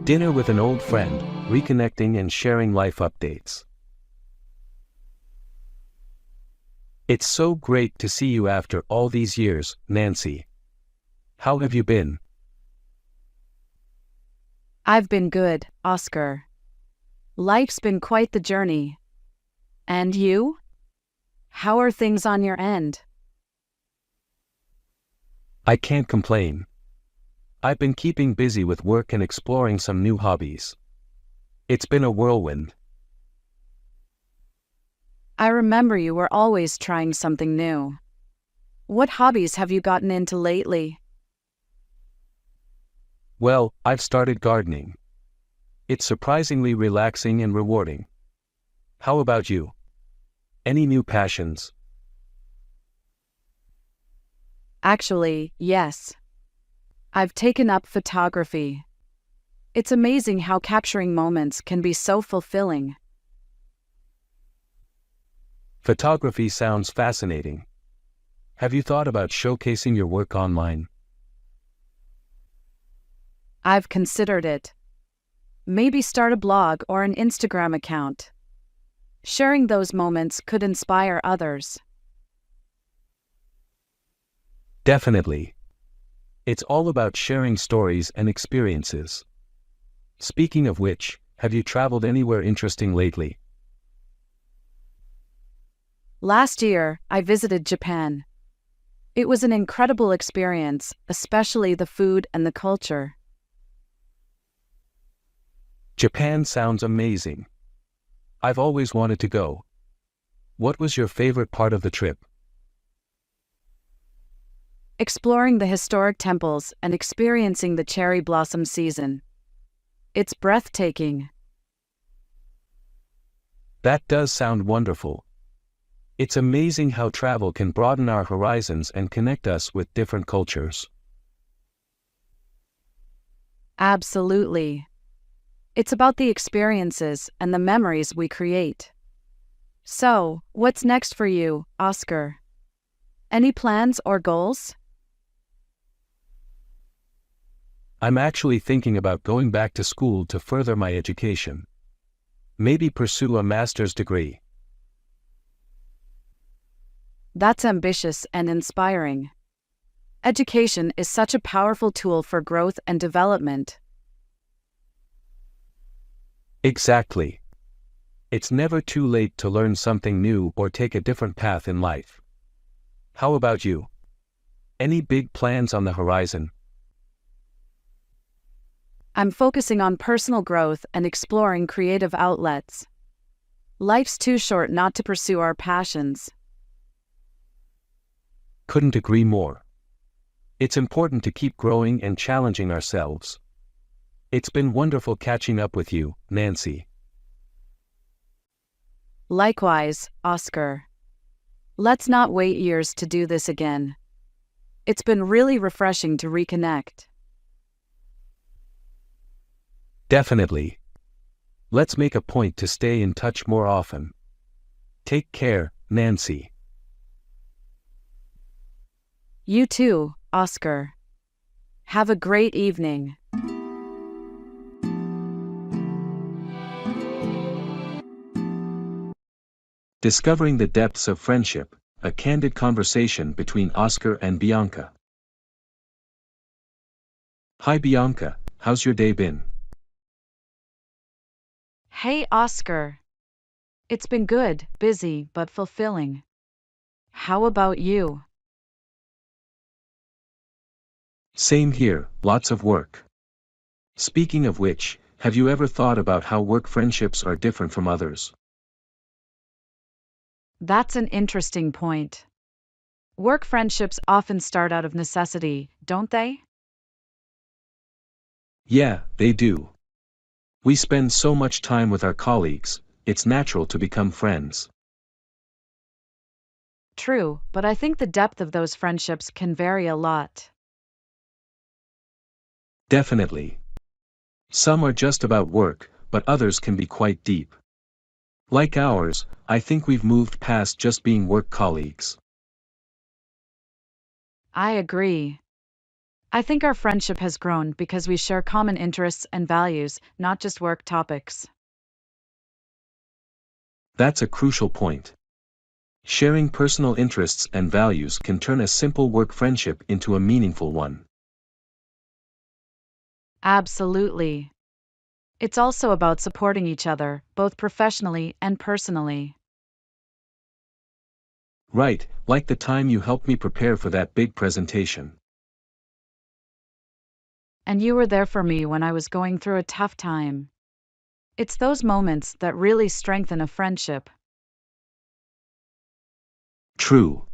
Dinner with an old friend, reconnecting and sharing life updates. It's so great to see you after all these years, Nancy. How have you been? I've been good, Oscar. Life's been quite the journey. And you? How are things on your end? I can't complain. I've been keeping busy with work and exploring some new hobbies. It's been a whirlwind. I remember you were always trying something new. What hobbies have you gotten into lately? Well, I've started gardening. It's surprisingly relaxing and rewarding. How about you? Any new passions? Actually, yes. I've taken up photography. It's amazing how capturing moments can be so fulfilling. Photography sounds fascinating. Have you thought about showcasing your work online? I've considered it. Maybe start a blog or an Instagram account. Sharing those moments could inspire others. Definitely. It's all about sharing stories and experiences. Speaking of which, have you traveled anywhere interesting lately? Last year, I visited Japan. It was an incredible experience, especially the food and the culture. Japan sounds amazing. I've always wanted to go. What was your favorite part of the trip? Exploring the historic temples and experiencing the cherry blossom season. It's breathtaking. That does sound wonderful. It's amazing how travel can broaden our horizons and connect us with different cultures. Absolutely. It's about the experiences and the memories we create. So, what's next for you, Oscar? Any plans or goals? I'm actually thinking about going back to school to further my education. Maybe pursue a master's degree. That's ambitious and inspiring. Education is such a powerful tool for growth and development. Exactly. It's never too late to learn something new or take a different path in life. How about you? Any big plans on the horizon? I'm focusing on personal growth and exploring creative outlets. Life's too short not to pursue our passions. Couldn't agree more. It's important to keep growing and challenging ourselves. It's been wonderful catching up with you, Nancy. Likewise, Oscar. Let's not wait years to do this again. It's been really refreshing to reconnect. Definitely. Let's make a point to stay in touch more often. Take care, Nancy. You too, Oscar. Have a great evening. Discovering the depths of friendship, a candid conversation between Oscar and Bianca. Hi Bianca, how's your day been? Hey, Oscar. It's been good, busy, but fulfilling. How about you? Same here, lots of work. Speaking of which, have you ever thought about how work friendships are different from others? That's an interesting point. Work friendships often start out of necessity, don't they? Yeah, they do. We spend so much time with our colleagues, it's natural to become friends. True, but I think the depth of those friendships can vary a lot. Definitely. Some are just about work, but others can be quite deep. Like ours, I think we've moved past just being work colleagues. I agree. I think our friendship has grown because we share common interests and values, not just work topics. That's a crucial point. Sharing personal interests and values can turn a simple work friendship into a meaningful one. Absolutely. It's also about supporting each other, both professionally and personally. Right, like the time you helped me prepare for that big presentation. And you were there for me when I was going through a tough time. It's those moments that really strengthen a friendship. True.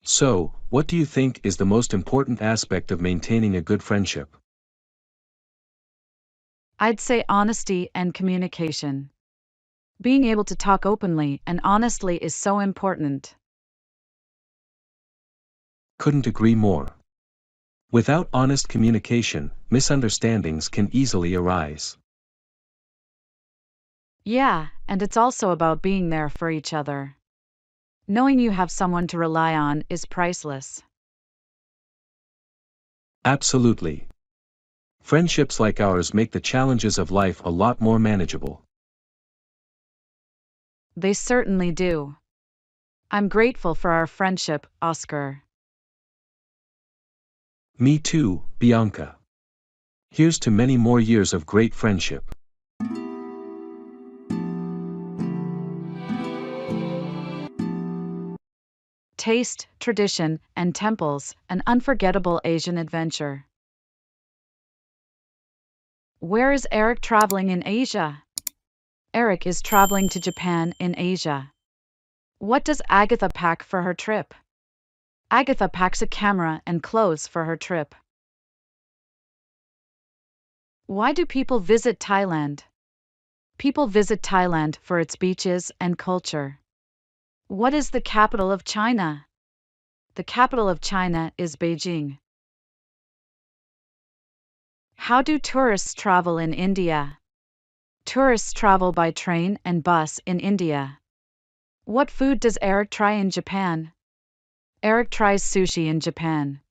So, what do you think is the most important aspect of maintaining a good friendship? I'd say honesty and communication. Being able to talk openly and honestly is so important. Couldn't agree more. Without honest communication, misunderstandings can easily arise. Yeah, and it's also about being there for each other. Knowing you have someone to rely on is priceless. Absolutely. Friendships like ours make the challenges of life a lot more manageable. They certainly do. I'm grateful for our friendship, Oscar. Me too, Bianca. Here's to many more years of great friendship. Taste, tradition, and temples, an unforgettable Asian adventure. Where is Eric traveling in Asia? Eric is traveling to Japan in Asia. What does Agatha pack for her trip? Agatha packs a camera and clothes for her trip. Why do people visit Thailand? People visit Thailand for its beaches and culture. What is the capital of China? The capital of China is Beijing. How do tourists travel in India? Tourists travel by train and bus in India. What food does Eric try in Japan? Eric tries sushi in Japan.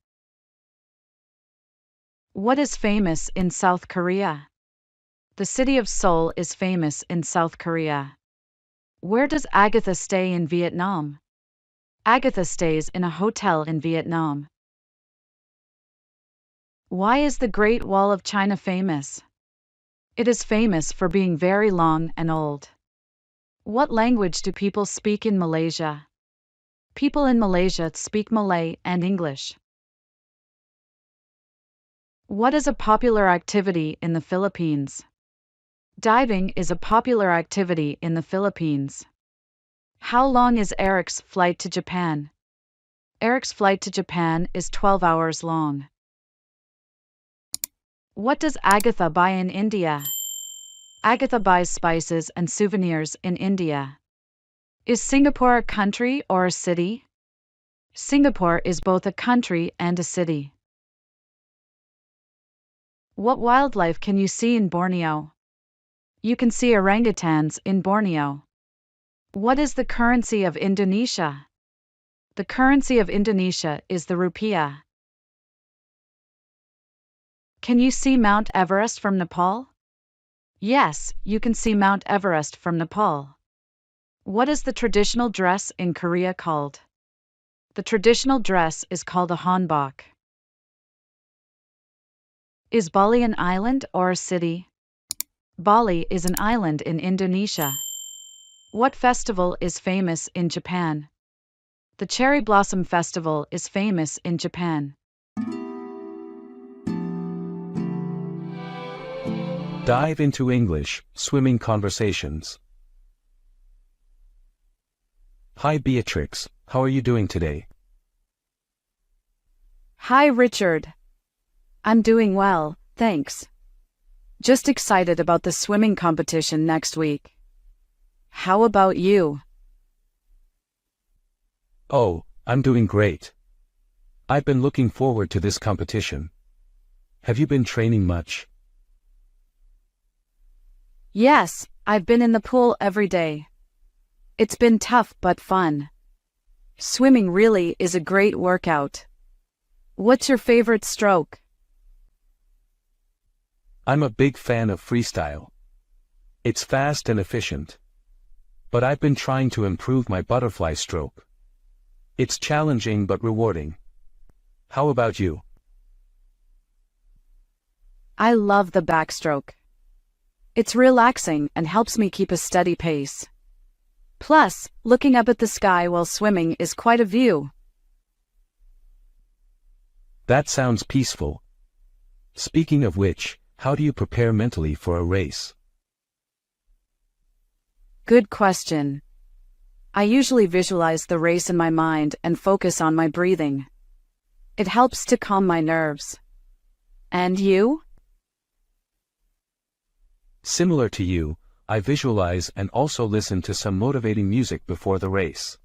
What is famous in South Korea? The city of Seoul is famous in South Korea. Where does Agatha stay in Vietnam? Agatha stays in a hotel in Vietnam. Why is the Great Wall of China famous? It is famous for being very long and old. What language do people speak in Malaysia? People in Malaysia speak Malay and English. What is a popular activity in the Philippines? Diving is a popular activity in the Philippines. How long is Eric's flight to Japan? Eric's flight to Japan is 12 hours long. What does Agatha buy in India? Agatha buys spices and souvenirs in India. Is Singapore a country or a city? Singapore is both a country and a city. What wildlife can you see in Borneo? You can see orangutans in Borneo. What is the currency of Indonesia? The currency of Indonesia is the rupiah. Can you see Mount Everest from Nepal? Yes, you can see Mount Everest from Nepal. What is the traditional dress in Korea called? The traditional dress is called a hanbok. Is Bali an island or a city? Bali is an island in Indonesia. What festival is famous in Japan? The Cherry Blossom Festival is famous in Japan. Dive into English, swimming conversations. Hi Beatrix, how are you doing today? Hi, Richard. I'm doing well, thanks. Just excited about the swimming competition next week. How about you? Oh, I'm doing great. I've been looking forward to this competition. Have you been training much? Yes, I've been in the pool every day. It's been tough but fun. Swimming really is a great workout. What's your favorite stroke? I'm a big fan of freestyle. It's fast and efficient. But I've been trying to improve my butterfly stroke. It's challenging but rewarding. How about you? I love the backstroke. It's relaxing and helps me keep a steady pace. Plus, looking up at the sky while swimming is quite a view. That sounds peaceful. Speaking of which, how do you prepare mentally for a race? Good question. I usually visualize the race in my mind and focus on my breathing. It helps to calm my nerves. And you? Similar to you, I visualize and also listen to some motivating music before the race.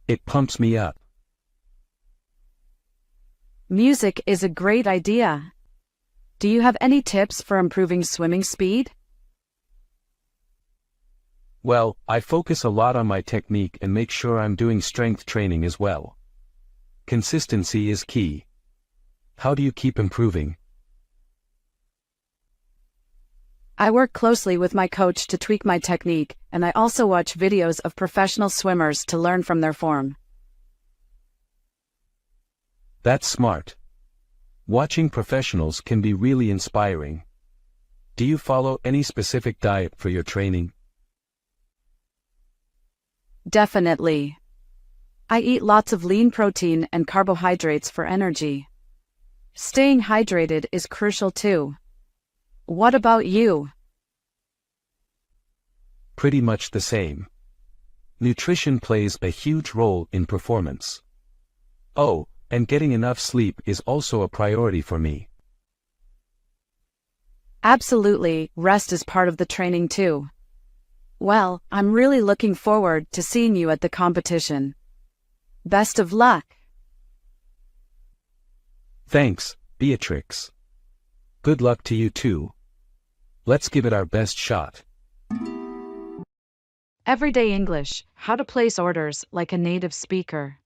It pumps me up. Music is a great idea. Do you have any tips for improving swimming speed? Well, I focus a lot on my technique and make sure I'm doing strength training as well. Consistency is key. How do you keep improving? I work closely with my coach to tweak my technique, and I also watch videos of professional swimmers to learn from their form. That's smart. Watching professionals can be really inspiring. Do you follow any specific diet for your training? Definitely. I eat lots of lean protein and carbohydrates for energy. Staying hydrated is crucial too. What about you? Pretty much the same. Nutrition plays a huge role in performance. Oh, and getting enough sleep is also a priority for me. Absolutely, rest is part of the training too. Well, I'm really looking forward to seeing you at the competition. Best of luck. Thanks, Beatrix. Good luck to you too. Let's give it our best shot. Everyday English, how to place orders like a native speaker.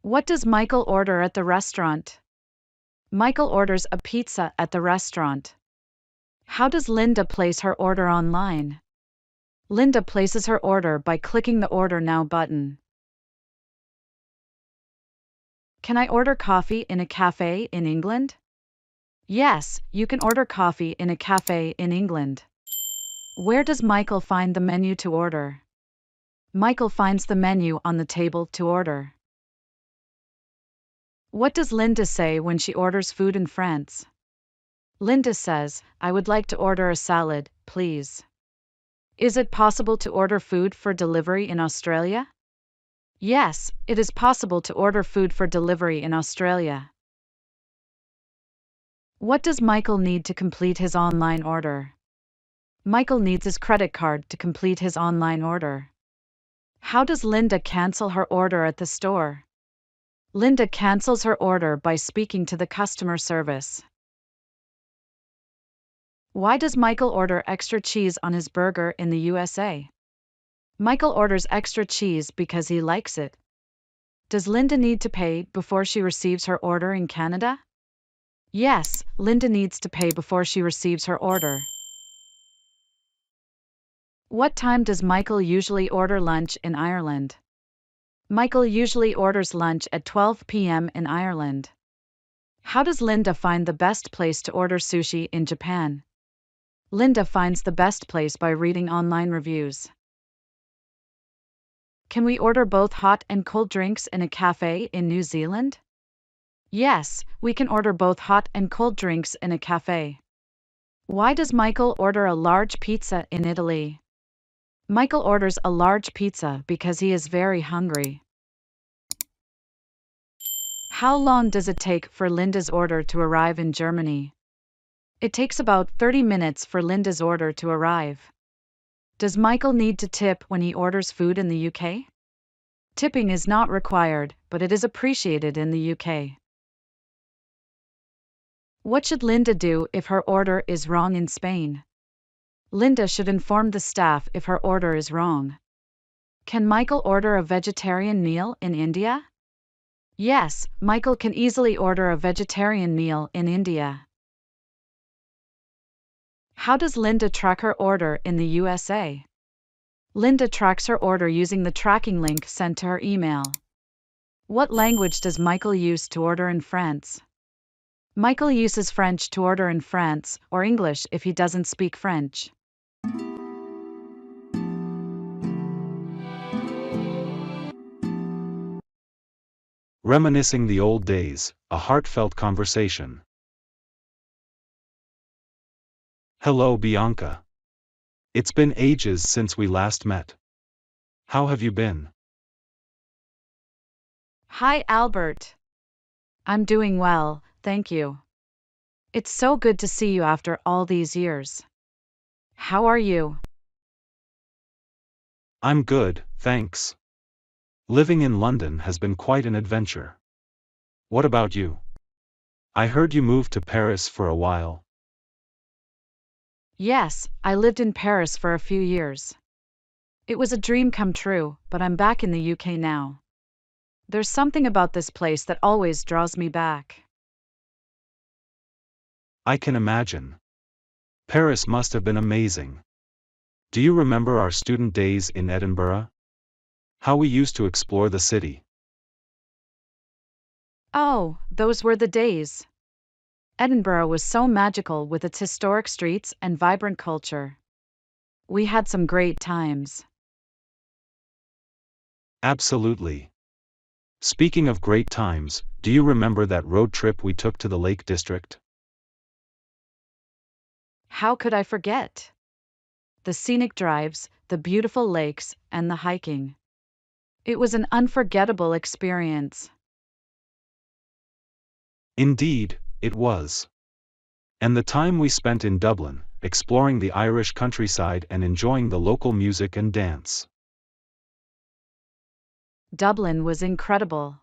What does Michael order at the restaurant? Michael orders a pizza at the restaurant. How does Linda place her order online? Linda places her order by clicking the Order Now button. Can I order coffee in a cafe in England? Yes, you can order coffee in a cafe in England. Where does Michael find the menu to order? Michael finds the menu on the table to order. What does Linda say when she orders food in France? Linda says, "I would like to order a salad, please." Is it possible to order food for delivery in Australia? Yes, it is possible to order food for delivery in Australia. What does Michael need to complete his online order? Michael needs his credit card to complete his online order. How does Linda cancel her order at the store? Linda cancels her order by speaking to the customer service. Why does Michael order extra cheese on his burger in the USA? Michael orders extra cheese because he likes it. Does Linda need to pay before she receives her order in Canada? Yes, Linda needs to pay before she receives her order. What time does Michael usually order lunch in Ireland? Michael usually orders lunch at 12 p.m. in Ireland. How does Linda find the best place to order sushi in Japan? Linda finds the best place by reading online reviews. Can we order both hot and cold drinks in a cafe in New Zealand? Yes, we can order both hot and cold drinks in a cafe. Why does Michael order a large pizza in Italy? Michael orders a large pizza because he is very hungry. How long does it take for Linda's order to arrive in Germany? It takes about 30 minutes for Linda's order to arrive. Does Michael need to tip when he orders food in the UK? Tipping is not required, but it is appreciated in the UK. What should Linda do if her order is wrong in Spain? Linda should inform the staff if her order is wrong. Can Michael order a vegetarian meal in India? Yes, Michael can easily order a vegetarian meal in India. How does Linda track her order in the USA? Linda tracks her order using the tracking link sent to her email. What language does Michael use to order in France? Michael uses French to order in France, or English if he doesn't speak French. Reminiscing the old days, a heartfelt conversation. Hello, Bianca. It's been ages since we last met. How have you been? Hi, Albert. I'm doing well, thank you. It's so good to see you after all these years. How are you? I'm good, thanks. Living in London has been quite an adventure. What about you? I heard you moved to Paris for a while. Yes, I lived in Paris for a few years. It was a dream come true, but I'm back in the UK now. There's something about this place that always draws me back. I can imagine. Paris must have been amazing. Do you remember our student days in Edinburgh? How we used to explore the city. Oh, those were the days. Edinburgh was so magical with its historic streets and vibrant culture. We had some great times. Absolutely. Speaking of great times, do you remember that road trip we took to the Lake District? How could I forget? The scenic drives, the beautiful lakes, and the hiking. It was an unforgettable experience. Indeed, it was. And the time we spent in Dublin, exploring the Irish countryside and enjoying the local music and dance. Dublin was incredible.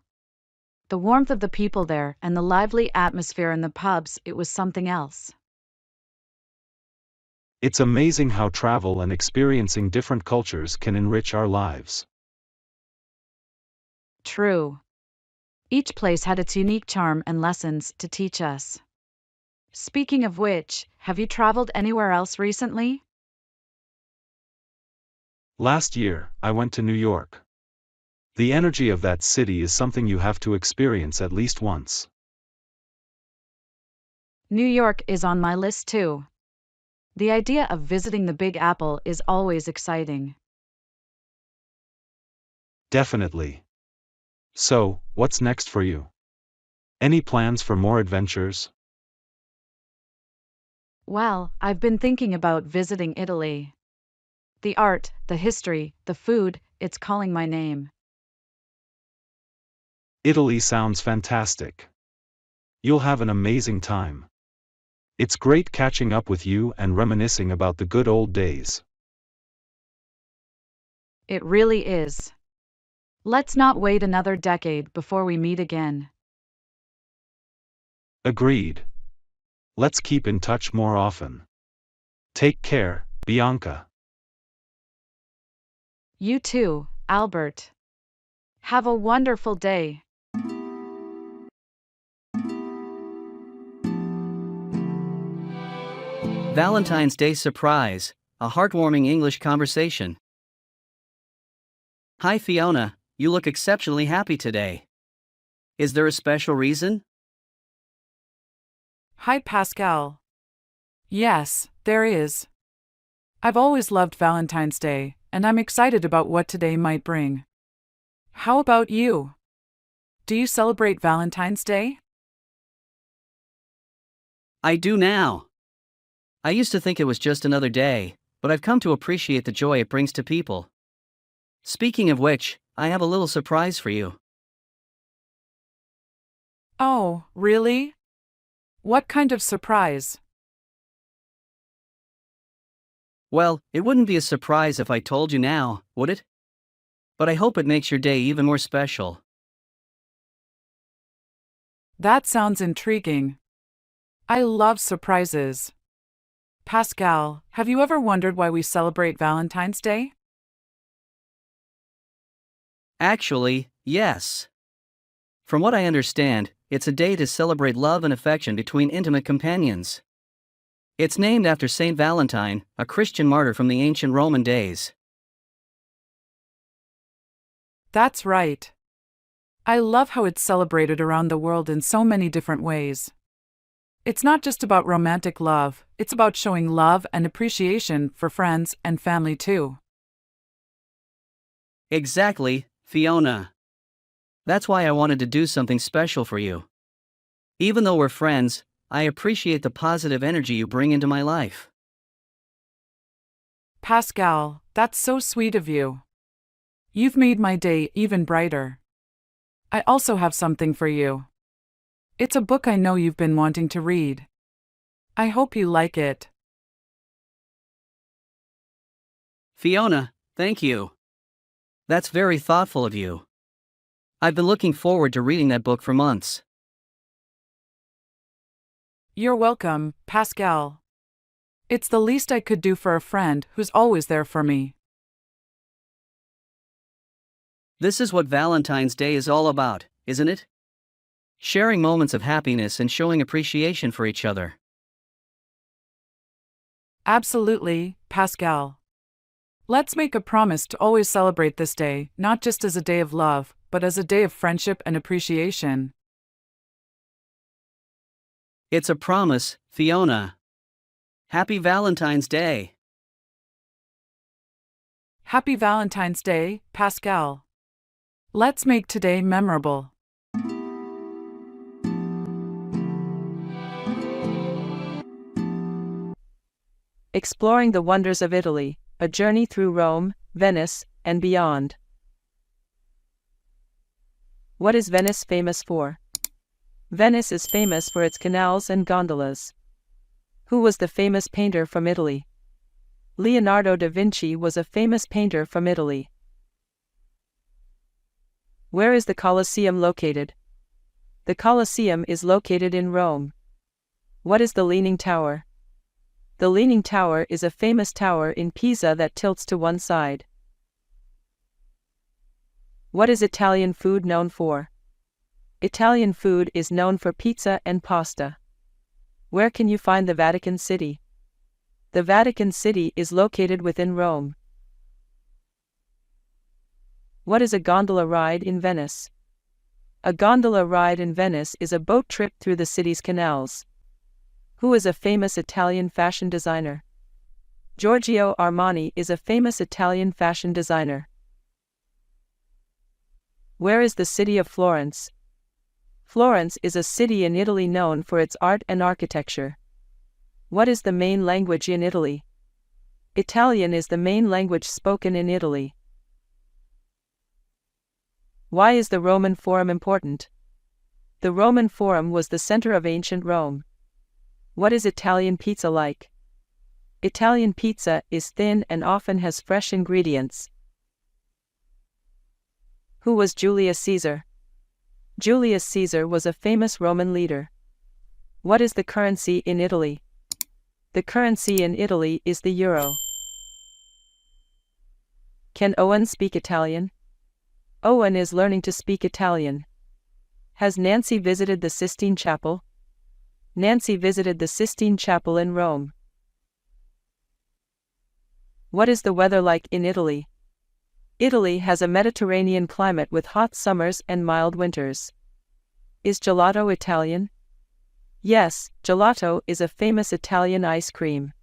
The warmth of the people there and the lively atmosphere in the pubs, it was something else. It's amazing how travel and experiencing different cultures can enrich our lives. True. Each place had its unique charm and lessons to teach us. Speaking of which, have you traveled anywhere else recently? Last year, I went to New York. The energy of that city is something you have to experience at least once. New York is on my list too. The idea of visiting the Big Apple is always exciting. Definitely. So, what's next for you? Any plans for more adventures? Well, I've been thinking about visiting Italy. The art, the history, the food, it's calling my name. Italy sounds fantastic. You'll have an amazing time. It's great catching up with you and reminiscing about the good old days. It really is. Let's not wait another decade before we meet again. Agreed. Let's keep in touch more often. Take care, Bianca. You too, Albert. Have a wonderful day. Valentine's Day Surprise, a heartwarming English conversation. Hi Fiona, you look exceptionally happy today. Is there a special reason? Hi, Pascal. Yes, there is. I've always loved Valentine's Day, and I'm excited about what today might bring. How about you? Do you celebrate Valentine's Day? I do now. I used to think it was just another day, but I've come to appreciate the joy it brings to people. Speaking of which, I have a little surprise for you. Oh, really? What kind of surprise? Well, it wouldn't be a surprise if I told you now, would it? But I hope it makes your day even more special. That sounds intriguing. I love surprises. Pascal, have you ever wondered why we celebrate Valentine's Day? Actually, yes. From what I understand, it's a day to celebrate love and affection between intimate companions. It's named after Saint Valentine, a Christian martyr from the ancient Roman days. That's right. I love how it's celebrated around the world in so many different ways. It's not just about romantic love, it's about showing love and appreciation for friends and family too. Exactly, Fiona. That's why I wanted to do something special for you. Even though we're friends, I appreciate the positive energy you bring into my life. Pascal, that's so sweet of you. You've made my day even brighter. I also have something for you. It's a book I know you've been wanting to read. I hope you like it. Fiona, thank you. That's very thoughtful of you. I've been looking forward to reading that book for months. You're welcome, Pascal. It's the least I could do for a friend who's always there for me. This is what Valentine's Day is all about, isn't it? Sharing moments of happiness and showing appreciation for each other. Absolutely, Pascal. Let's make a promise to always celebrate this day, not just as a day of love, but as a day of friendship and appreciation. It's a promise, Fiona. Happy Valentine's Day. Happy Valentine's Day, Pascal. Let's make today memorable. Exploring the wonders of Italy, a journey through Rome, Venice, and beyond. What is Venice famous for? Venice is famous for its canals and gondolas. Who was the famous painter from Italy? Leonardo da Vinci was a famous painter from Italy. Where is the Colosseum located? The Colosseum is located in Rome. What is the Leaning Tower? The Leaning Tower is a famous tower in Pisa that tilts to one side. What is Italian food known for? Italian food is known for pizza and pasta. Where can you find the Vatican City? The Vatican City is located within Rome. What is a gondola ride in Venice? A gondola ride in Venice is a boat trip through the city's canals. Who is a famous Italian fashion designer? Giorgio Armani is a famous Italian fashion designer. Where is the city of Florence? Florence is a city in Italy known for its art and architecture. What is the main language in Italy? Italian is the main language spoken in Italy. Why is the Roman Forum important? The Roman Forum was the center of ancient Rome. What is Italian pizza like? Italian pizza is thin and often has fresh ingredients. Who was Julius Caesar? Julius Caesar was a famous Roman leader. What is the currency in Italy? The currency in Italy is the euro. Can Owen speak Italian? Owen is learning to speak Italian. Has Nancy visited the Sistine Chapel? Nancy visited the Sistine Chapel in Rome. What is the weather like in Italy? Italy has a Mediterranean climate with hot summers and mild winters. Is gelato Italian? Yes, gelato is a famous Italian ice cream.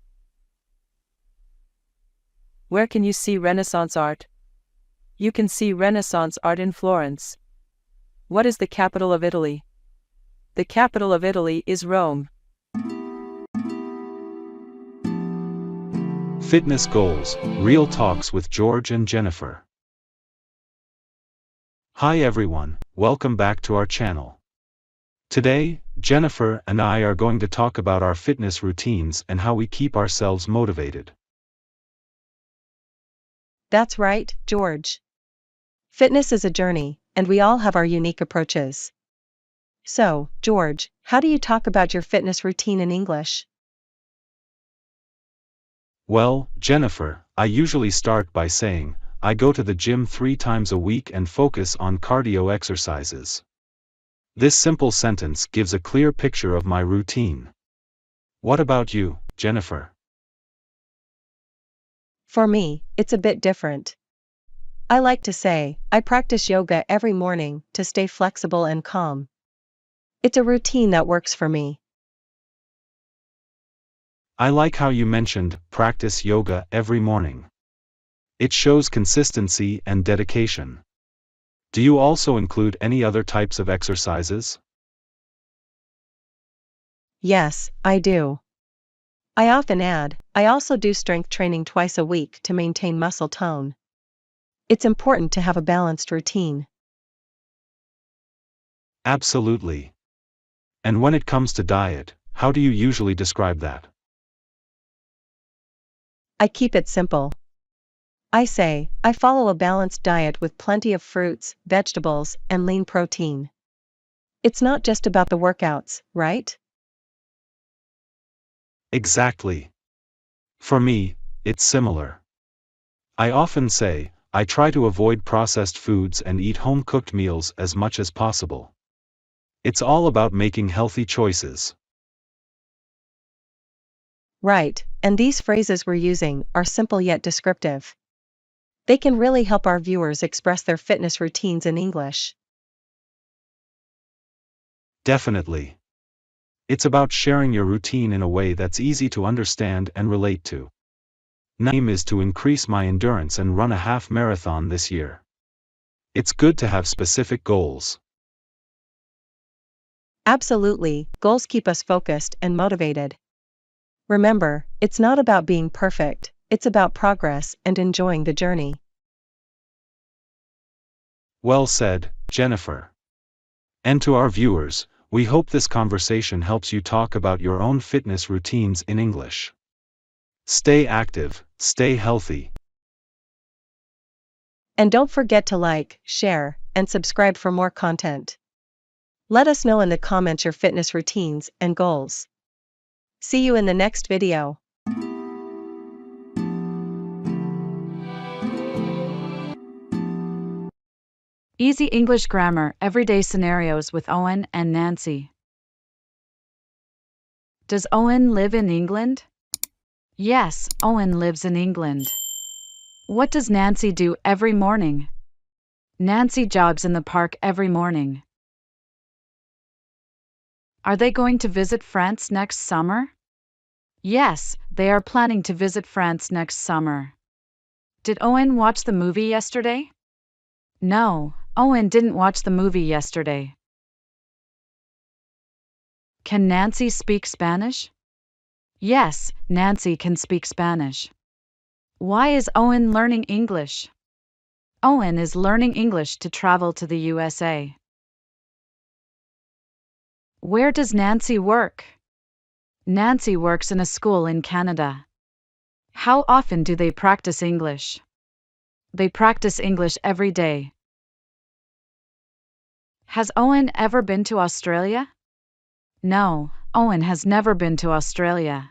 Where can you see Renaissance art? You can see Renaissance art in Florence. What is the capital of Italy? The capital of Italy is Rome. Fitness goals, real talks with George and Jennifer. Hi everyone, welcome back to our channel. Today, Jennifer and I are going to talk about our fitness routines and how we keep ourselves motivated. That's right, George. Fitness is a journey, and we all have our unique approaches. So, George, how do you talk about your fitness routine in English? Well, Jennifer, I usually start by saying, I go to the gym 3 times a week and focus on cardio exercises. This simple sentence gives a clear picture of my routine. What about you, Jennifer? For me, it's a bit different. I like to say, I practice yoga every morning to stay flexible and calm. It's a routine that works for me. I like how you mentioned practice yoga every morning. It shows consistency and dedication. Do you also include any other types of exercises? Yes, I do. I often add, I also do strength training twice a week to maintain muscle tone. It's important to have a balanced routine. Absolutely. And when it comes to diet, how do you usually describe that? I keep it simple. I say, I follow a balanced diet with plenty of fruits, vegetables, and lean protein. It's not just about the workouts, right? Exactly. For me, it's similar. I often say, I try to avoid processed foods and eat home-cooked meals as much as possible. It's all about making healthy choices. Right, and these phrases we're using are simple yet descriptive. They can really help our viewers express their fitness routines in English. Definitely. It's about sharing your routine in a way that's easy to understand and relate to. My aim is to increase my endurance and run a half marathon this year. It's good to have specific goals. Absolutely, goals keep us focused and motivated. Remember, it's not about being perfect, it's about progress and enjoying the journey. Well said, Jennifer. And to our viewers, we hope this conversation helps you talk about your own fitness routines in English. Stay active, stay healthy. And don't forget to like, share, and subscribe for more content. Let us know in the comments your fitness routines and goals. See you in the next video. Easy English Grammar Everyday Scenarios with Owen and Nancy. Does Owen live in England? Yes, Owen lives in England. What does Nancy do every morning? Nancy jogs in the park every morning. Are they going to visit France next summer? Yes, they are planning to visit France next summer. Did Owen watch the movie yesterday? No, Owen didn't watch the movie yesterday. Can Nancy speak Spanish? Yes, Nancy can speak Spanish. Why is Owen learning English? Owen is learning English to travel to the USA. Where does Nancy work? Nancy works in a school in Canada. How often do they practice English? They practice English every day. Has Owen ever been to Australia? No, Owen has never been to Australia.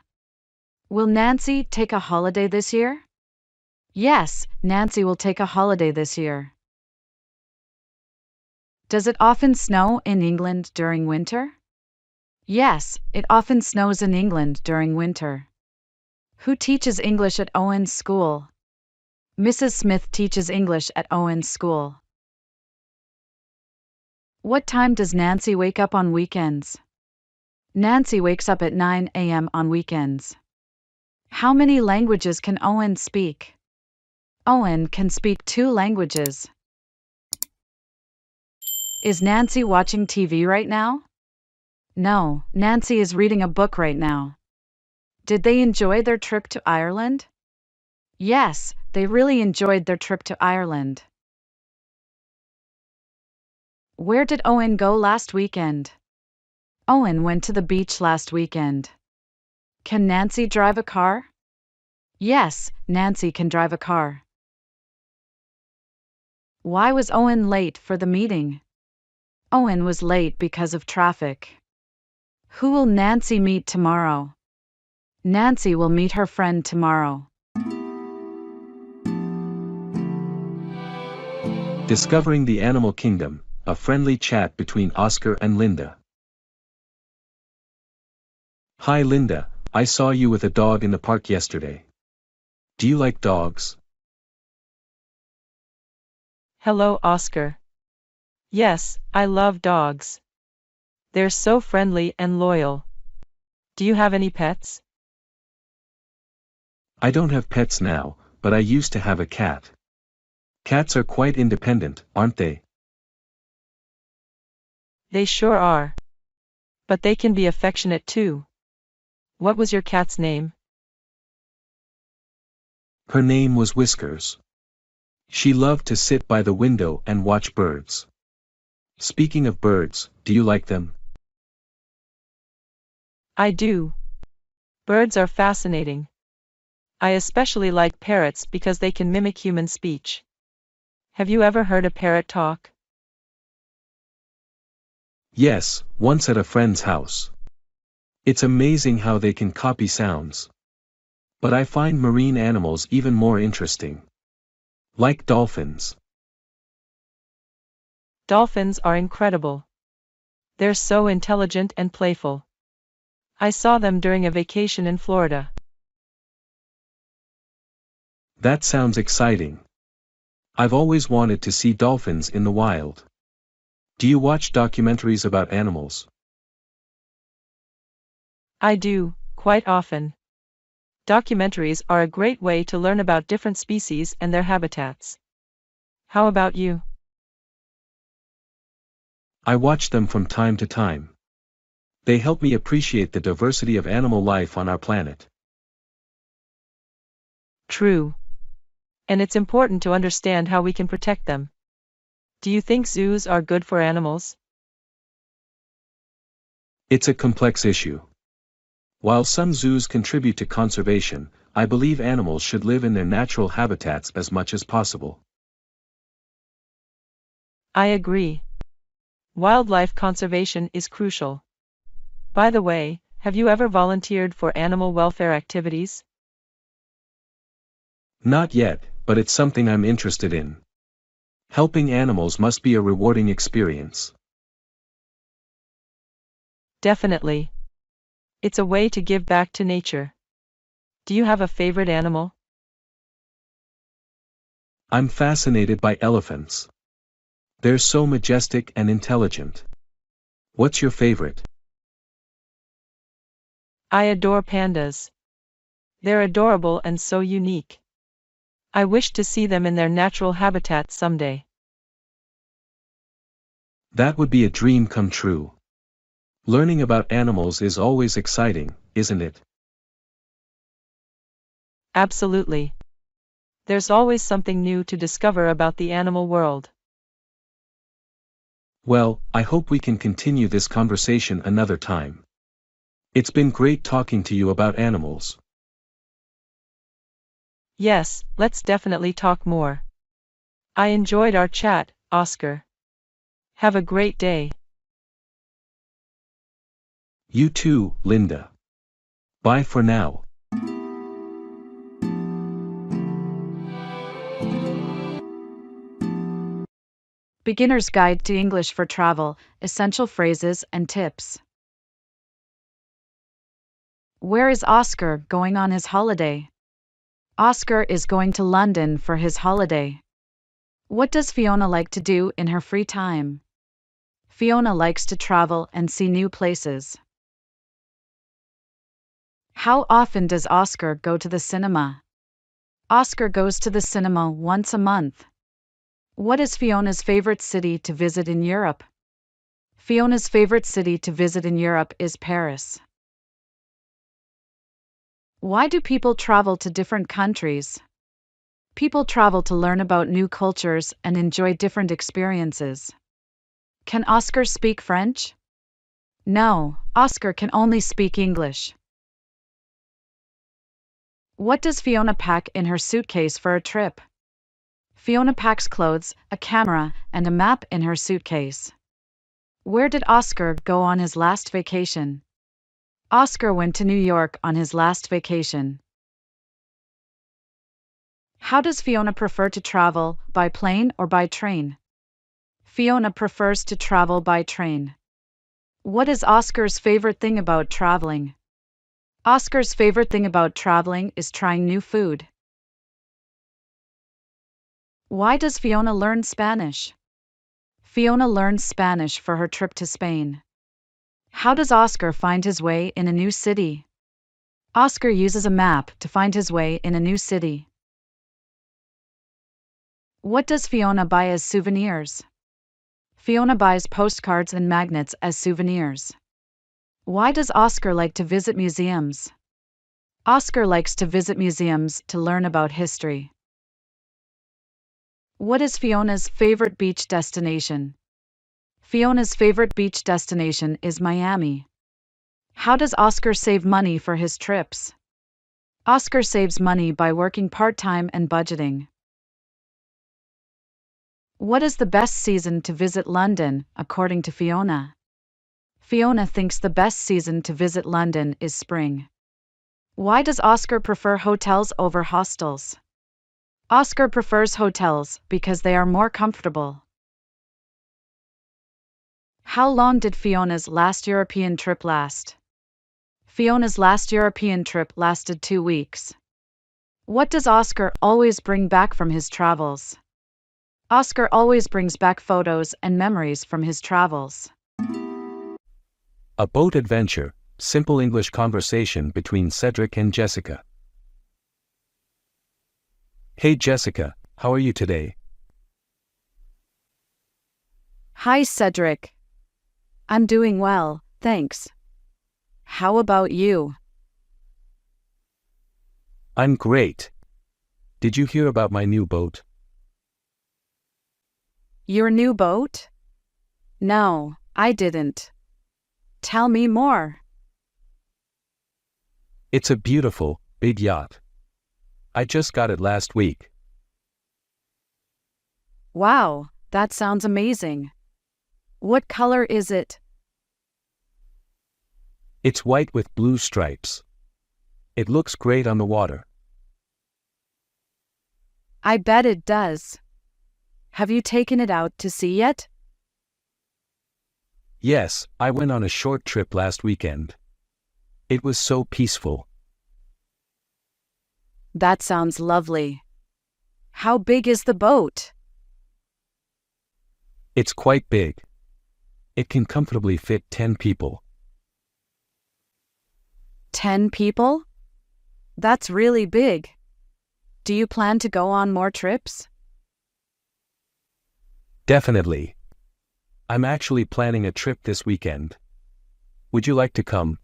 Will Nancy take a holiday this year? Yes, Nancy will take a holiday this year. Does it often snow in England during winter? Yes, it often snows in England during winter. Who teaches English at Owen's school? Mrs. Smith teaches English at Owen's school. What time does Nancy wake up on weekends? Nancy wakes up at 9 a.m. on weekends. How many languages can Owen speak? Owen can speak 2 languages. Is Nancy watching TV right now? No, Nancy is reading a book right now. Did they enjoy their trip to Ireland? Yes, they really enjoyed their trip to Ireland. Where did Owen go last weekend? Owen went to the beach last weekend. Can Nancy drive a car? Yes, Nancy can drive a car. Why was Owen late for the meeting? Owen was late because of traffic. Who will Nancy meet tomorrow? Nancy will meet her friend tomorrow. Discovering the Animal Kingdom, a friendly chat between Oscar and Linda. Hi Linda, I saw you with a dog in the park yesterday. Do you like dogs? Hello, Oscar. Yes, I love dogs. They're so friendly and loyal. Do you have any pets? I don't have pets now, but I used to have a cat. Cats are quite independent, aren't they? They sure are. But they can be affectionate too. What was your cat's name? Her name was Whiskers. She loved to sit by the window and watch birds. Speaking of birds, do you like them? I do. Birds are fascinating. I especially like parrots because they can mimic human speech. Have you ever heard a parrot talk? Yes, once at a friend's house. It's amazing how they can copy sounds. But I find marine animals even more interesting. Like dolphins. Dolphins are incredible. They're so intelligent and playful. I saw them during a vacation in Florida. That sounds exciting. I've always wanted to see dolphins in the wild. Do you watch documentaries about animals? I do, quite often. Documentaries are a great way to learn about different species and their habitats. How about you? I watch them from time to time. They help me appreciate the diversity of animal life on our planet. True. And it's important to understand how we can protect them. Do you think zoos are good for animals? It's a complex issue. While some zoos contribute to conservation, I believe animals should live in their natural habitats as much as possible. I agree. Wildlife conservation is crucial. By the way, have you ever volunteered for animal welfare activities? Not yet, but it's something I'm interested in. Helping animals must be a rewarding experience. Definitely. It's a way to give back to nature. Do you have a favorite animal? I'm fascinated by elephants. They're so majestic and intelligent. What's your favorite? I adore pandas. They're adorable and so unique. I wish to see them in their natural habitat someday. That would be a dream come true. Learning about animals is always exciting, isn't it? Absolutely. There's always something new to discover about the animal world. Well, I hope we can continue this conversation another time. It's been great talking to you about animals. Yes, let's definitely talk more. I enjoyed our chat, Oscar. Have a great day. You too, Linda. Bye for now. Beginner's Guide to English for Travel, Essential Phrases and Tips. Where is Oscar going on his holiday? Oscar is going to London for his holiday. What does Fiona like to do in her free time? Fiona likes to travel and see new places. How often does Oscar go to the cinema? Oscar goes to the cinema once a month. What is Fiona's favorite city to visit in Europe? Fiona's favorite city to visit in Europe is Paris. Why do people travel to different countries? People travel to learn about new cultures and enjoy different experiences. Can Oscar speak French? No, Oscar can only speak English. What does Fiona pack in her suitcase for a trip? Fiona packs clothes, a camera, and a map in her suitcase. Where did Oscar go on his last vacation? Oscar went to New York on his last vacation. How does Fiona prefer to travel, by plane or by train? Fiona prefers to travel by train. What is Oscar's favorite thing about traveling? Oscar's favorite thing about traveling is trying new food. Why does Fiona learn Spanish? Fiona learns Spanish for her trip to Spain. How does Oscar find his way in a new city? Oscar uses a map to find his way in a new city. What does Fiona buy as souvenirs? Fiona buys postcards and magnets as souvenirs. Why does Oscar like to visit museums? Oscar likes to visit museums to learn about history. What is Fiona's favorite beach destination? Fiona's favorite beach destination is Miami. How does Oscar save money for his trips? Oscar saves money by working part-time and budgeting. What is the best season to visit London, according to Fiona? Fiona thinks the best season to visit London is spring. Why does Oscar prefer hotels over hostels? Oscar prefers hotels because they are more comfortable. How long did Fiona's last European trip last? Fiona's last European trip lasted 2 weeks. What does Oscar always bring back from his travels? Oscar always brings back photos and memories from his travels. A boat adventure, simple English conversation between Cedric and Jessica. Hey Jessica, how are you today? Hi Cedric. I'm doing well, thanks. How about you? I'm great. Did you hear about my new boat? Your new boat? No, I didn't. Tell me more. It's a beautiful, big yacht. I just got it last week. Wow, that sounds amazing. What color is it? It's white with blue stripes. It looks great on the water. I bet it does. Have you taken it out to sea yet? Yes, I went on a short trip last weekend. It was so peaceful. That sounds lovely. How big is the boat? It's quite big. It can comfortably fit 10 people. 10 people? That's really big. Do you plan to go on more trips? Definitely. I'm actually planning a trip this weekend. Would you like to come?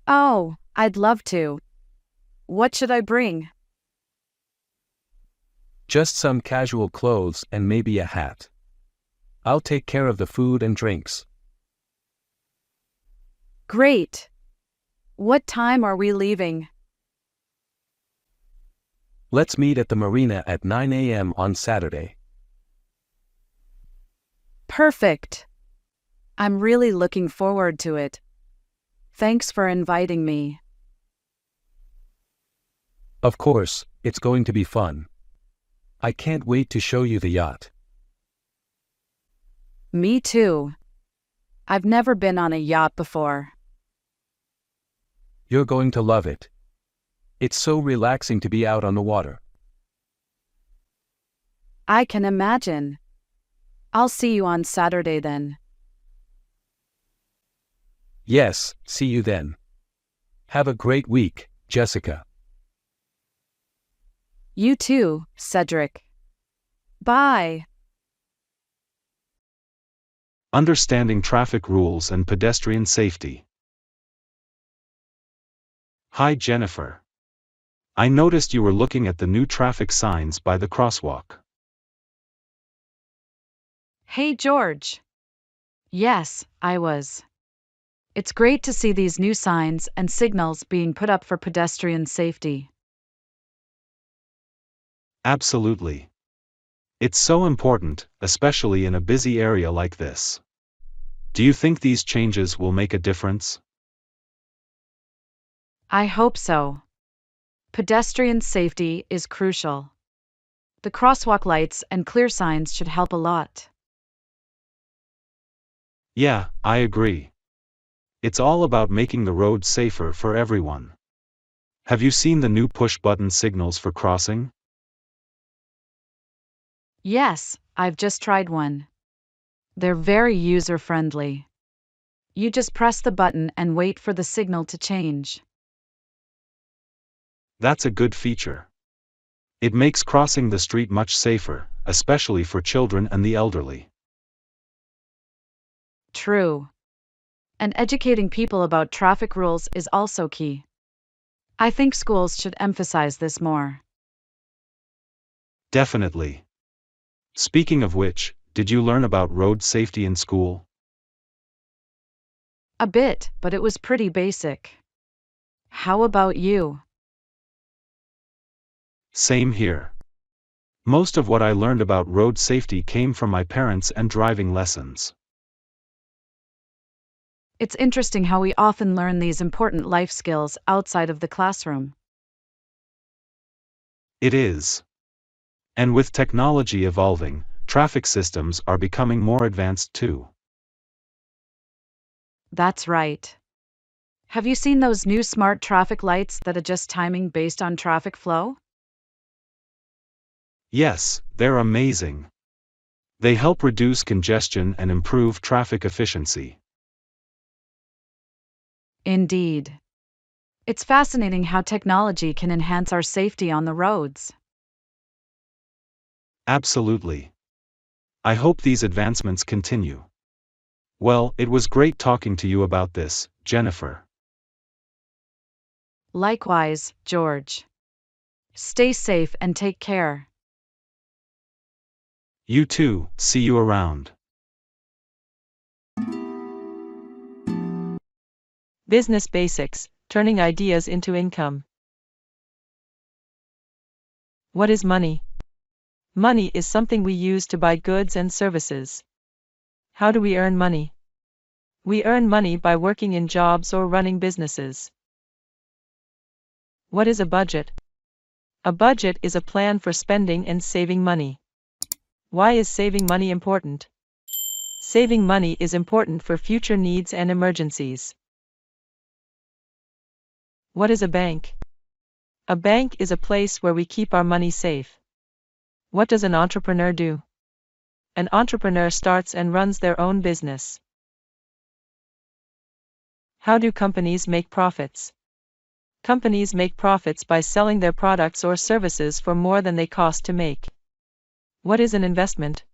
Oh, I'd love to. What should I bring? Just some casual clothes and maybe a hat. I'll take care of the food and drinks. Great. What time are we leaving? Let's meet at the marina at 9 a.m. on Saturday. Perfect. I'm really looking forward to it. Thanks for inviting me. Of course, it's going to be fun. I can't wait to show you the yacht. Me too. I've never been on a yacht before. You're going to love it. It's so relaxing to be out on the water. I can imagine. I'll see you on Saturday then. Yes, see you then. Have a great week, Jessica. You too, Cedric. Bye. Understanding traffic rules and pedestrian safety. Hi Jennifer. I noticed you were looking at the new traffic signs by the crosswalk. Hey George. Yes, I was. It's great to see these new signs and signals being put up for pedestrian safety. Absolutely. It's so important, especially in a busy area like this. Do you think these changes will make a difference? I hope so. Pedestrian safety is crucial. The crosswalk lights and clear signs should help a lot. Yeah, I agree. It's all about making the road safer for everyone. Have you seen the new push-button signals for crossing? Yes, I've just tried one. They're very user-friendly. You just press the button and wait for the signal to change. That's a good feature. It makes crossing the street much safer, especially for children and the elderly. True. And educating people about traffic rules is also key. I think schools should emphasize this more. Definitely. Speaking of which, did you learn about road safety in school? A bit, but it was pretty basic. How about you? Same here. Most of what I learned about road safety came from my parents and driving lessons. It's interesting how we often learn these important life skills outside of the classroom. It is. And with technology evolving, traffic systems are becoming more advanced too. That's right. Have you seen those new smart traffic lights that adjust timing based on traffic flow? Yes, they're amazing. They help reduce congestion and improve traffic efficiency. Indeed. It's fascinating how technology can enhance our safety on the roads. Absolutely. I hope these advancements continue. Well, it was great talking to you about this, Jennifer. Likewise, George. Stay safe and take care. You too, see you around. Business basics, turning ideas into income. What is money? Money is something we use to buy goods and services. How do we earn money? We earn money by working in jobs or running businesses. What is a budget? A budget is a plan for spending and saving money. Why is saving money important? Saving money is important for future needs and emergencies. What is a bank? A bank is a place where we keep our money safe. What does an entrepreneur do? An entrepreneur starts and runs their own business. How do companies make profits? Companies make profits by selling their products or services for more than they cost to make. What is an investment?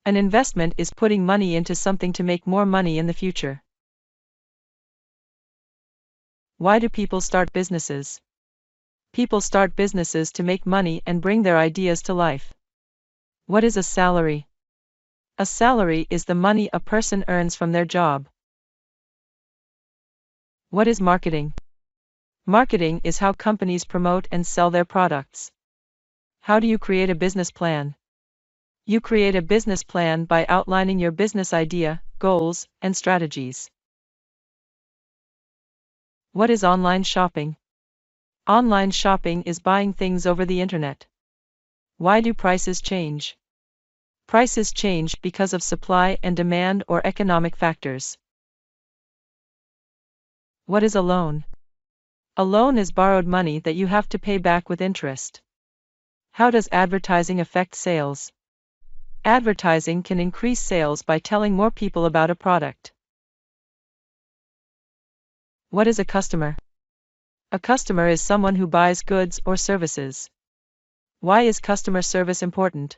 An investment is putting money into something to make more money in the future. Why do people start businesses? People start businesses to make money and bring their ideas to life. What is a salary? A salary is the money a person earns from their job. What is marketing? Marketing is how companies promote and sell their products. How do you create a business plan? You create a business plan by outlining your business idea, goals, and strategies. What is online shopping? Online shopping is buying things over the internet. Why do prices change? Prices change because of supply and demand or economic factors. What is a loan? A loan is borrowed money that you have to pay back with interest. How does advertising affect sales? Advertising can increase sales by telling more people about a product. What is a customer? A customer is someone who buys goods or services. Why is customer service important?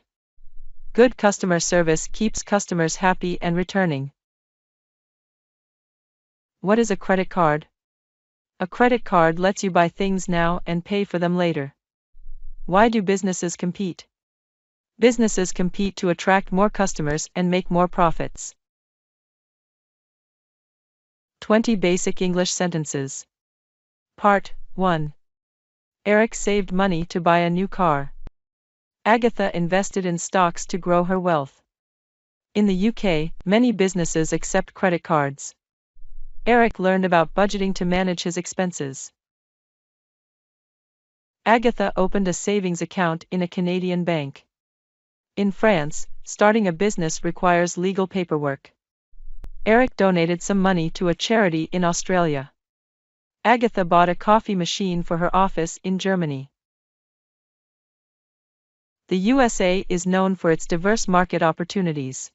Good customer service keeps customers happy and returning. What is a credit card? A credit card lets you buy things now and pay for them later. Why do businesses compete? Businesses compete to attract more customers and make more profits. 20 Basic English Sentences. Part 1. Eric saved money to buy a new car. Agatha invested in stocks to grow her wealth. In the UK, many businesses accept credit cards. Eric learned about budgeting to manage his expenses. Agatha opened a savings account in a Canadian bank. In France, starting a business requires legal paperwork. Eric donated some money to a charity in Australia. Agatha bought a coffee machine for her office in Germany. The USA is known for its diverse market opportunities.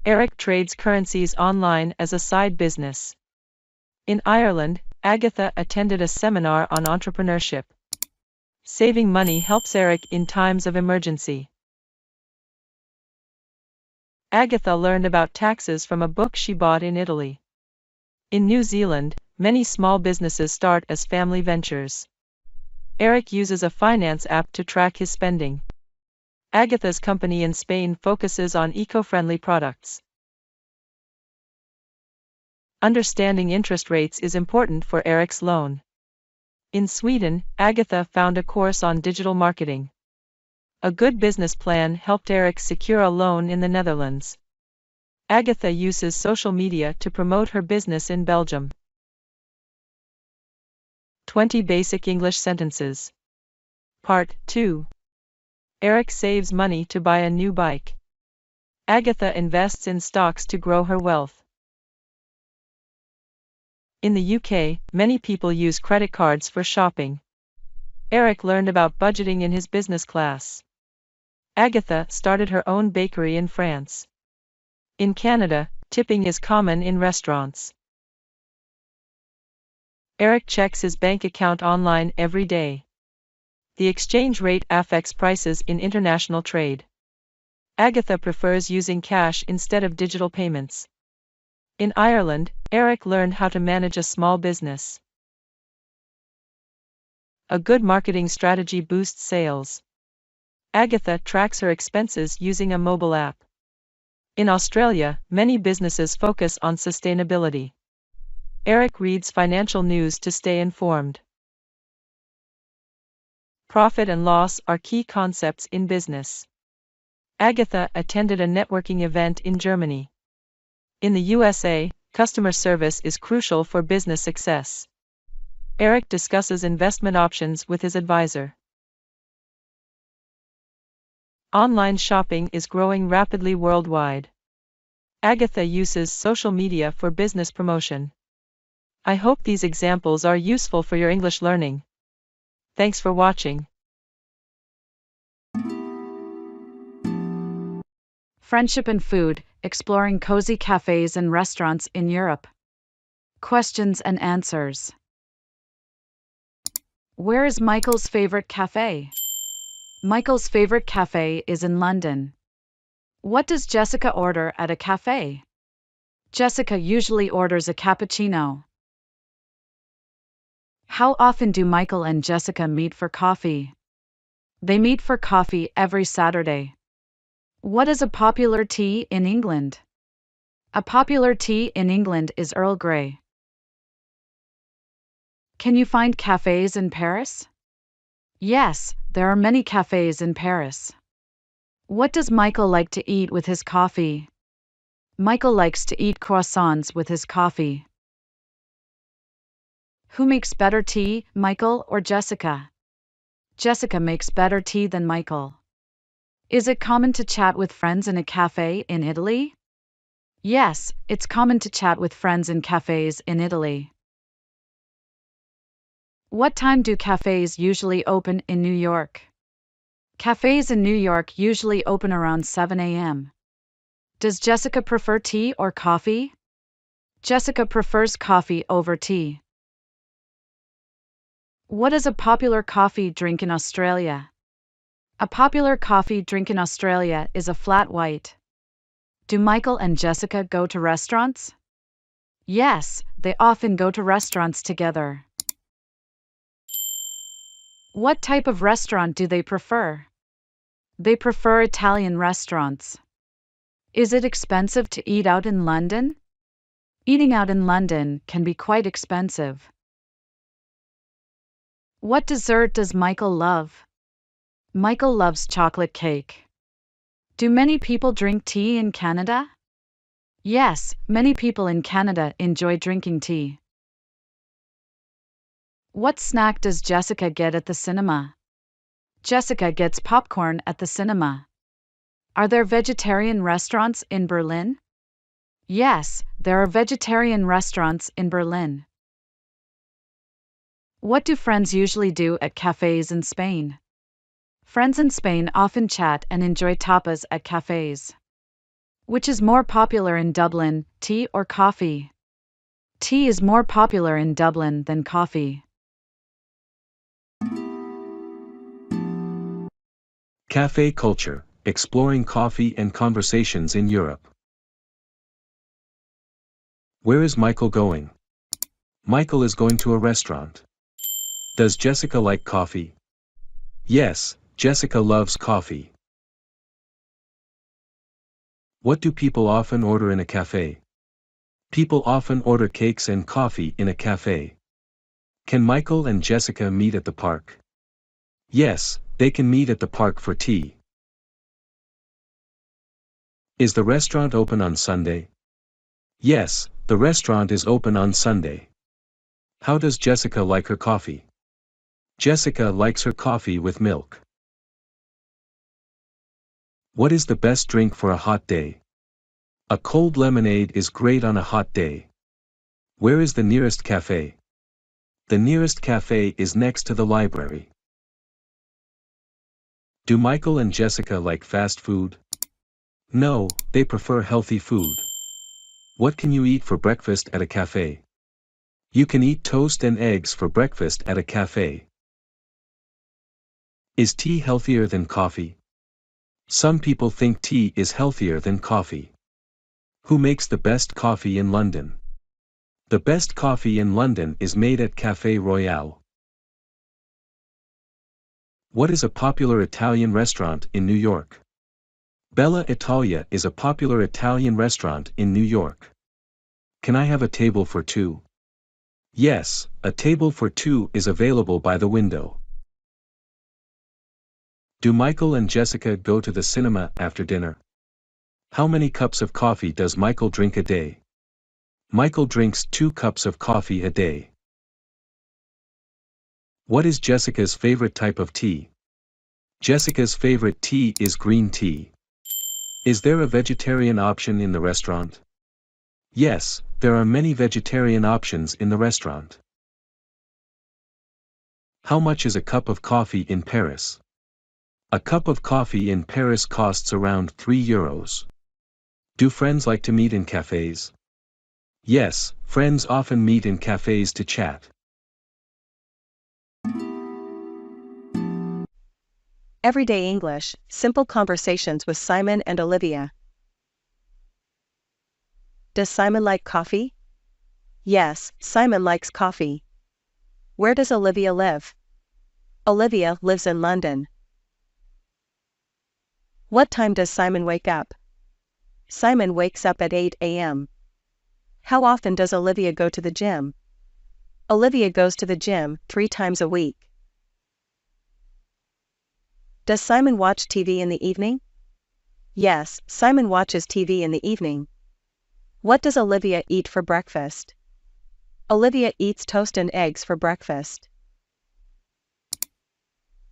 Eric trades currencies online as a side business. In Ireland, Agatha attended a seminar on entrepreneurship. Saving money helps Eric in times of emergency. Agatha learned about taxes from a book she bought in Italy. In New Zealand, many small businesses start as family ventures. Eric uses a finance app to track his spending. Agatha's company in Spain focuses on eco-friendly products. Understanding interest rates is important for Eric's loan. In Sweden, Agatha found a course on digital marketing. A good business plan helped Eric secure a loan in the Netherlands. Agatha uses social media to promote her business in Belgium. 20 Basic English Sentences. Part 2. Eric saves money to buy a new bike. Agatha invests in stocks to grow her wealth. In the UK, many people use credit cards for shopping. Eric learned about budgeting in his business class. Agatha started her own bakery in France. In Canada, tipping is common in restaurants. Eric checks his bank account online every day. The exchange rate affects prices in international trade. Agatha prefers using cash instead of digital payments. In Ireland, Eric learned how to manage a small business. A good marketing strategy boosts sales. Agatha tracks her expenses using a mobile app. In Australia, many businesses focus on sustainability. Eric reads financial news to stay informed. Profit and loss are key concepts in business. Agatha attended a networking event in Germany. In the USA, customer service is crucial for business success. Eric discusses investment options with his advisor. Online shopping is growing rapidly worldwide. Agatha uses social media for business promotion. I hope these examples are useful for your English learning. Thanks for watching. Friendship and food, exploring cozy cafes and restaurants in Europe. Questions and answers. Where is Michael's favorite cafe? Michael's favorite cafe is in London. What does Jessica order at a cafe? Jessica usually orders a cappuccino. How often do Michael and Jessica meet for coffee? They meet for coffee every Saturday. What is a popular tea in England? A popular tea in England is Earl Grey. Can you find cafes in Paris? Yes, there are many cafes in Paris. What does Michael like to eat with his coffee? Michael likes to eat croissants with his coffee. Who makes better tea, Michael or Jessica? Jessica makes better tea than Michael. Is it common to chat with friends in a cafe in Italy? Yes, it's common to chat with friends in cafes in Italy. What time do cafes usually open in New York? Cafes in New York usually open around 7 a.m. Does Jessica prefer tea or coffee? Jessica prefers coffee over tea. What is a popular coffee drink in Australia? A popular coffee drink in Australia is a flat white. Do Michael and Jessica go to restaurants? Yes, they often go to restaurants together. What type of restaurant do they prefer? They prefer Italian restaurants. Is it expensive to eat out in London? Eating out in London can be quite expensive. What dessert does Michael love? Michael loves chocolate cake. Do many people drink tea in Canada? Yes, many people in Canada enjoy drinking tea. What snack does Jessica get at the cinema? Jessica gets popcorn at the cinema. Are there vegetarian restaurants in Berlin? Yes, there are vegetarian restaurants in Berlin. What do friends usually do at cafes in Spain? Friends in Spain often chat and enjoy tapas at cafes. Which is more popular in Dublin, tea or coffee? Tea is more popular in Dublin than coffee. Cafe culture, exploring coffee and conversations in Europe. Where is Michael going? Michael is going to a restaurant. Does Jessica like coffee? Yes, Jessica loves coffee. What do people often order in a cafe? People often order cakes and coffee in a cafe. Can Michael and Jessica meet at the park? Yes, they can meet at the park for tea. Is the restaurant open on Sunday? Yes, the restaurant is open on Sunday. How does Jessica like her coffee? Jessica likes her coffee with milk. What is the best drink for a hot day? A cold lemonade is great on a hot day. Where is the nearest cafe? The nearest cafe is next to the library. Do Michael and Jessica like fast food? No, they prefer healthy food. What can you eat for breakfast at a cafe? You can eat toast and eggs for breakfast at a cafe. Is tea healthier than coffee? Some people think tea is healthier than coffee. Who makes the best coffee in London? The best coffee in London is made at Café Royale. What is a popular Italian restaurant in New York? Bella Italia is a popular Italian restaurant in New York. Can I have a table for two? Yes, a table for two is available by the window. Do Michael and Jessica go to the cinema after dinner? How many cups of coffee does Michael drink a day? Michael drinks 2 cups of coffee a day. What is Jessica's favorite type of tea? Jessica's favorite tea is green tea. Is there a vegetarian option in the restaurant? Yes, there are many vegetarian options in the restaurant. How much is a cup of coffee in Paris? A cup of coffee in Paris costs around €3. Do friends like to meet in cafes? Yes, friends often meet in cafes to chat. Everyday English, simple conversations with Simon and Olivia. Does Simon like coffee? Yes, Simon likes coffee. Where does Olivia live? Olivia lives in London. What time does Simon wake up? Simon wakes up at 8 a.m. How often does Olivia go to the gym? Olivia goes to the gym 3 times a week. Does Simon watch TV in the evening? Yes, Simon watches TV in the evening. What does Olivia eat for breakfast? Olivia eats toast and eggs for breakfast.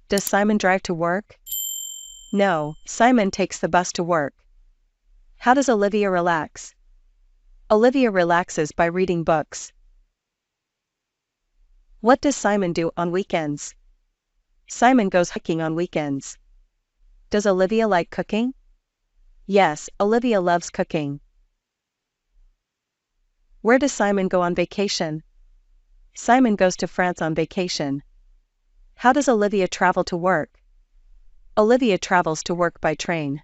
Does Simon drive to work? No, Simon takes the bus to work. How does Olivia relax? Olivia relaxes by reading books. What does Simon do on weekends? Simon goes hiking on weekends. Does Olivia like cooking? Yes, Olivia loves cooking. Where does Simon go on vacation? Simon goes to France on vacation. How does Olivia travel to work? Olivia travels to work by train.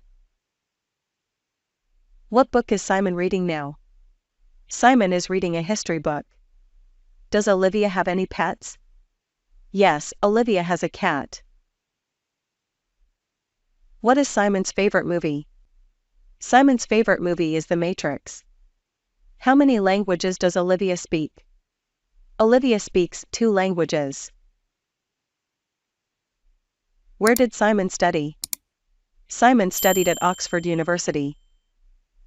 What book is Simon reading now? Simon is reading a history book. Does Olivia have any pets? Yes, Olivia has a cat. What is Simon's favorite movie? Simon's favorite movie is The Matrix. How many languages does Olivia speak? Olivia speaks 2 languages. Where did Simon study? Simon studied at Oxford University.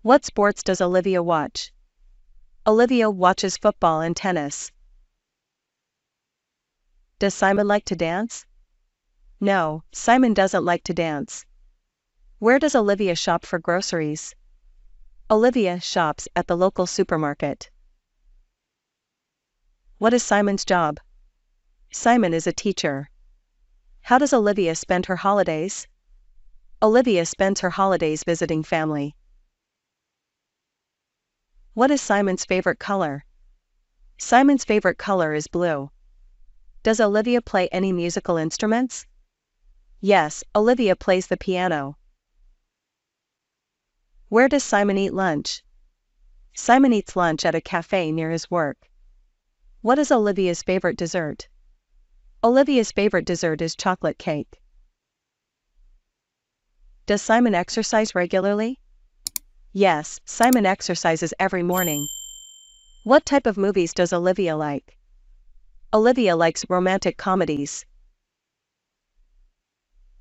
What sports does Olivia watch? Olivia watches football and tennis. Does Simon like to dance? No, Simon doesn't like to dance. Where does Olivia shop for groceries? Olivia shops at the local supermarket. What is Simon's job? Simon is a teacher. How does Olivia spend her holidays? Olivia spends her holidays visiting family. What is Simon's favorite color? Simon's favorite color is blue. Does Olivia play any musical instruments? Yes, Olivia plays the piano. Where does Simon eat lunch? Simon eats lunch at a cafe near his work. What is Olivia's favorite dessert? Olivia's favorite dessert is chocolate cake. Does Simon exercise regularly? Yes, Simon exercises every morning. What type of movies does Olivia like? Olivia likes romantic comedies.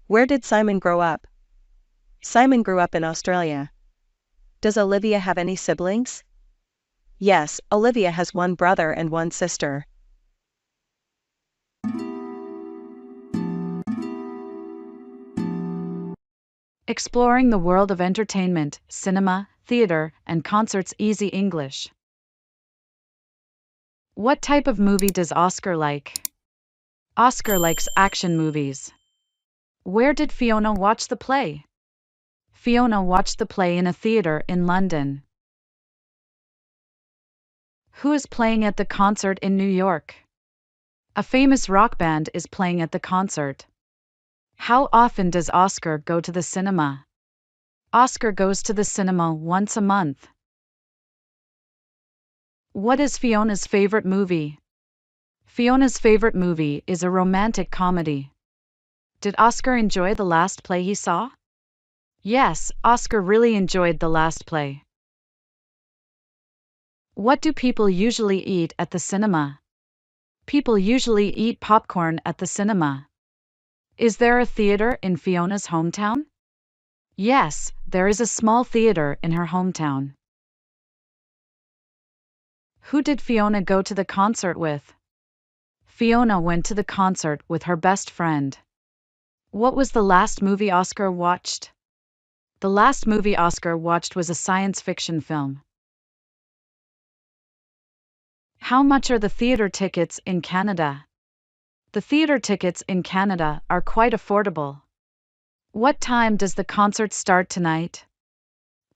Where did Simon grow up? Simon grew up in Australia. Does Olivia have any siblings? Yes, Olivia has one brother and one sister. Exploring the world of entertainment, cinema, theater, and concerts. Easy English. What type of movie does Oscar like? Oscar likes action movies. Where did Fiona watch the play? Fiona watched the play in a theater in London. Who is playing at the concert in New York? A famous rock band is playing at the concert. How often does Oscar go to the cinema? Oscar goes to the cinema once a month. What is Fiona's favorite movie? Fiona's favorite movie is a romantic comedy. Did Oscar enjoy the last play he saw? Yes, Oscar really enjoyed the last play. What do people usually eat at the cinema? People usually eat popcorn at the cinema. Is there a theater in Fiona's hometown? Yes, there is a small theater in her hometown. Who did Fiona go to the concert with? Fiona went to the concert with her best friend. What was the last movie Oscar watched? The last movie Oscar watched was a science fiction film. How much are the theater tickets in Canada? The theater tickets in Canada are quite affordable. What time does the concert start tonight?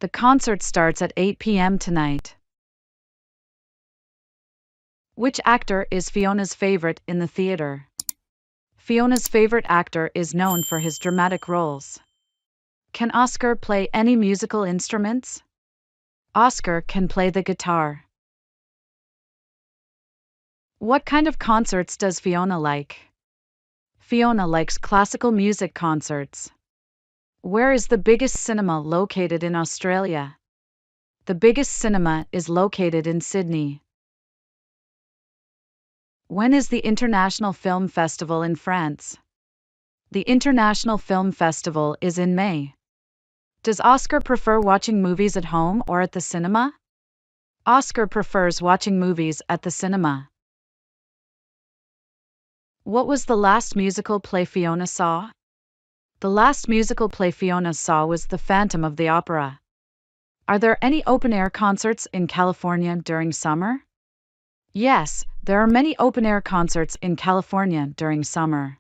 The concert starts at 8 p.m. tonight. Which actor is Fiona's favorite in the theater? Fiona's favorite actor is known for his dramatic roles. Can Oscar play any musical instruments? Oscar can play the guitar. What kind of concerts does Fiona like? Fiona likes classical music concerts. Where is the biggest cinema located in Australia? The biggest cinema is located in Sydney. When is the International Film Festival in France? The International Film Festival is in May. Does Oscar prefer watching movies at home or at the cinema? Oscar prefers watching movies at the cinema. What was the last musical play Fiona saw? The last musical play Fiona saw was The Phantom of the Opera. Are there any open-air concerts in California during summer? Yes, there are many open-air concerts in California during summer.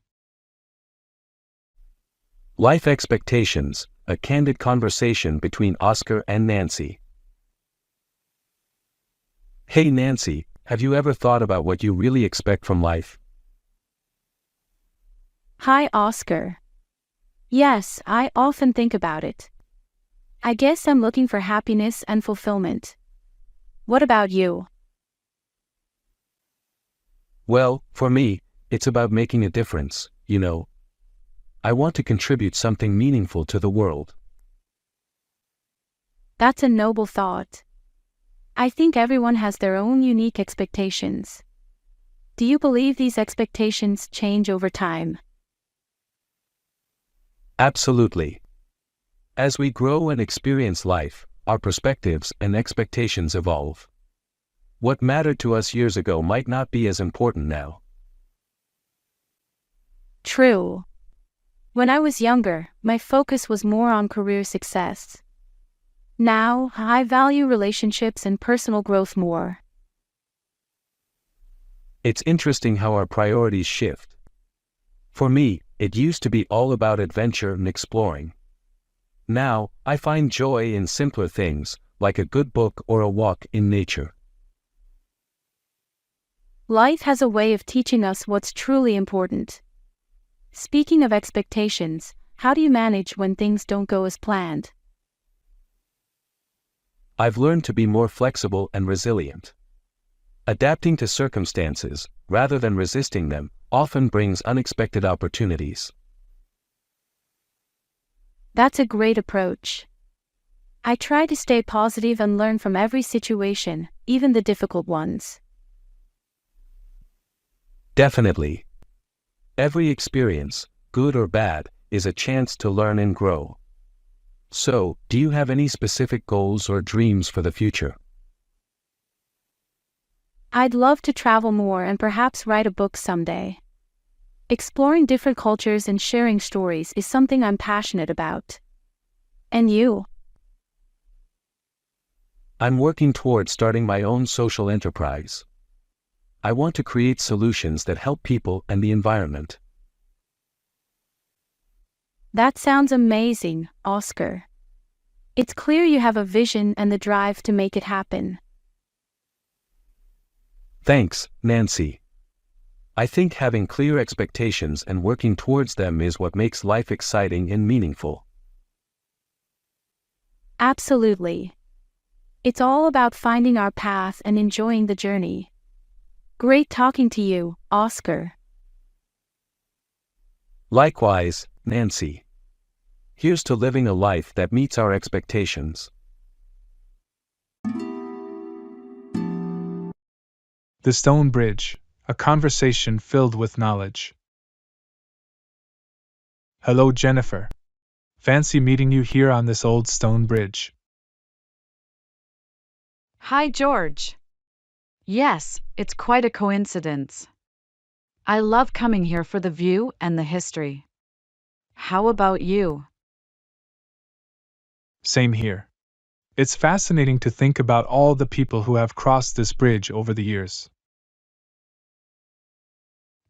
Life expectations, a candid conversation between Oscar and Nancy. Hey Nancy, have you ever thought about what you really expect from life? Hi, Oscar. Yes, I often think about it. I guess I'm looking for happiness and fulfillment. What about you? Well, for me, it's about making a difference, you know. I want to contribute something meaningful to the world. That's a noble thought. I think everyone has their own unique expectations. Do you believe these expectations change over time? Absolutely. As we grow and experience life, our perspectives and expectations evolve. What mattered to us years ago might not be as important now. True. When I was younger, my focus was more on career success. Now, I value relationships and personal growth more. It's interesting how our priorities shift. For me, it used to be all about adventure and exploring. Now, I find joy in simpler things, like a good book or a walk in nature. Life has a way of teaching us what's truly important. Speaking of expectations, how do you manage when things don't go as planned? I've learned to be more flexible and resilient. Adapting to circumstances, rather than resisting them, often brings unexpected opportunities. That's a great approach. I try to stay positive and learn from every situation, even the difficult ones. Definitely. Every experience, good or bad, is a chance to learn and grow. So, do you have any specific goals or dreams for the future? I'd love to travel more and perhaps write a book someday. Exploring different cultures and sharing stories is something I'm passionate about. And you? I'm working toward starting my own social enterprise. I want to create solutions that help people and the environment. That sounds amazing, Oscar. It's clear you have a vision and the drive to make it happen. Thanks, Nancy. I think having clear expectations and working towards them is what makes life exciting and meaningful. Absolutely. It's all about finding our path and enjoying the journey. Great talking to you, Oscar. Likewise, Nancy. Here's to living a life that meets our expectations. The Stone Bridge, a conversation filled with knowledge. Hello, Jennifer. Fancy meeting you here on this old stone bridge. Hi, George. Yes, it's quite a coincidence. I love coming here for the view and the history. How about you? Same here. It's fascinating to think about all the people who have crossed this bridge over the years.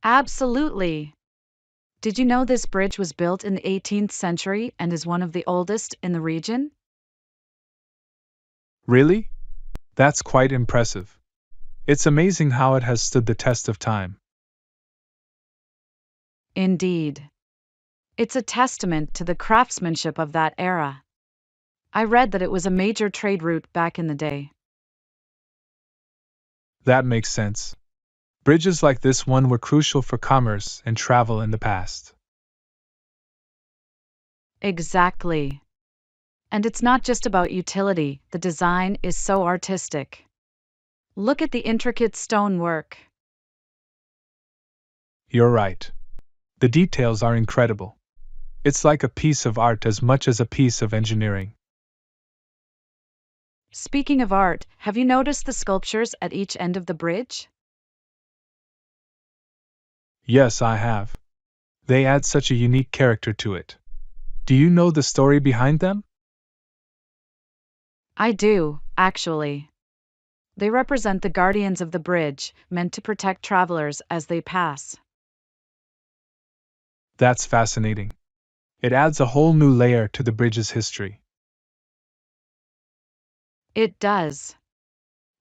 Absolutely. Did you know this bridge was built in the 18th century and is one of the oldest in the region? Really? That's quite impressive. It's amazing how it has stood the test of time. Indeed. It's a testament to the craftsmanship of that era. I read that it was a major trade route back in the day. That makes sense. Bridges like this one were crucial for commerce and travel in the past. Exactly. And it's not just about utility, the design is so artistic. Look at the intricate stonework. You're right. The details are incredible. It's like a piece of art as much as a piece of engineering. Speaking of art, have you noticed the sculptures at each end of the bridge? Yes, I have. They add such a unique character to it. Do you know the story behind them? I do, actually. They represent the guardians of the bridge, meant to protect travelers as they pass. That's fascinating. It adds a whole new layer to the bridge's history. It does.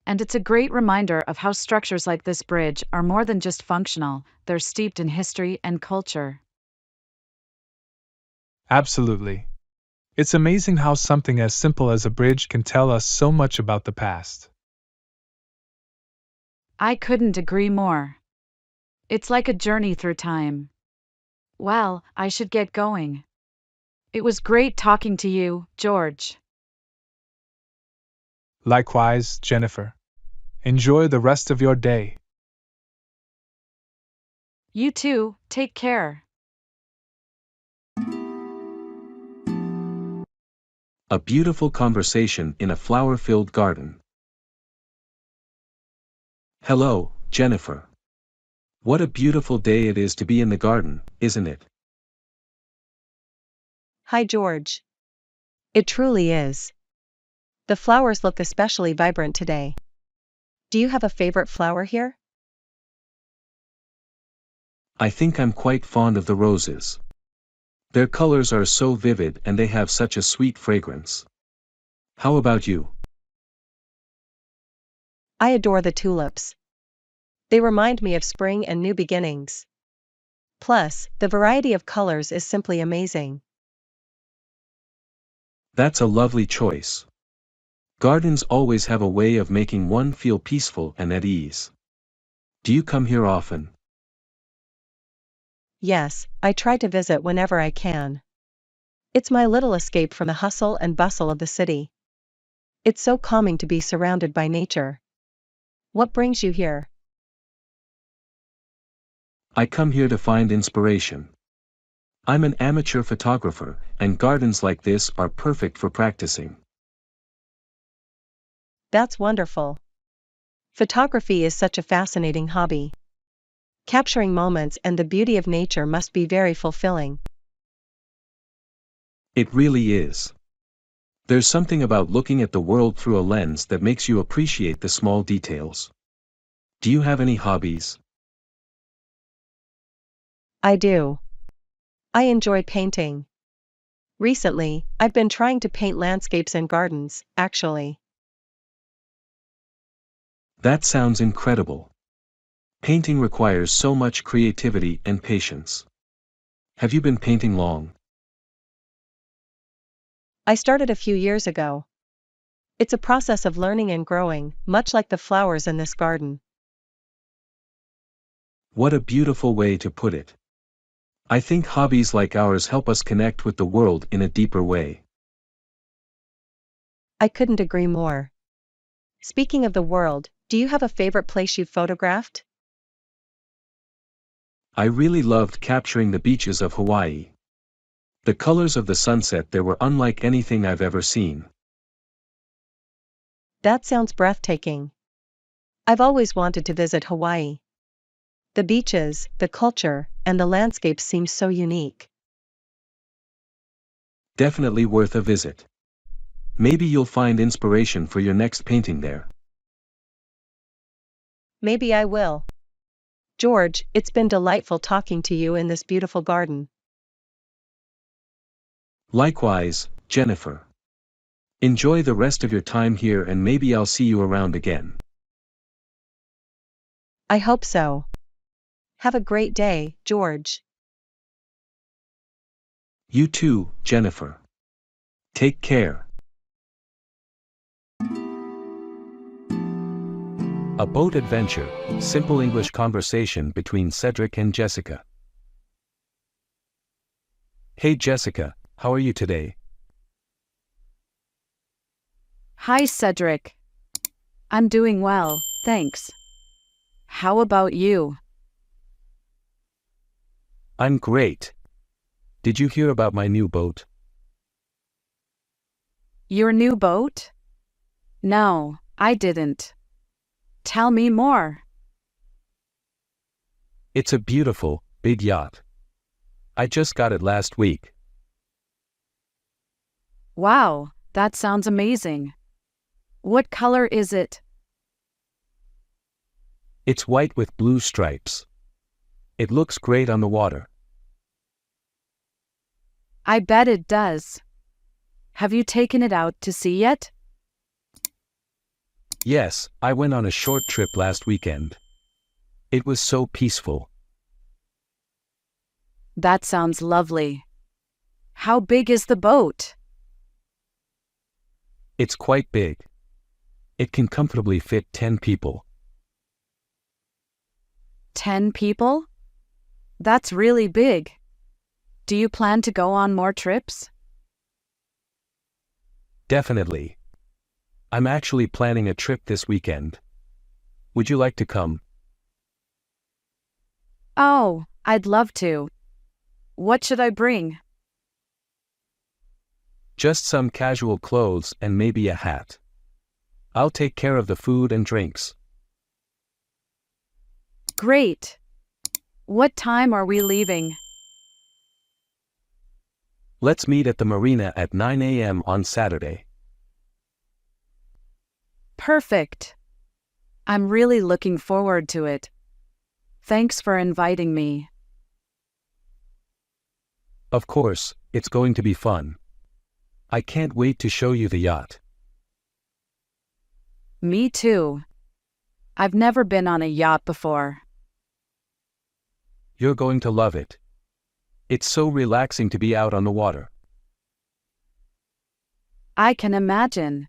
And it's a great reminder of how structures like this bridge are more than just functional, they're steeped in history and culture. Absolutely. It's amazing how something as simple as a bridge can tell us so much about the past. I couldn't agree more. It's like a journey through time. Well, I should get going. It was great talking to you, George. Likewise, Jennifer. Enjoy the rest of your day. You too, take care. A beautiful conversation in a flower-filled garden. Hello, Jennifer. What a beautiful day it is to be in the garden, isn't it? Hi, George. It truly is. The flowers look especially vibrant today. Do you have a favorite flower here? I think I'm quite fond of the roses. Their colors are so vivid and they have such a sweet fragrance. How about you? I adore the tulips. They remind me of spring and new beginnings. Plus, the variety of colors is simply amazing. That's a lovely choice. Gardens always have a way of making one feel peaceful and at ease. Do you come here often? Yes, I try to visit whenever I can. It's my little escape from the hustle and bustle of the city. It's so calming to be surrounded by nature. What brings you here? I come here to find inspiration. I'm an amateur photographer, and gardens like this are perfect for practicing. That's wonderful. Photography is such a fascinating hobby. Capturing moments and the beauty of nature must be very fulfilling. It really is. There's something about looking at the world through a lens that makes you appreciate the small details. Do you have any hobbies? I do. I enjoy painting. Recently, I've been trying to paint landscapes and gardens, actually. That sounds incredible. Painting requires so much creativity and patience. Have you been painting long? I started a few years ago. It's a process of learning and growing, much like the flowers in this garden. What a beautiful way to put it. I think hobbies like ours help us connect with the world in a deeper way. I couldn't agree more. Speaking of the world, do you have a favorite place you've photographed? I really loved capturing the beaches of Hawaii. The colors of the sunset there were unlike anything I've ever seen. That sounds breathtaking. I've always wanted to visit Hawaii. The beaches, the culture, and the landscapes seem so unique. Definitely worth a visit. Maybe you'll find inspiration for your next painting there. Maybe I will. George, it's been delightful talking to you in this beautiful garden. Likewise, Jennifer. Enjoy the rest of your time here and maybe I'll see you around again. I hope so. Have a great day, George. You too, Jennifer. Take care. A boat adventure, simple English conversation between Cedric and Jessica. Hey Jessica, how are you today? Hi, Cedric. I'm doing well, thanks. How about you? I'm great. Did you hear about my new boat? Your new boat? No, I didn't. Tell me more. It's a beautiful, big yacht. I just got it last week. Wow, that sounds amazing. What color is it? It's white with blue stripes. It looks great on the water. I bet it does. Have you taken it out to sea yet? Yes, I went on a short trip last weekend. It was so peaceful. That sounds lovely. How big is the boat? It's quite big. It can comfortably fit 10 people. 10 people? That's really big. Do you plan to go on more trips? Definitely. I'm actually planning a trip this weekend. Would you like to come? Oh, I'd love to. What should I bring? Just some casual clothes and maybe a hat. I'll take care of the food and drinks. Great. What time are we leaving? Let's meet at the marina at 9 a.m. on Saturday. Perfect. I'm really looking forward to it. Thanks for inviting me. Of course, it's going to be fun. I can't wait to show you the yacht. Me too. I've never been on a yacht before. You're going to love it. It's so relaxing to be out on the water. I can imagine.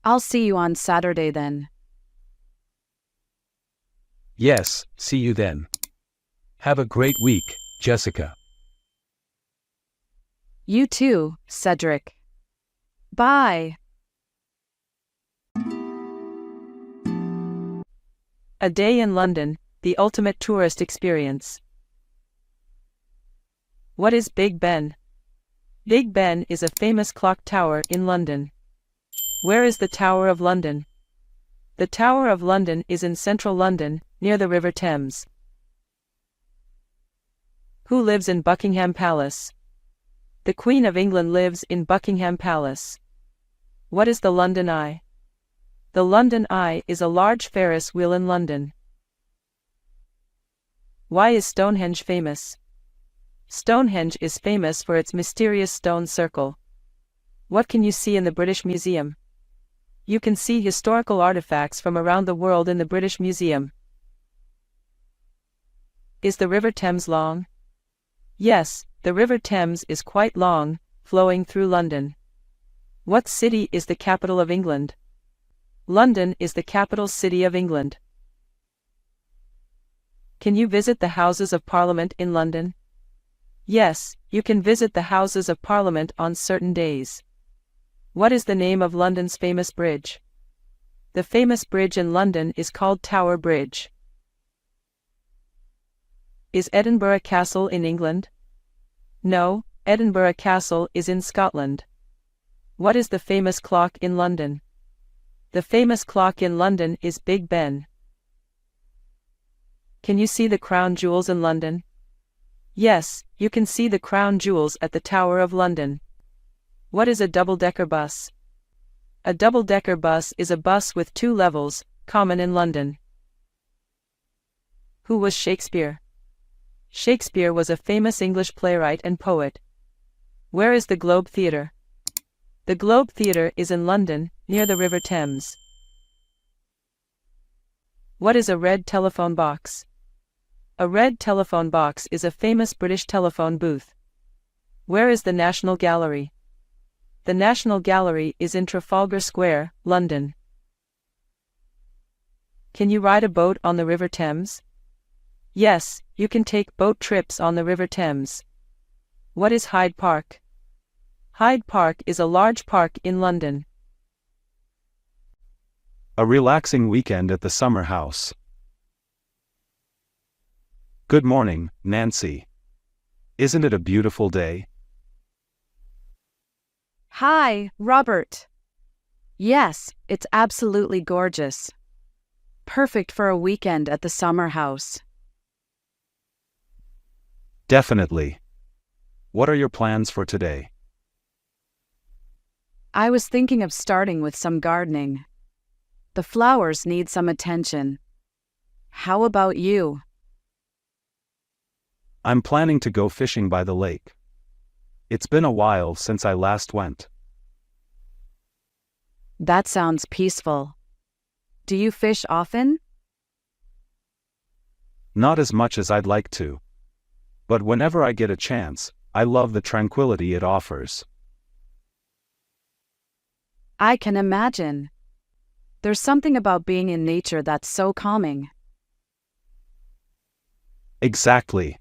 I'll see you on Saturday then. Yes, see you then. Have a great week, Jessica. You too, Cedric. Bye. A day in London, the ultimate tourist experience. What is Big Ben? Big Ben is a famous clock tower in London. Where is the Tower of London? The Tower of London is in central London, near the River Thames. Who lives in Buckingham Palace? The Queen of England lives in Buckingham Palace. What is the London Eye? The London Eye is a large Ferris wheel in London. Why is Stonehenge famous? Stonehenge is famous for its mysterious stone circle. What can you see in the British Museum? You can see historical artifacts from around the world in the British Museum. Is the River Thames long? Yes, the River Thames is quite long, flowing through London. What city is the capital of England? London is the capital city of England. Can you visit the Houses of Parliament in London? Yes, you can visit the Houses of Parliament on certain days. What is the name of London's famous bridge? The famous bridge in London is called Tower Bridge. Is Edinburgh Castle in England? No, Edinburgh Castle is in Scotland. What is the famous clock in London? The famous clock in London is Big Ben. Can you see the crown jewels in London? Yes, you can see the crown jewels at the Tower of London. What is a double-decker bus? A double-decker bus is a bus with 2 levels, common in London. Who was Shakespeare? Shakespeare was a famous English playwright and poet. Where is the Globe Theatre? The Globe Theatre is in London, near the River Thames. What is a red telephone box? A red telephone box is a famous British telephone booth. Where is the National Gallery? The National Gallery is in Trafalgar Square, London. Can you ride a boat on the River Thames? Yes, you can take boat trips on the River Thames. What is Hyde Park? Hyde Park is a large park in London. A relaxing weekend at the summer house. Good morning, Nancy. Isn't it a beautiful day? Hi, Robert. Yes, it's absolutely gorgeous. Perfect for a weekend at the summer house. Definitely. What are your plans for today? I was thinking of starting with some gardening. The flowers need some attention. How about you? I'm planning to go fishing by the lake. It's been a while since I last went. That sounds peaceful. Do you fish often? Not as much as I'd like to. But whenever I get a chance, I love the tranquility it offers. I can imagine. There's something about being in nature that's so calming. Exactly.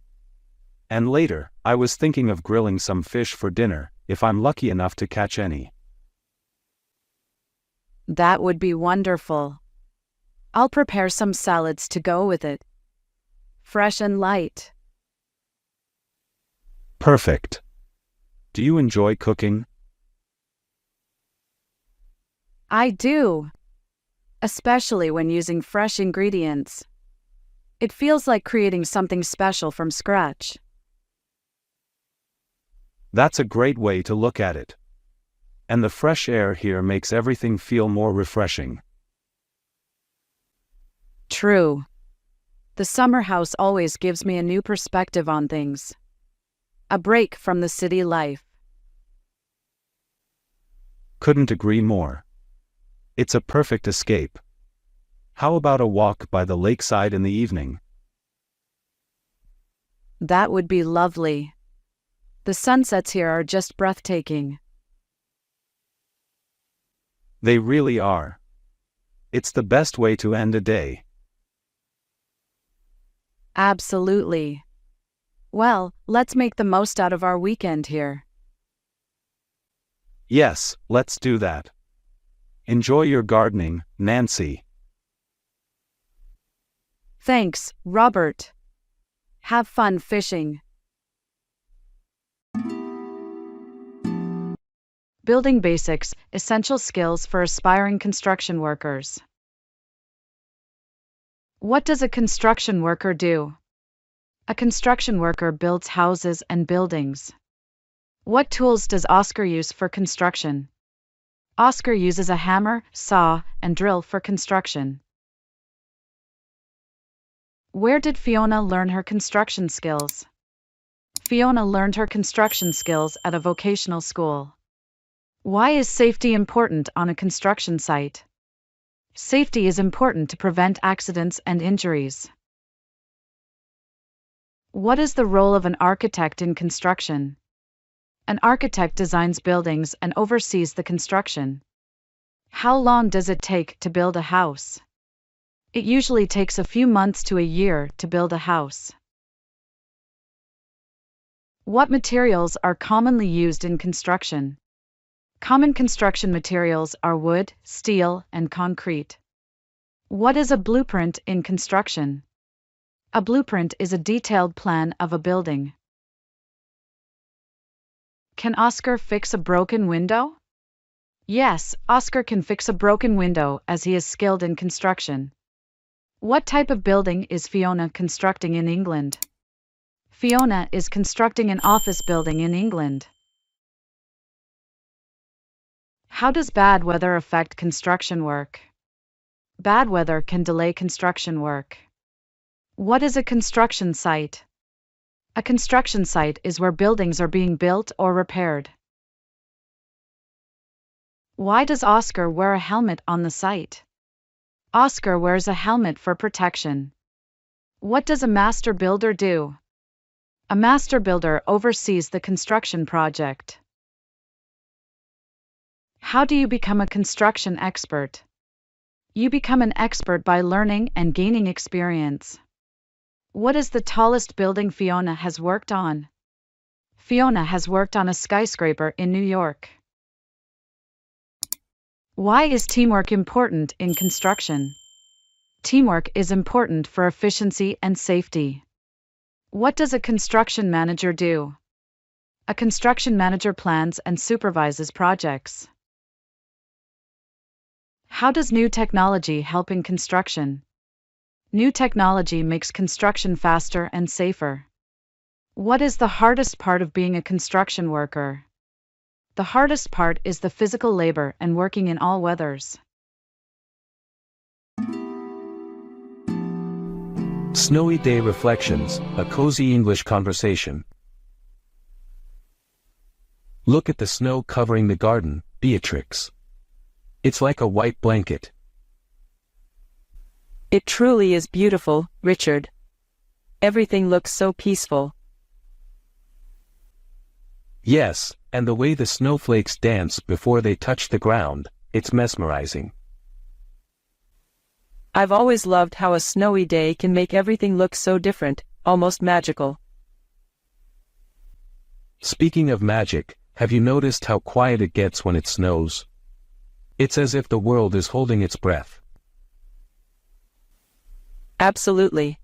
And later, I was thinking of grilling some fish for dinner, if I'm lucky enough to catch any. That would be wonderful. I'll prepare some salads to go with it. Fresh and light. Perfect. Do you enjoy cooking? I do. Especially when using fresh ingredients. It feels like creating something special from scratch. That's a great way to look at it. And the fresh air here makes everything feel more refreshing. True. The summer house always gives me a new perspective on things. A break from the city life. Couldn't agree more. It's a perfect escape. How about a walk by the lakeside in the evening? That would be lovely. The sunsets here are just breathtaking. They really are. It's the best way to end a day. Absolutely. Well, let's make the most out of our weekend here. Yes, let's do that. Enjoy your gardening, Nancy. Thanks, Robert. Have fun fishing. Building basics, essential skills for aspiring construction workers. What does a construction worker do? A construction worker builds houses and buildings. What tools does Oscar use for construction? Oscar uses a hammer, saw, and drill for construction. Where did Fiona learn her construction skills? Fiona learned her construction skills at a vocational school. Why is safety important on a construction site? Safety is important to prevent accidents and injuries. What is the role of an architect in construction? An architect designs buildings and oversees the construction. How long does it take to build a house? It usually takes a few months to a year to build a house. What materials are commonly used in construction? Common construction materials are wood, steel, and concrete. What is a blueprint in construction? A blueprint is a detailed plan of a building. Can Oscar fix a broken window? Yes, Oscar can fix a broken window as he is skilled in construction. What type of building is Fiona constructing in England? Fiona is constructing an office building in England. How does bad weather affect construction work? Bad weather can delay construction work. What is a construction site? A construction site is where buildings are being built or repaired. Why does Oscar wear a helmet on the site? Oscar wears a helmet for protection. What does a master builder do? A master builder oversees the construction project. How do you become a construction expert? You become an expert by learning and gaining experience. What is the tallest building Fiona has worked on? Fiona has worked on a skyscraper in New York. Why is teamwork important in construction? Teamwork is important for efficiency and safety. What does a construction manager do? A construction manager plans and supervises projects. How does new technology help in construction? New technology makes construction faster and safer. What is the hardest part of being a construction worker? The hardest part is the physical labor and working in all weathers. Snowy Day Reflections, a cozy English conversation. Look at the snow covering the garden, Beatrix. It's like a white blanket. It truly is beautiful, Richard. Everything looks so peaceful. Yes, and the way the snowflakes dance before they touch the ground, it's mesmerizing. I've always loved how a snowy day can make everything look so different, almost magical. Speaking of magic, have you noticed how quiet it gets when it snows? It's as if the world is holding its breath. Absolutely.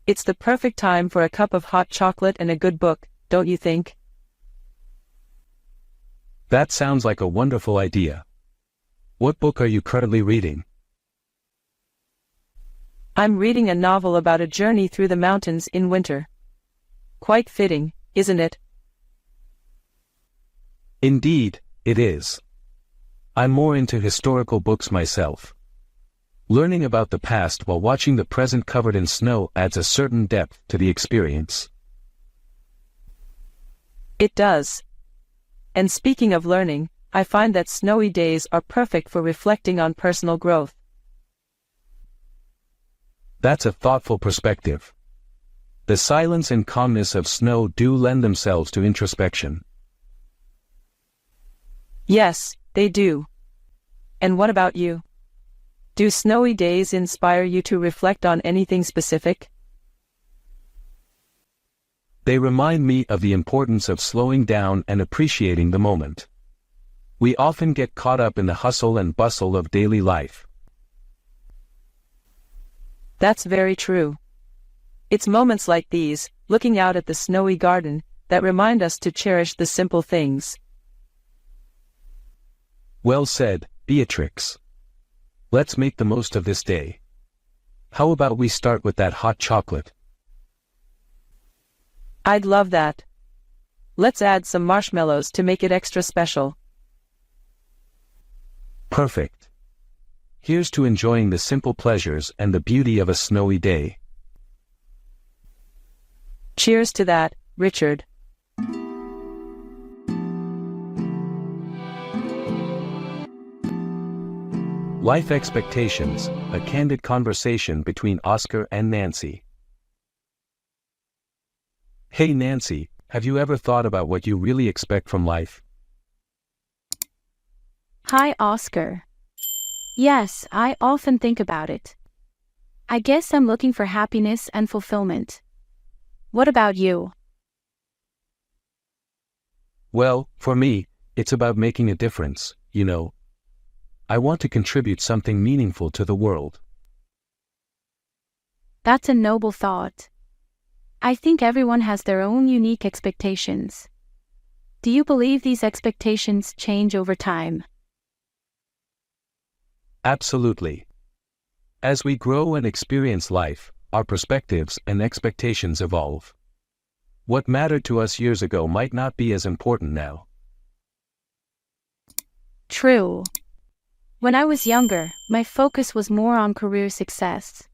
It's the perfect time for a cup of hot chocolate and a good book, don't you think? That sounds like a wonderful idea. What book are you currently reading? I'm reading a novel about a journey through the mountains in winter. Quite fitting, isn't it? Indeed, it is. I'm more into historical books myself. Learning about the past while watching the present covered in snow adds a certain depth to the experience. It does. And speaking of learning, I find that snowy days are perfect for reflecting on personal growth. That's a thoughtful perspective. The silence and calmness of snow do lend themselves to introspection. Yes, they do. And what about you? Do snowy days inspire you to reflect on anything specific? They remind me of the importance of slowing down and appreciating the moment. We often get caught up in the hustle and bustle of daily life. That's very true. It's moments like these, looking out at the snowy garden, that remind us to cherish the simple things. Well said, Beatrix. Let's make the most of this day. How about we start with that hot chocolate? I'd love that. Let's add some marshmallows to make it extra special. Perfect. Here's to enjoying the simple pleasures and the beauty of a snowy day. Cheers to that, Richard. Life Expectations, a candid conversation between Oscar and Nancy. Hey Nancy, have you ever thought about what you really expect from life? Hi, Oscar. Yes, I often think about it. I guess I'm looking for happiness and fulfillment. What about you? Well, for me, it's about making a difference, you know. I want to contribute something meaningful to the world. That's a noble thought. I think everyone has their own unique expectations. Do you believe these expectations change over time? Absolutely. As we grow and experience life, our perspectives and expectations evolve. What mattered to us years ago might not be as important now. True. When I was younger, my focus was more on career success.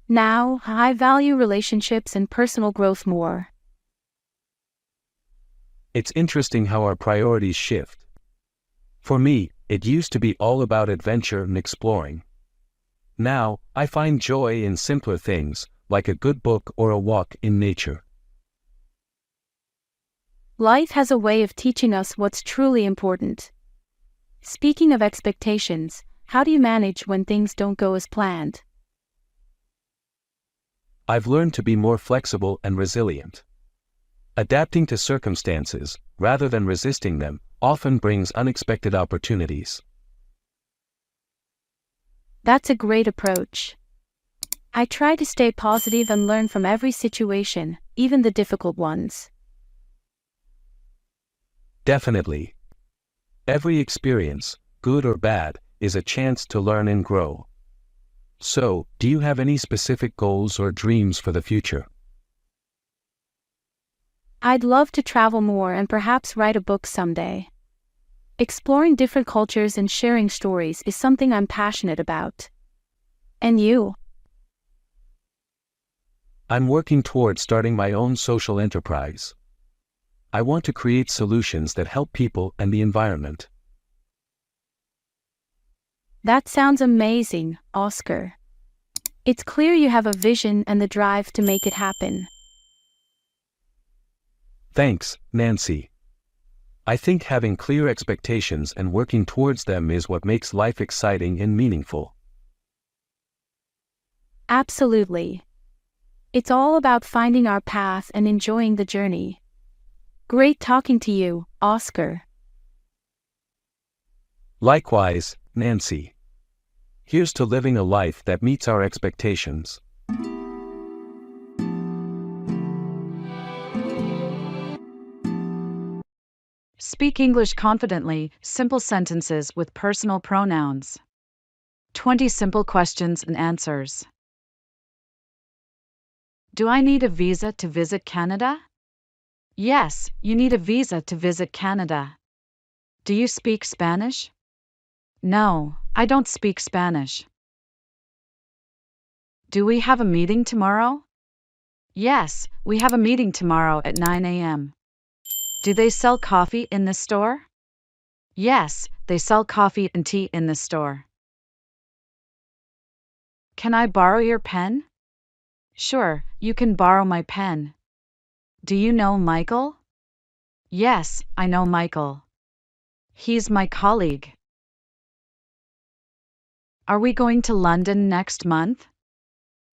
Now, I value relationships and personal growth more. It's interesting how our priorities shift. For me, it used to be all about adventure and exploring. Now, I find joy in simpler things, like a good book or a walk in nature. Life has a way of teaching us what's truly important. Speaking of expectations, how do you manage when things don't go as planned? I've learned to be more flexible and resilient. Adapting to circumstances, rather than resisting them, often brings unexpected opportunities. That's a great approach. I try to stay positive and learn from every situation, even the difficult ones. Definitely. Every experience, good or bad, is a chance to learn and grow. So, do you have any specific goals or dreams for the future? I'd love to travel more and perhaps write a book someday. Exploring different cultures and sharing stories is something I'm passionate about. And you? I'm working toward starting my own social enterprise. I want to create solutions that help people and the environment. That sounds amazing, Oscar. It's clear you have a vision and the drive to make it happen. Thanks, Nancy. I think having clear expectations and working towards them is what makes life exciting and meaningful. Absolutely. It's all about finding our path and enjoying the journey. Great talking to you, Oscar. Likewise, Nancy. Here's to living a life that meets our expectations. Speak English confidently, simple sentences with personal pronouns. 20 simple questions and answers. Do I need a visa to visit Canada? Yes, you need a visa to visit Canada. Do you speak Spanish? No, I don't speak Spanish. Do we have a meeting tomorrow? Yes, we have a meeting tomorrow at 9 a.m. Do they sell coffee in this store? Yes, they sell coffee and tea in this store. Can I borrow your pen? Sure, you can borrow my pen. Do you know Michael? Yes, I know Michael. He's my colleague. Are we going to London next month?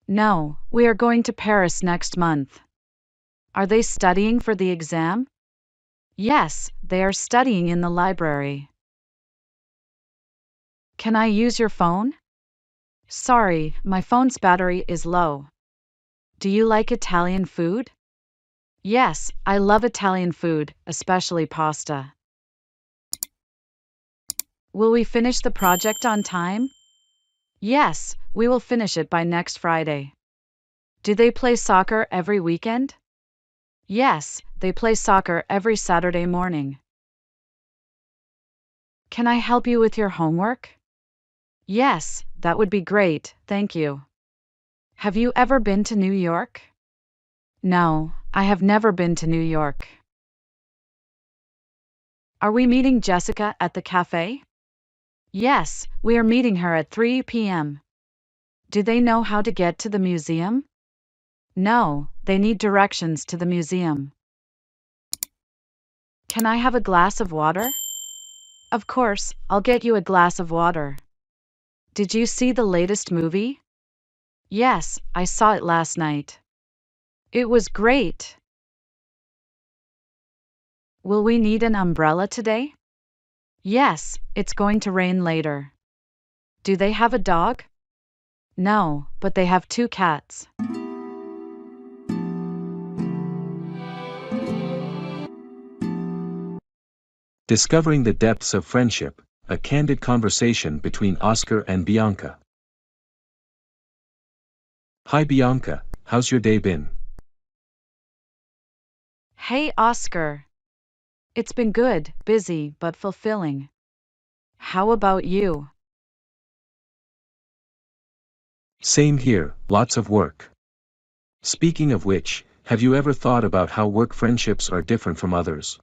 No, we are going to Paris next month. Are they studying for the exam? Yes, they are studying in the library. Can I use your phone? Sorry, my phone's battery is low. Do you like Italian food? Yes, I love Italian food, especially pasta. Will we finish the project on time? Yes, we will finish it by next Friday. Do they play soccer every weekend? Yes, they play soccer every Saturday morning. Can I help you with your homework? Yes, that would be great, thank you. Have you ever been to New York? No, I have never been to New York. Are we meeting Jessica at the cafe? Yes, we are meeting her at 3 p.m. Do they know how to get to the museum? No, they need directions to the museum. Can I have a glass of water? Of course, I'll get you a glass of water. Did you see the latest movie? Yes, I saw it last night. It was great. Will we need an umbrella today? Yes, it's going to rain later. Do they have a dog? No, but they have 2 cats. Discovering the depths of friendship, a candid conversation between Oscar and Bianca. Hi Bianca, how's your day been? Hey Oscar. It's been good, busy, but fulfilling. How about you? Same here, lots of work. Speaking of which, have you ever thought about how work friendships are different from others?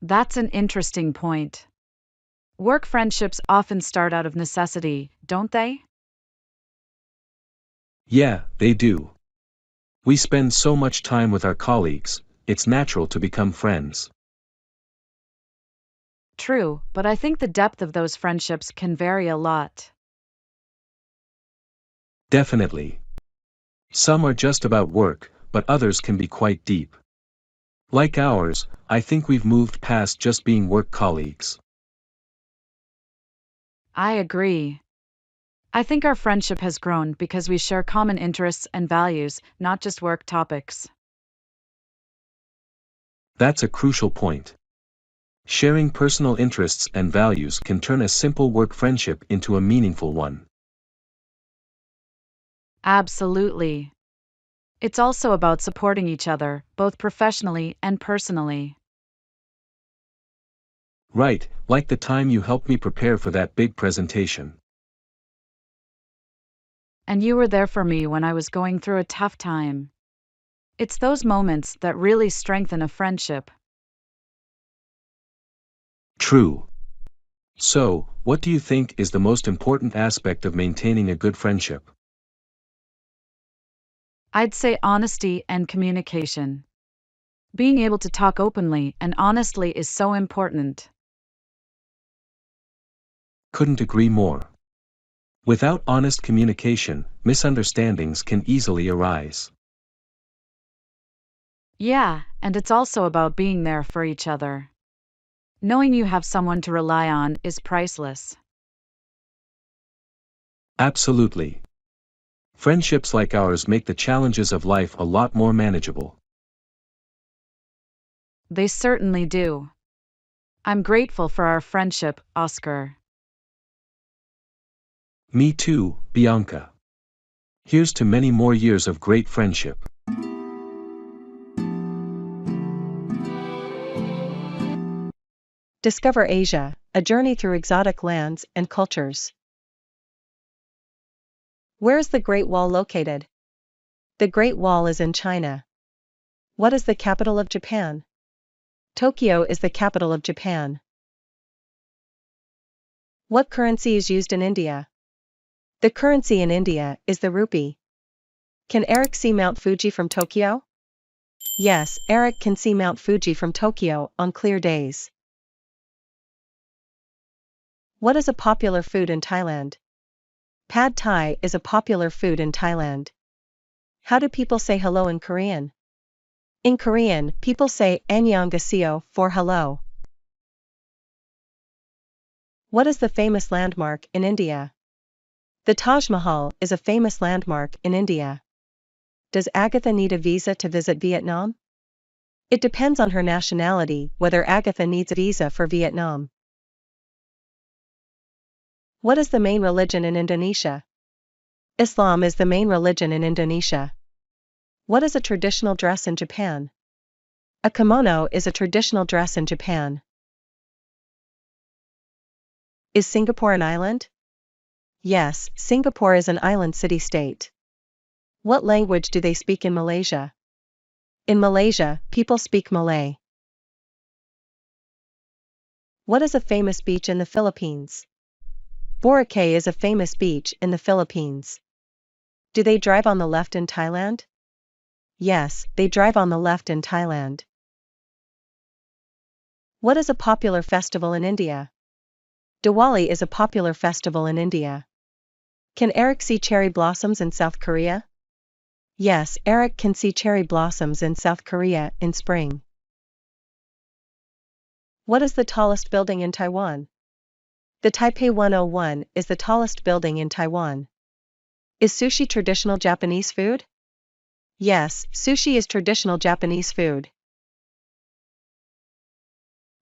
That's an interesting point. Work friendships often start out of necessity, don't they? Yeah, they do. We spend so much time with our colleagues, it's natural to become friends. True, but I think the depth of those friendships can vary a lot. Definitely. Some are just about work, but others can be quite deep. Like ours, I think we've moved past just being work colleagues. I agree. I think our friendship has grown because we share common interests and values, not just work topics. That's a crucial point. Sharing personal interests and values can turn a simple work friendship into a meaningful one. Absolutely. It's also about supporting each other, both professionally and personally. Right, like the time you helped me prepare for that big presentation. And you were there for me when I was going through a tough time. It's those moments that really strengthen a friendship. True. So, what do you think is the most important aspect of maintaining a good friendship? I'd say honesty and communication. Being able to talk openly and honestly is so important. Couldn't agree more. Without honest communication, misunderstandings can easily arise. Yeah, and it's also about being there for each other. Knowing you have someone to rely on is priceless. Absolutely. Friendships like ours make the challenges of life a lot more manageable. They certainly do. I'm grateful for our friendship, Oscar. Me too, Bianca. Here's to many more years of great friendship. Discover Asia, a journey through exotic lands and cultures. Where is the Great Wall located? The Great Wall is in China. What is the capital of Japan? Tokyo is the capital of Japan. What currency is used in India? The currency in India is the rupee. Can Eric see Mount Fuji from Tokyo? Yes, Eric can see Mount Fuji from Tokyo on clear days. What is a popular food in Thailand? Pad Thai is a popular food in Thailand. How do people say hello in Korean? In Korean, people say annyeonghaseyo for hello. What is the famous landmark in India? The Taj Mahal is a famous landmark in India. Does Agatha need a visa to visit Vietnam? It depends on her nationality whether Agatha needs a visa for Vietnam. What is the main religion in Indonesia? Islam is the main religion in Indonesia. What is a traditional dress in Japan? A kimono is a traditional dress in Japan. Is Singapore an island? Yes, Singapore is an island city-state. What language do they speak in Malaysia? In Malaysia, people speak Malay. What is a famous beach in the Philippines? Boracay is a famous beach in the Philippines. Do they drive on the left in Thailand? Yes, they drive on the left in Thailand. What is a popular festival in India? Diwali is a popular festival in India. Can Eric see cherry blossoms in South Korea? Yes, Eric can see cherry blossoms in South Korea in spring. What is the tallest building in Taiwan? The Taipei 101 is the tallest building in Taiwan. Is sushi traditional Japanese food? Yes, sushi is traditional Japanese food.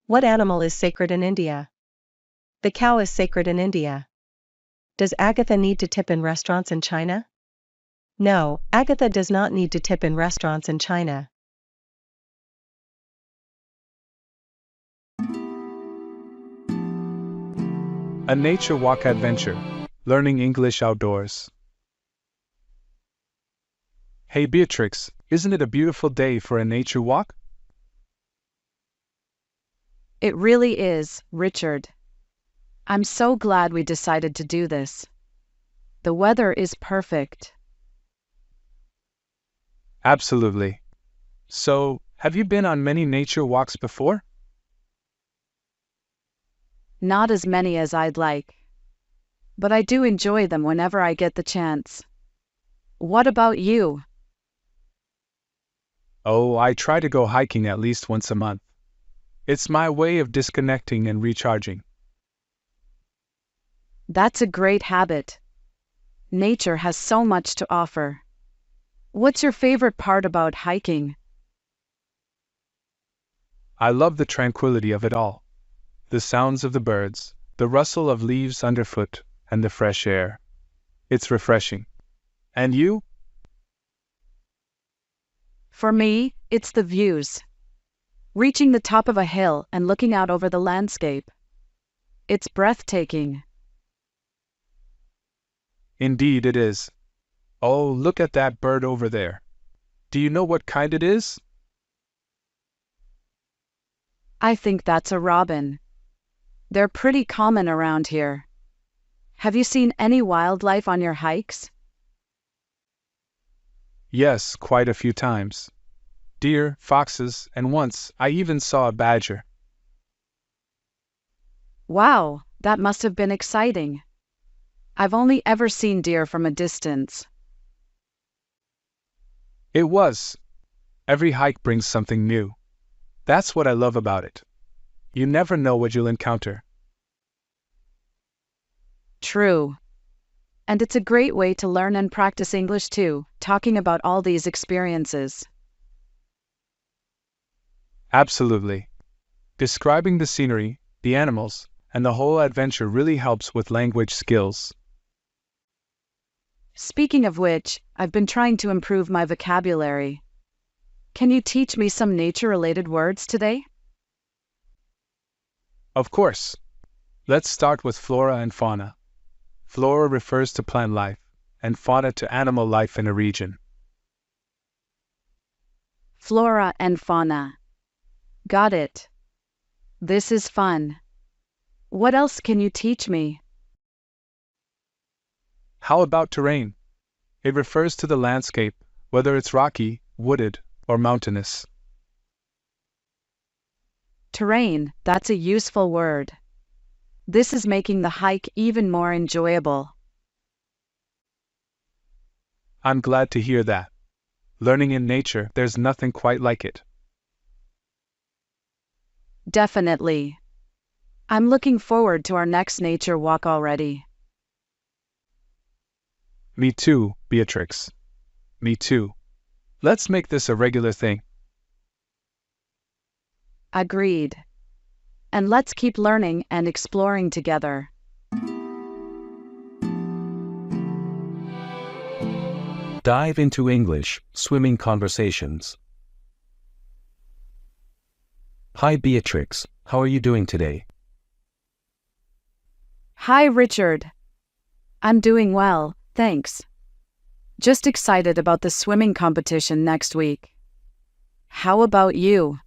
What animal is sacred in India? The cow is sacred in India. Does Agatha need to tip in restaurants in China? No, Agatha does not need to tip in restaurants in China. A nature walk adventure. Learning English outdoors. Hey Beatrix, isn't it a beautiful day for a nature walk? It really is, Richard. I'm so glad we decided to do this. The weather is perfect. Absolutely. So, have you been on many nature walks before? Not as many as I'd like. But I do enjoy them whenever I get the chance. What about you? Oh, I try to go hiking at least once a month. It's my way of disconnecting and recharging. That's a great habit. Nature has so much to offer. What's your favorite part about hiking? I love the tranquility of it all. The sounds of the birds, the rustle of leaves underfoot, and the fresh air. It's refreshing. And you? For me, it's the views. Reaching the top of a hill and looking out over the landscape. It's breathtaking. Indeed it is. Oh, look at that bird over there. Do you know what kind it is? I think that's a robin. They're pretty common around here. Have you seen any wildlife on your hikes? Yes, quite a few times. Deer, foxes, and once I even saw a badger. Wow, that must have been exciting. I've only ever seen deer from a distance. It was. Every hike brings something new. That's what I love about it. You never know what you'll encounter. True. And it's a great way to learn and practice English too, talking about all these experiences. Absolutely. Describing the scenery, the animals, and the whole adventure really helps with language skills. Speaking of which, I've been trying to improve my vocabulary. Can you teach me some nature-related words today? Of course. Let's start with flora and fauna. Flora refers to plant life, and fauna to animal life in a region. Flora and fauna. Got it. This is fun. What else can you teach me? How about terrain? It refers to the landscape, whether it's rocky, wooded, or mountainous. Terrain, that's a useful word. This is making the hike even more enjoyable. I'm glad to hear that. Learning in nature, there's nothing quite like it. Definitely. I'm looking forward to our next nature walk already. Me too, Beatrix. Me too. Let's make this a regular thing. Agreed. And let's keep learning and exploring together. Dive into English, swimming conversations. Hi Beatrix, how are you doing today? Hi Richard. I'm doing well, thanks. Just excited about the swimming competition next week. How about you?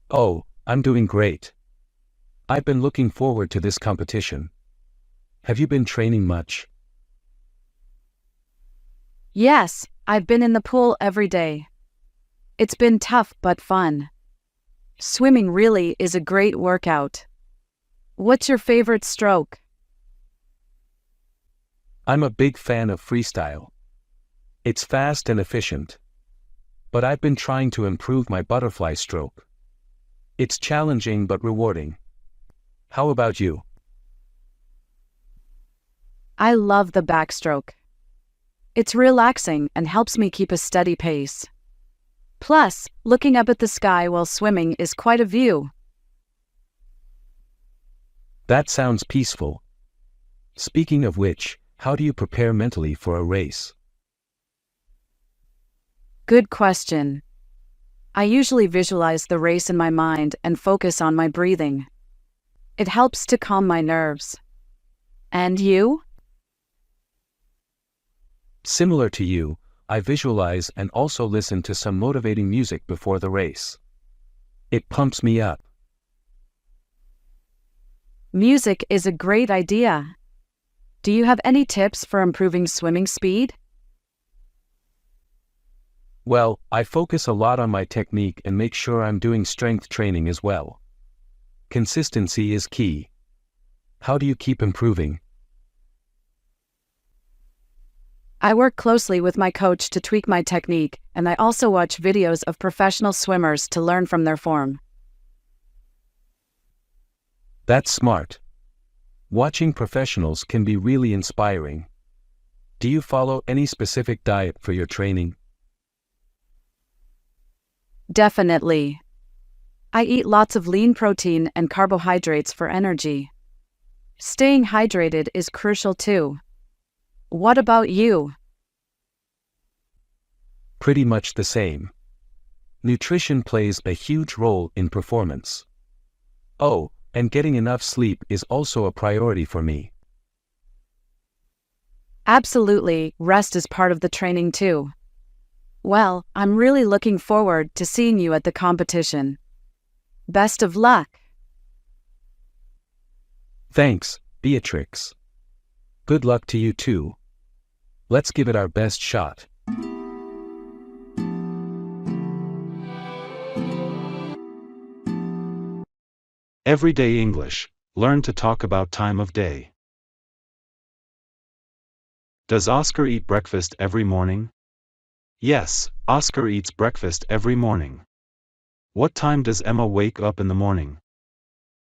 Oh, I'm doing great. I've been looking forward to this competition. Have you been training much? Yes, I've been in the pool every day. It's been tough but fun. Swimming really is a great workout. What's your favorite stroke? I'm a big fan of freestyle. It's fast and efficient. But I've been trying to improve my butterfly stroke. It's challenging but rewarding. How about you? I love the backstroke. It's relaxing and helps me keep a steady pace. Plus, looking up at the sky while swimming is quite a view. That sounds peaceful. Speaking of which, how do you prepare mentally for a race? Good question. I usually visualize the race in my mind and focus on my breathing. It helps to calm my nerves. And you? Similar to you, I visualize and also listen to some motivating music before the race. It pumps me up. Music is a great idea. Do you have any tips for improving swimming speed? Well, I focus a lot on my technique and make sure I'm doing strength training as well. Consistency is key. How do you keep improving? I work closely with my coach to tweak my technique, and I also watch videos of professional swimmers to learn from their form. That's smart. Watching professionals can be really inspiring. Do you follow any specific diet for your training? Definitely. I eat lots of lean protein and carbohydrates for energy. Staying hydrated is crucial too. What about you? Pretty much the same. Nutrition plays a huge role in performance. Oh, and getting enough sleep is also a priority for me. Absolutely, rest is part of the training too. Well, I'm really looking forward to seeing you at the competition. Best of luck. Thanks, Beatrix. Good luck to you too. Let's give it our best shot. Everyday English. Learn to talk about time of day. Does Oscar eat breakfast every morning? Yes, Oscar eats breakfast every morning. What time does Emma wake up in the morning?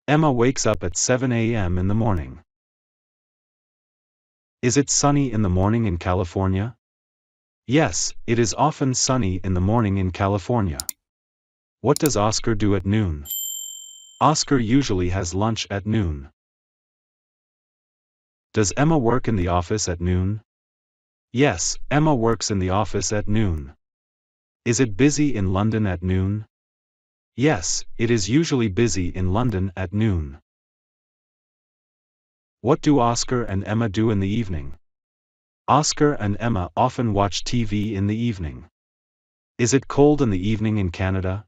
Emma wakes up at 7 a.m. in the morning. Is it sunny in the morning in California? Yes, it is often sunny in the morning in California. What does Oscar do at noon? Oscar usually has lunch at noon. Does Emma work in the office at noon? Yes, Emma works in the office at noon. Is it busy in London at noon? Yes, it is usually busy in London at noon. What do Oscar and Emma do in the evening? Oscar and Emma often watch TV in the evening. Is it cold in the evening in Canada?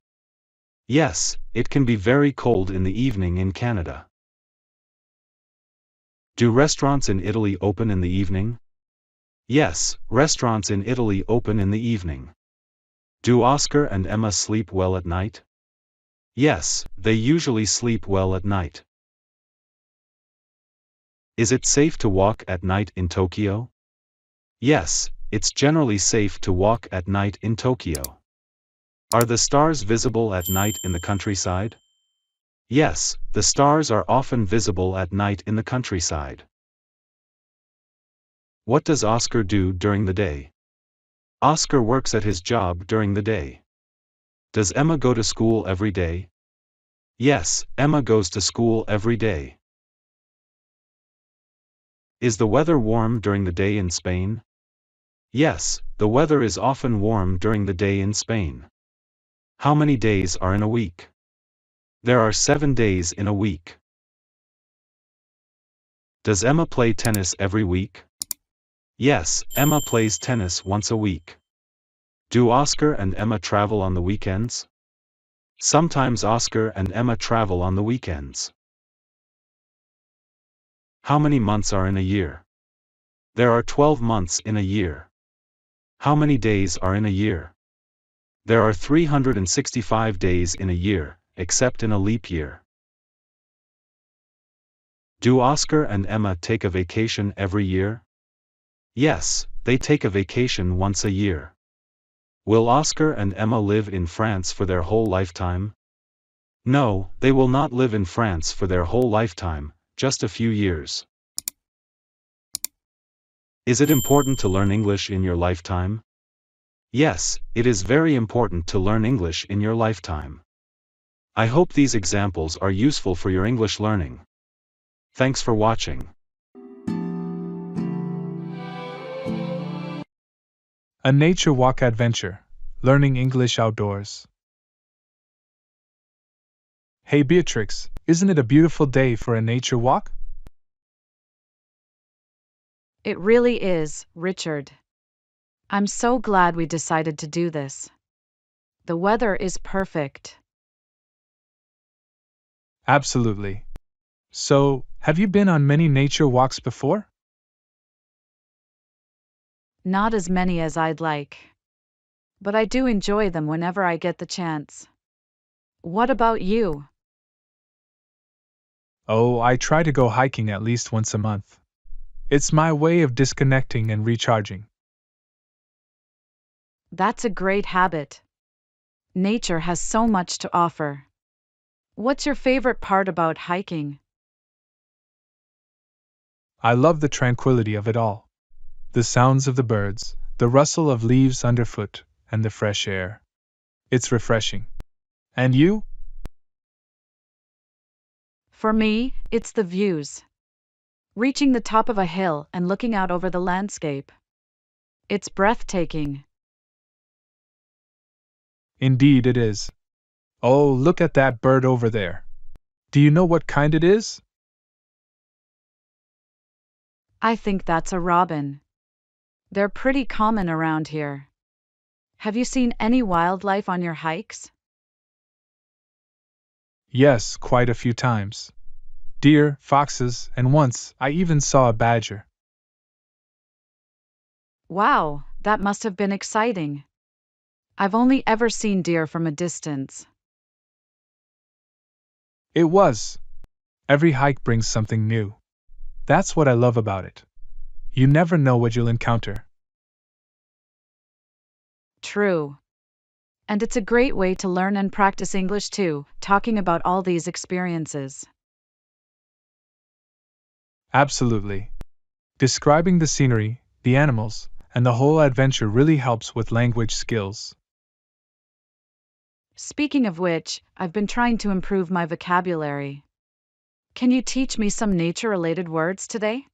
Yes, it can be very cold in the evening in Canada. Do restaurants in Italy open in the evening? Yes, restaurants in Italy open in the evening. Do Oscar and Emma sleep well at night? Yes, they usually sleep well at night. Is it safe to walk at night in Tokyo? Yes, it's generally safe to walk at night in Tokyo. Are the stars visible at night in the countryside? Yes, the stars are often visible at night in the countryside. What does Oscar do during the day? Oscar works at his job during the day. Does Emma go to school every day? Yes, Emma goes to school every day. Is the weather warm during the day in Spain? Yes, the weather is often warm during the day in Spain. How many days are in a week? There are 7 days in a week. Does Emma play tennis every week? Yes, Emma plays tennis once a week. Do Oscar and Emma travel on the weekends? Sometimes Oscar and Emma travel on the weekends. How many months are in a year? There are 12 months in a year. How many days are in a year? There are 365 days in a year, except in a leap year. Do Oscar and Emma take a vacation every year? Yes, they take a vacation once a year. Will Oscar and Emma live in France for their whole lifetime? No, they will not live in France for their whole lifetime, just a few years. Is it important to learn English in your lifetime? Yes, it is very important to learn English in your lifetime. I hope these examples are useful for your English learning. Thanks for watching. A nature walk adventure, learning English outdoors. Hey Beatrix, isn't it a beautiful day for a nature walk? It really is, Richard. I'm so glad we decided to do this. The weather is perfect. Absolutely. So, have you been on many nature walks before? Not as many as I'd like. But I do enjoy them whenever I get the chance. What about you? Oh, I try to go hiking at least once a month. It's my way of disconnecting and recharging. That's a great habit. Nature has so much to offer. What's your favorite part about hiking? I love the tranquility of it all. The sounds of the birds, the rustle of leaves underfoot, and the fresh air. It's refreshing. And you? For me, it's the views. Reaching the top of a hill and looking out over the landscape. It's breathtaking. Indeed it is. Oh, look at that bird over there. Do you know what kind it is? I think that's a robin. They're pretty common around here. Have you seen any wildlife on your hikes? Yes, quite a few times. Deer, foxes, and once I even saw a badger. Wow, that must have been exciting. I've only ever seen deer from a distance. It was. Every hike brings something new. That's what I love about it. You never know what you'll encounter. True. And it's a great way to learn and practice English too, talking about all these experiences. Absolutely. Describing the scenery, the animals, and the whole adventure really helps with language skills. Speaking of which, I've been trying to improve my vocabulary. Can you teach me some nature-related words today?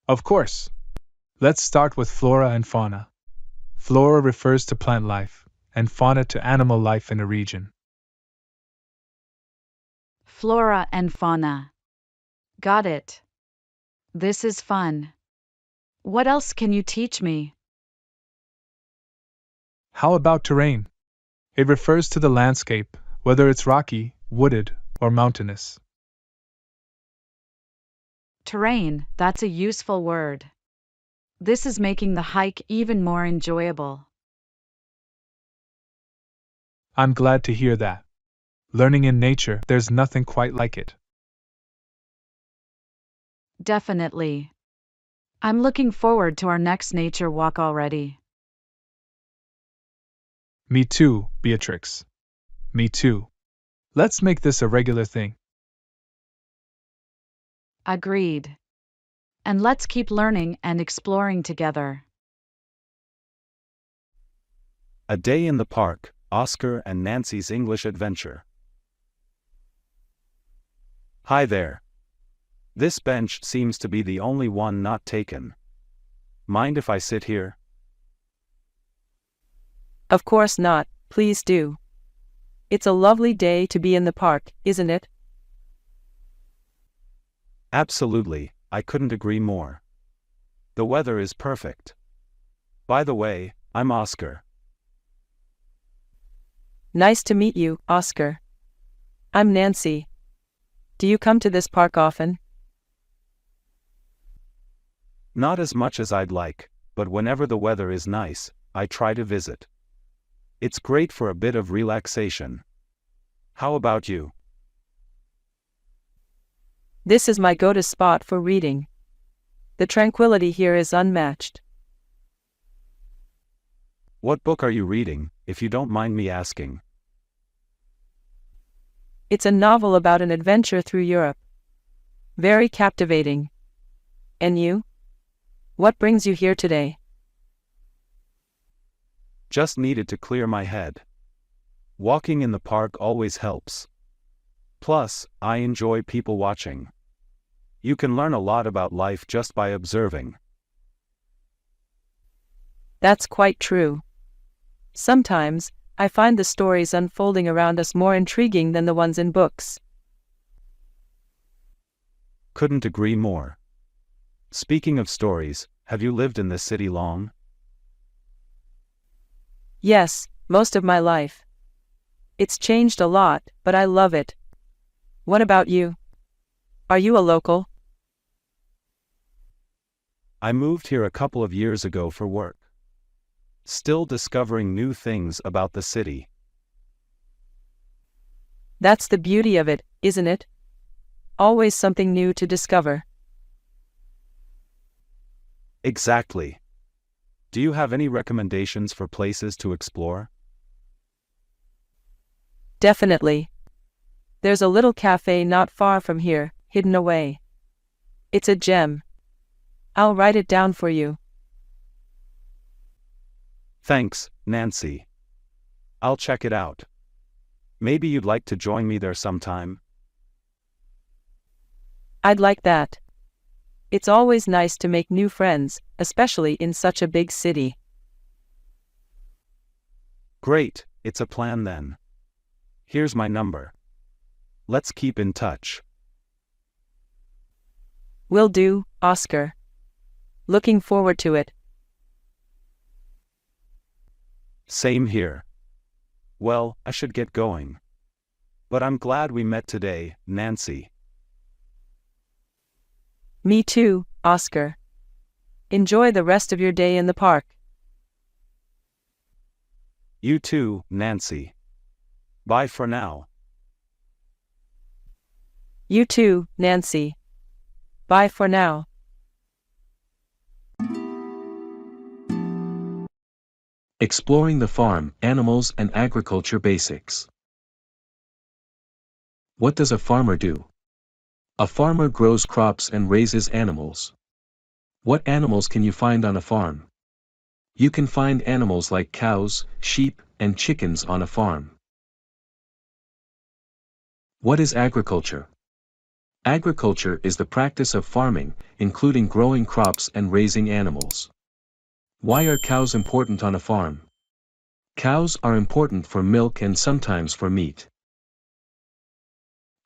Of course. Let's start with flora and fauna. Flora refers to plant life, and fauna to animal life in a region. Flora and fauna. Got it. This is fun. What else can you teach me? How about terrain? It refers to the landscape, whether it's rocky, wooded, or mountainous. Terrain, that's a useful word. This is making the hike even more enjoyable. I'm glad to hear that. Learning in nature, there's nothing quite like it. Definitely. I'm looking forward to our next nature walk already. Me too, Beatrix. Me too. Let's make this a regular thing. Agreed. And let's keep learning and exploring together. A day in the park, Oscar and Nancy's English adventure. Hi there. This bench seems to be the only one not taken. Mind if I sit here? Of course not, please do. It's a lovely day to be in the park, isn't it? Absolutely, I couldn't agree more. The weather is perfect. By the way, I'm Oscar. Nice to meet you, Oscar. I'm Nancy. Do you come to this park often? Not as much as I'd like, but whenever the weather is nice, I try to visit. It's great for a bit of relaxation. How about you? This is my go-to spot for reading. The tranquility here is unmatched. What book are you reading, if you don't mind me asking? It's a novel about an adventure through Europe. Very captivating. And you? What brings you here today? Just needed to clear my head. Walking in the park always helps. Plus, I enjoy people watching. You can learn a lot about life just by observing. That's quite true. Sometimes, I find the stories unfolding around us more intriguing than the ones in books. Couldn't agree more. Speaking of stories, have you lived in this city long? Yes, most of my life. It's changed a lot, but I love it. What about you? Are you a local? I moved here a couple of years ago for work. Still discovering new things about the city. That's the beauty of it, isn't it? Always something new to discover. Exactly. Do you have any recommendations for places to explore? Definitely. There's a little cafe not far from here, hidden away. It's a gem. I'll write it down for you. Thanks, Nancy. I'll check it out. Maybe you'd like to join me there sometime? I'd like that. It's always nice to make new friends, especially in such a big city. Great, it's a plan then. Here's my number. Let's keep in touch. Will do, Oscar. Looking forward to it. Same here. Well, I should get going. But I'm glad we met today, Nancy. Me too, Oscar. Enjoy the rest of your day in the park. You too, Nancy. Bye for now. You too, Nancy. Bye for now. Exploring the farm, animals and agriculture basics. What does a farmer do? A farmer grows crops and raises animals. What animals can you find on a farm? You can find animals like cows, sheep, and chickens on a farm. What is agriculture? Agriculture is the practice of farming, including growing crops and raising animals. Why are cows important on a farm? Cows are important for milk and sometimes for meat.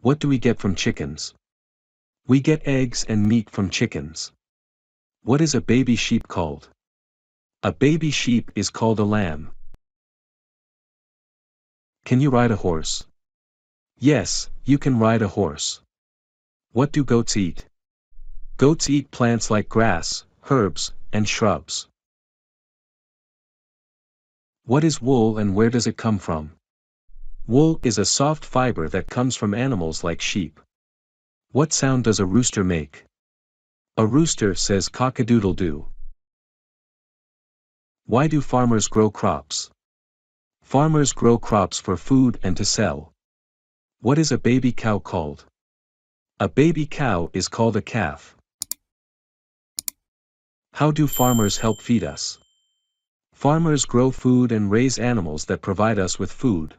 What do we get from chickens? We get eggs and meat from chickens. What is a baby sheep called? A baby sheep is called a lamb. Can you ride a horse? Yes, you can ride a horse. What do goats eat? Goats eat plants like grass, herbs, and shrubs. What is wool and where does it come from? Wool is a soft fiber that comes from animals like sheep. What sound does a rooster make? A rooster says cock-a-doodle-doo. Why do farmers grow crops? Farmers grow crops for food and to sell. What is a baby cow called? A baby cow is called a calf. How do farmers help feed us? Farmers grow food and raise animals that provide us with food.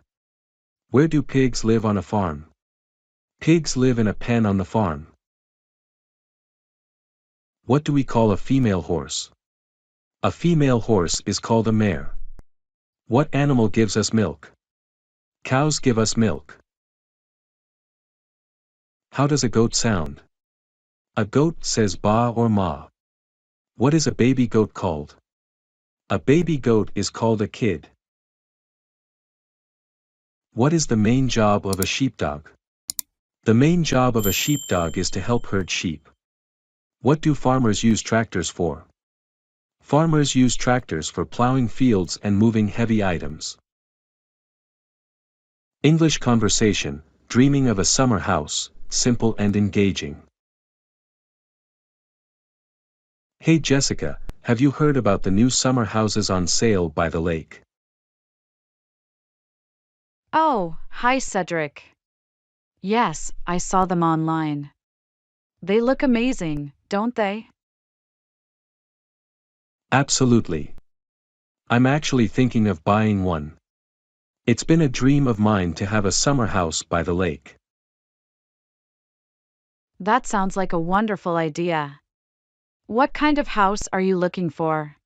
Where do pigs live on a farm? Pigs live in a pen on the farm. What do we call a female horse? A female horse is called a mare. What animal gives us milk? Cows give us milk. How does a goat sound? A goat says ba or ma. What is a baby goat called? A baby goat is called a kid. What is the main job of a sheepdog? The main job of a sheepdog is to help herd sheep. What do farmers use tractors for? Farmers use tractors for plowing fields and moving heavy items. English conversation, dreaming of a summer house, simple and engaging. Hey Jessica, have you heard about the new summer houses on sale by the lake? Oh, hi Cedric. Yes, I saw them online. They look amazing, don't they? Absolutely. I'm actually thinking of buying one. It's been a dream of mine to have a summer house by the lake. That sounds like a wonderful idea. What kind of house are you looking for?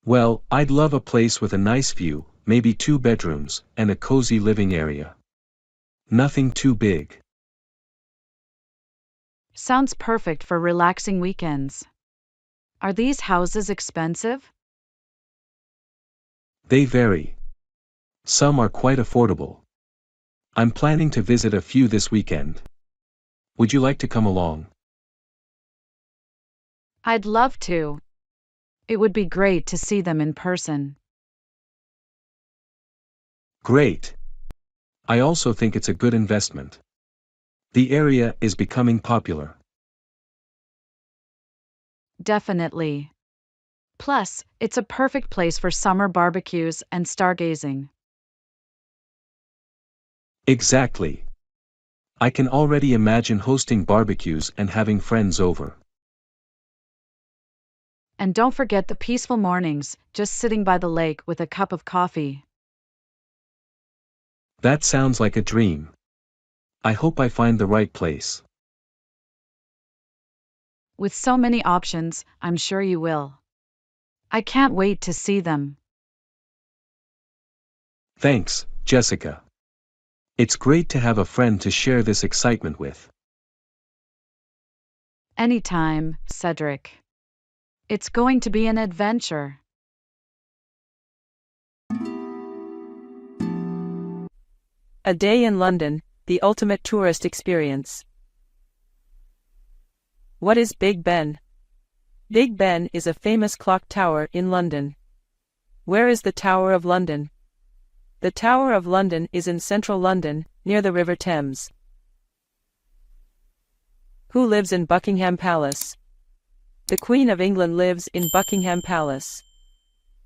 Well, I'd love a place with a nice view, maybe 2 bedrooms, and a cozy living area. Nothing too big. Sounds perfect for relaxing weekends. Are these houses expensive? They vary. Some are quite affordable. I'm planning to visit a few this weekend. Would you like to come along? I'd love to. It would be great to see them in person. Great. I also think it's a good investment. The area is becoming popular. Definitely. Plus, it's a perfect place for summer barbecues and stargazing. Exactly. I can already imagine hosting barbecues and having friends over. And don't forget the peaceful mornings, just sitting by the lake with a cup of coffee. That sounds like a dream. I hope I find the right place. With so many options, I'm sure you will. I can't wait to see them. Thanks, Jessica. It's great to have a friend to share this excitement with. Anytime, Cedric. It's going to be an adventure. A day in London, the ultimate tourist experience. What is Big Ben? Big Ben is a famous clock tower in London. Where is the Tower of London? The Tower of London is in central London, near the River Thames. Who lives in Buckingham Palace? The Queen of England lives in Buckingham Palace.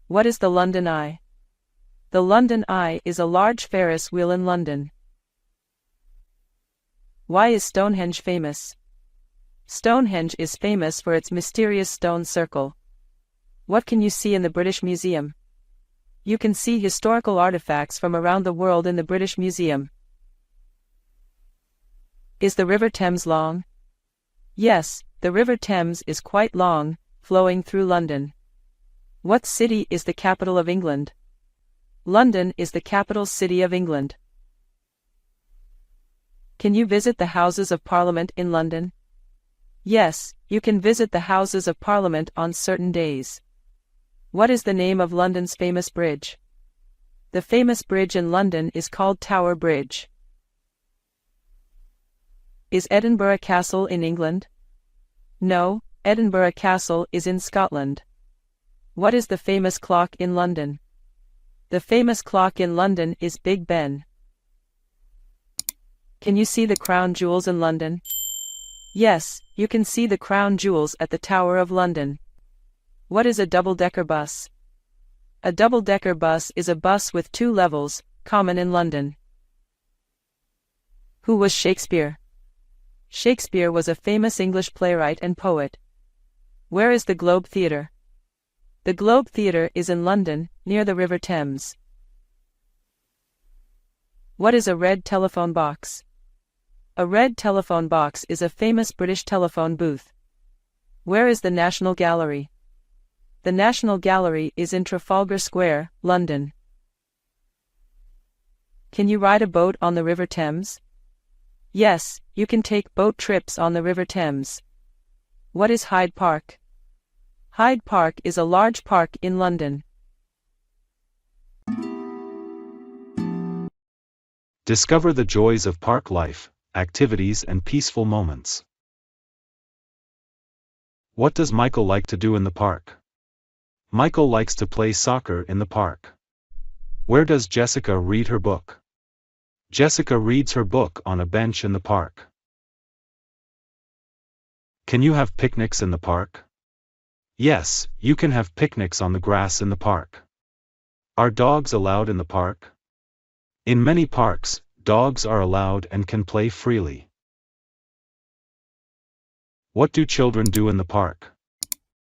What is the London Eye? The London Eye is a large Ferris wheel in London. Why is Stonehenge famous? Stonehenge is famous for its mysterious stone circle. What can you see in the British Museum? You can see historical artifacts from around the world in the British Museum. Is the River Thames long? Yes, the River Thames is quite long, flowing through London. What city is the capital of England? London is the capital city of England. Can you visit the Houses of Parliament in London? Yes, you can visit the Houses of Parliament on certain days. What is the name of London's famous bridge? The famous bridge in London is called Tower Bridge. Is Edinburgh Castle in England? No, Edinburgh Castle is in Scotland. What is the famous clock in London? The famous clock in London is Big Ben. Can you see the crown jewels in London? Yes, you can see the crown jewels at the Tower of London. What is a double-decker bus? A double-decker bus is a bus with 2 levels, common in London. Who was Shakespeare? Shakespeare was a famous English playwright and poet. Where is the Globe Theatre? The Globe Theatre is in London, near the River Thames. What is a red telephone box? A red telephone box is a famous British telephone booth. Where is the National Gallery? The National Gallery is in Trafalgar Square, London. Can you ride a boat on the River Thames? Yes, you can take boat trips on the River Thames. What is Hyde Park? Hyde Park is a large park in London. Discover the joys of park life, activities and peaceful moments. What does Michael like to do in the park? Michael likes to play soccer in the park. Where does Jessica read her book? Jessica reads her book on a bench in the park. Can you have picnics in the park? Yes, you can have picnics on the grass in the park. Are dogs allowed in the park? In many parks, dogs are allowed and can play freely. What do children do in the park?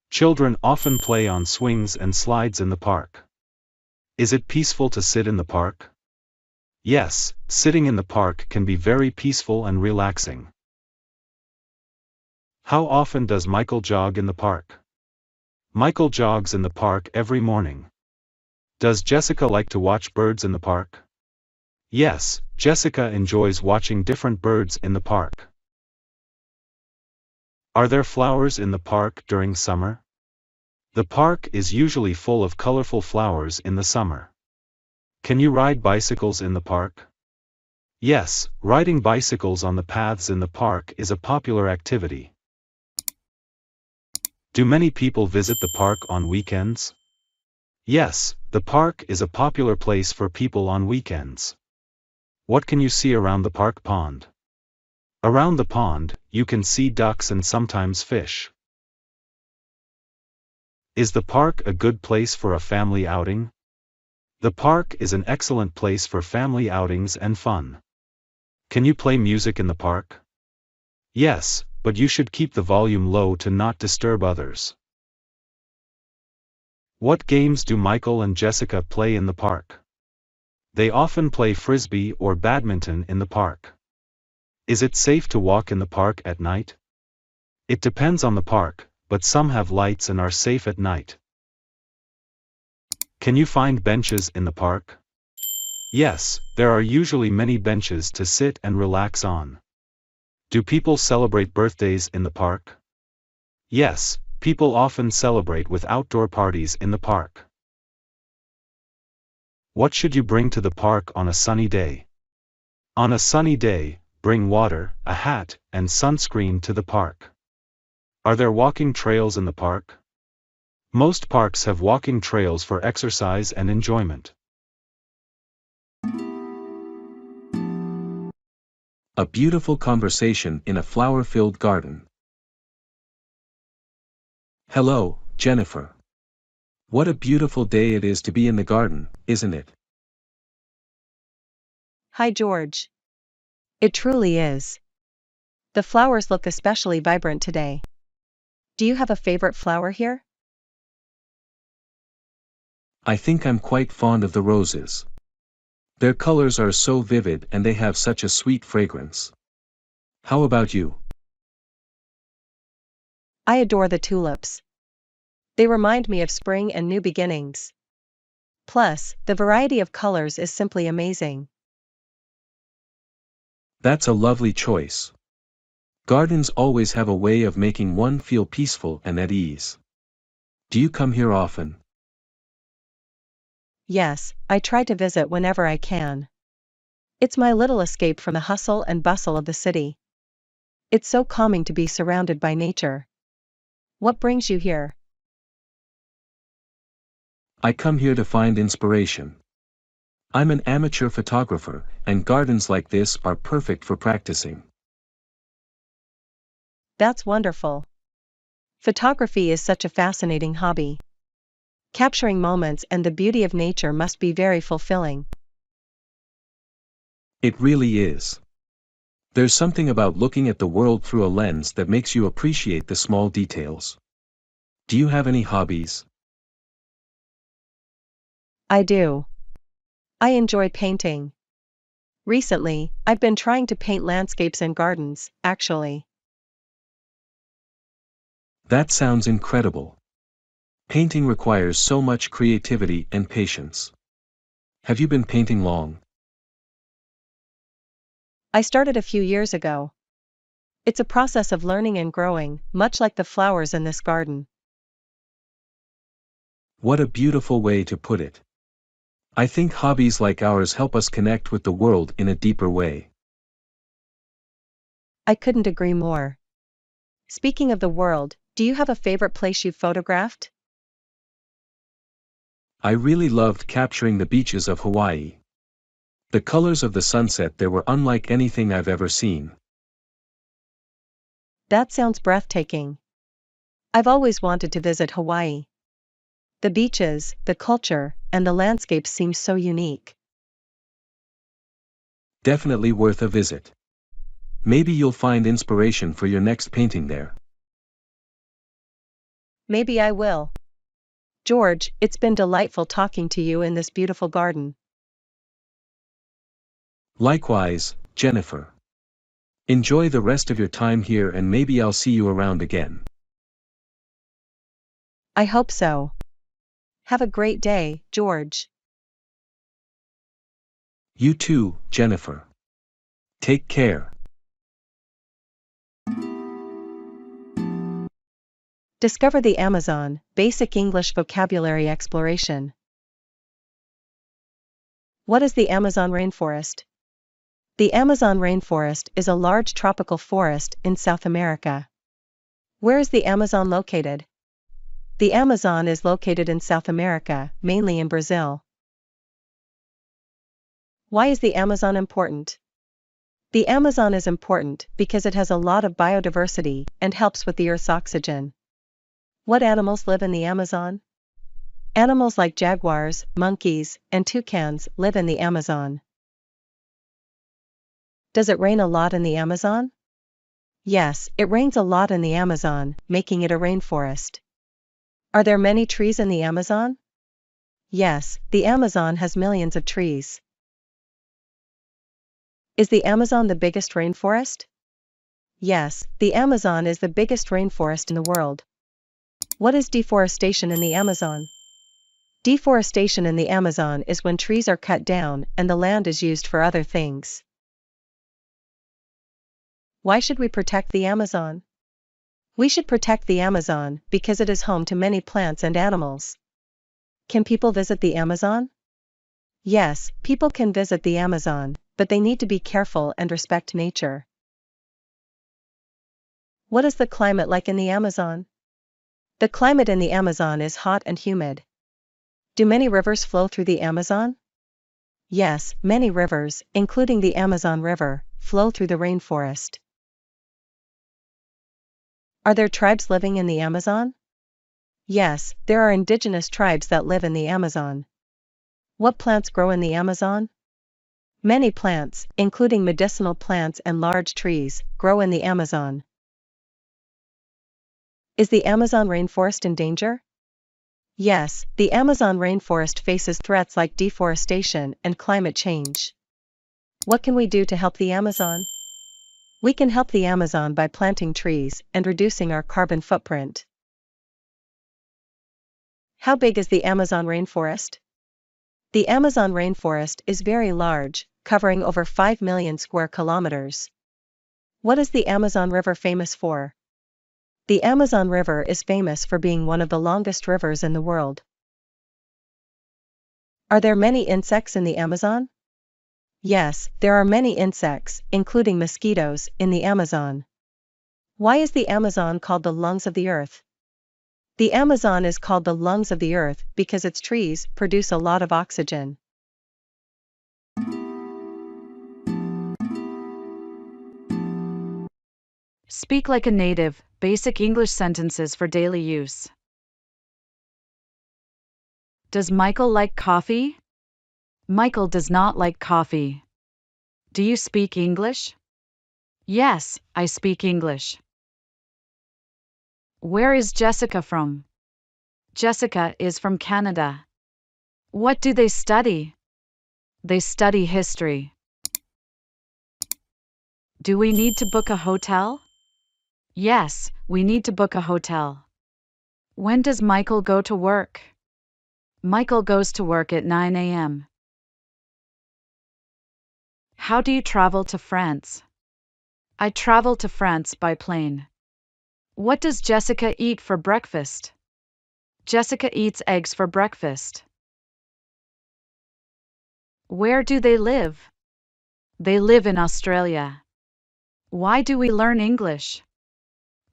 Children often play on swings and slides in the park. Is it peaceful to sit in the park? Yes, sitting in the park can be very peaceful and relaxing. How often does Michael jog in the park? Michael jogs in the park every morning. Does Jessica like to watch birds in the park? Yes, Jessica enjoys watching different birds in the park. Are there flowers in the park during summer? The park is usually full of colorful flowers in the summer. Can you ride bicycles in the park? Yes, riding bicycles on the paths in the park is a popular activity. Do many people visit the park on weekends? Yes, the park is a popular place for people on weekends. What can you see around the park pond? Around the pond, you can see ducks and sometimes fish. Is the park a good place for a family outing? The park is an excellent place for family outings and fun. Can you play music in the park? Yes, but you should keep the volume low to not disturb others. What games do Michael and Jessica play in the park? They often play frisbee or badminton in the park. Is it safe to walk in the park at night? It depends on the park, but some have lights and are safe at night. Can you find benches in the park? Yes, there are usually many benches to sit and relax on. Do people celebrate birthdays in the park? Yes, people often celebrate with outdoor parties in the park. What should you bring to the park on a sunny day? On a sunny day, bring water, a hat, and sunscreen to the park. Are there walking trails in the park? Most parks have walking trails for exercise and enjoyment. A beautiful conversation in a flower-filled garden. Hello, Jennifer. What a beautiful day it is to be in the garden, isn't it? Hi, George. It truly is. The flowers look especially vibrant today. Do you have a favorite flower here? I think I'm quite fond of the roses. Their colors are so vivid and they have such a sweet fragrance. How about you? I adore the tulips. They remind me of spring and new beginnings. Plus, the variety of colors is simply amazing. That's a lovely choice. Gardens always have a way of making one feel peaceful and at ease. Do you come here often? Yes, I try to visit whenever I can. It's my little escape from the hustle and bustle of the city. It's so calming to be surrounded by nature. What brings you here? I come here to find inspiration. I'm an amateur photographer, and gardens like this are perfect for practicing. That's wonderful. Photography is such a fascinating hobby. Capturing moments and the beauty of nature must be very fulfilling. It really is. There's something about looking at the world through a lens that makes you appreciate the small details. Do you have any hobbies? I do. I enjoy painting. Recently, I've been trying to paint landscapes and gardens, actually. That sounds incredible. Painting requires so much creativity and patience. Have you been painting long? I started a few years ago. It's a process of learning and growing, much like the flowers in this garden. What a beautiful way to put it. I think hobbies like ours help us connect with the world in a deeper way. I couldn't agree more. Speaking of the world, do you have a favorite place you've photographed? I really loved capturing the beaches of Hawaii. The colors of the sunset there were unlike anything I've ever seen. That sounds breathtaking. I've always wanted to visit Hawaii. The beaches, the culture, and the landscapes seem so unique. Definitely worth a visit. Maybe you'll find inspiration for your next painting there. Maybe I will. George, it's been delightful talking to you in this beautiful garden. Likewise, Jennifer. Enjoy the rest of your time here and maybe I'll see you around again. I hope so. Have a great day, George. You too, Jennifer. Take care. Discover the Amazon, Basic English Vocabulary Exploration. What is the Amazon rainforest? The Amazon rainforest is a large tropical forest in South America. Where is the Amazon located? The Amazon is located in South America, mainly in Brazil. Why is the Amazon important? The Amazon is important because it has a lot of biodiversity and helps with the Earth's oxygen. What animals live in the Amazon? Animals like jaguars, monkeys, and toucans live in the Amazon. Does it rain a lot in the Amazon? Yes, it rains a lot in the Amazon, making it a rainforest. Are there many trees in the Amazon? Yes, the Amazon has millions of trees. Is the Amazon the biggest rainforest? Yes, the Amazon is the biggest rainforest in the world. What is deforestation in the Amazon? Deforestation in the Amazon is when trees are cut down and the land is used for other things. Why should we protect the Amazon? We should protect the Amazon because it is home to many plants and animals. Can people visit the Amazon? Yes, people can visit the Amazon, but they need to be careful and respect nature. What is the climate like in the Amazon? The climate in the Amazon is hot and humid. Do many rivers flow through the Amazon? Yes, many rivers, including the Amazon River, flow through the rainforest. Are there tribes living in the Amazon? Yes, there are indigenous tribes that live in the Amazon. What plants grow in the Amazon? Many plants, including medicinal plants and large trees, grow in the Amazon. Is the Amazon rainforest in danger? Yes, the Amazon rainforest faces threats like deforestation and climate change. What can we do to help the Amazon? We can help the Amazon by planting trees and reducing our carbon footprint. How big is the Amazon rainforest? The Amazon rainforest is very large, covering over 5 million square kilometers. What is the Amazon River famous for? The Amazon River is famous for being one of the longest rivers in the world. Are there many insects in the Amazon? Yes, there are many insects, including mosquitoes, in the Amazon. Why is the Amazon called the lungs of the earth? The Amazon is called the lungs of the earth because its trees produce a lot of oxygen. Speak like a native, basic English sentences for daily use. Does Michael like coffee? Michael does not like coffee. Do you speak English? Yes, I speak English. Where is Jessica from? Jessica is from Canada. What do they study? They study history. Do we need to book a hotel? Yes, we need to book a hotel. When does Michael go to work? Michael goes to work at 9 a.m. How do you travel to France? I travel to France by plane. What does Jessica eat for breakfast? Jessica eats eggs for breakfast. Where do they live? They live in Australia. Why do we learn English?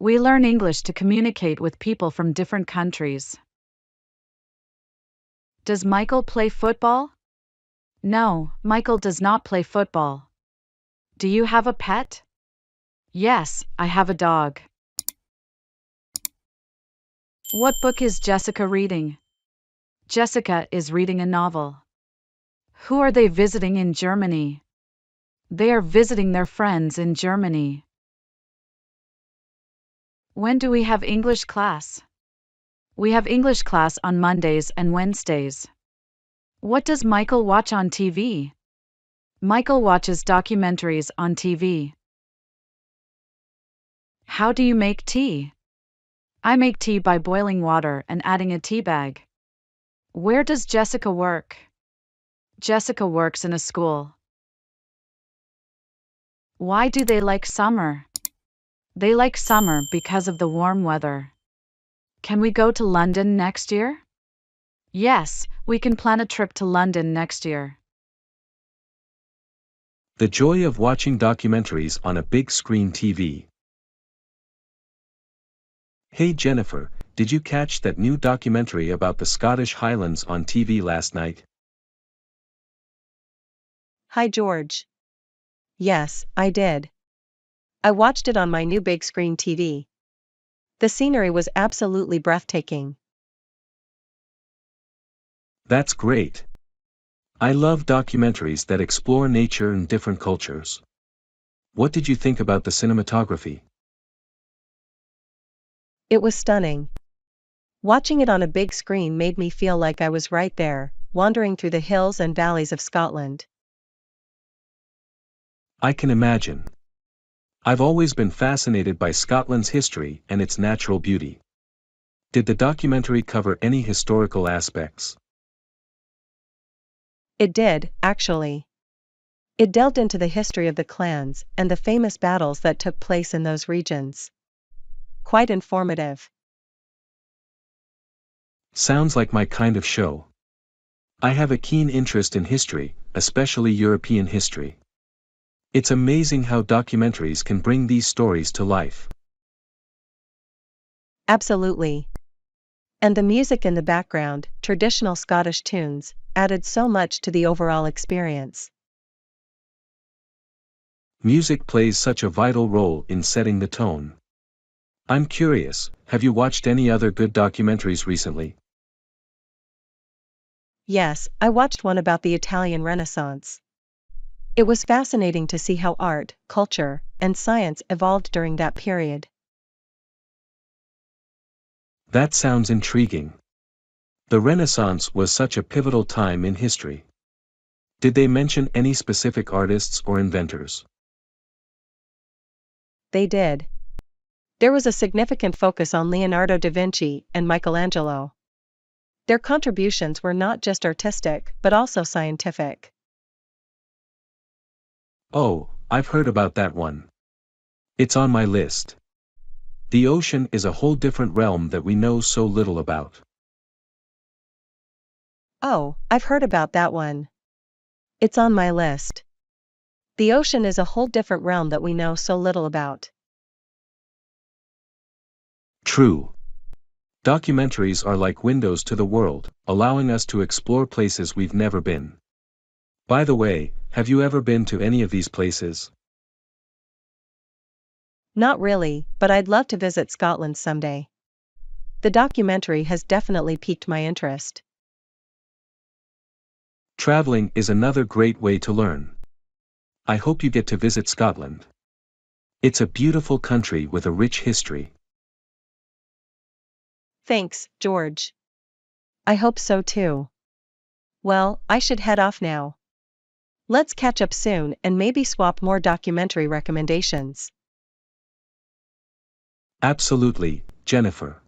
We learn English to communicate with people from different countries. Does Michael play football? No, Michael does not play football. Do you have a pet? Yes, I have a dog. What book is Jessica reading? Jessica is reading a novel. Who are they visiting in Germany? They are visiting their friends in Germany. When do we have English class? We have English class on Mondays and Wednesdays. What does Michael watch on TV? Michael watches documentaries on TV. How do you make tea? I make tea by boiling water and adding a tea bag. Where does Jessica work? Jessica works in a school. Why do they like summer? They like summer because of the warm weather. Can we go to London next year? Yes, we can plan a trip to London next year. The joy of watching documentaries on a big screen TV. Hey Jennifer, did you catch that new documentary about the Scottish Highlands on TV last night? Hi George. Yes, I did. I watched it on my new big screen TV. The scenery was absolutely breathtaking. That's great. I love documentaries that explore nature and different cultures. What did you think about the cinematography? It was stunning. Watching it on a big screen made me feel like I was right there, wandering through the hills and valleys of Scotland. I can imagine. I've always been fascinated by Scotland's history and its natural beauty. Did the documentary cover any historical aspects? It did, actually. It delved into the history of the clans and the famous battles that took place in those regions. Quite informative. Sounds like my kind of show. I have a keen interest in history, especially European history. It's amazing how documentaries can bring these stories to life. Absolutely. And the music in the background, traditional Scottish tunes, added so much to the overall experience. Music plays such a vital role in setting the tone. I'm curious, have you watched any other good documentaries recently? Yes, I watched one about the Italian Renaissance. It was fascinating to see how art, culture, and science evolved during that period. That sounds intriguing. The Renaissance was such a pivotal time in history. Did they mention any specific artists or inventors? They did. There was a significant focus on Leonardo da Vinci and Michelangelo. Their contributions were not just artistic, but also scientific. Oh, I've heard about that one. It's on my list. The ocean is a whole different realm that we know so little about. Oh, I've heard about that one. It's on my list. The ocean is a whole different realm that we know so little about. True. Documentaries are like windows to the world, allowing us to explore places we've never been. By the way, have you ever been to any of these places? Not really, but I'd love to visit Scotland someday. The documentary has definitely piqued my interest. Traveling is another great way to learn. I hope you get to visit Scotland. It's a beautiful country with a rich history. Thanks, George. I hope so too. Well, I should head off now. Let's catch up soon and maybe swap more documentary recommendations. Absolutely, Jennifer.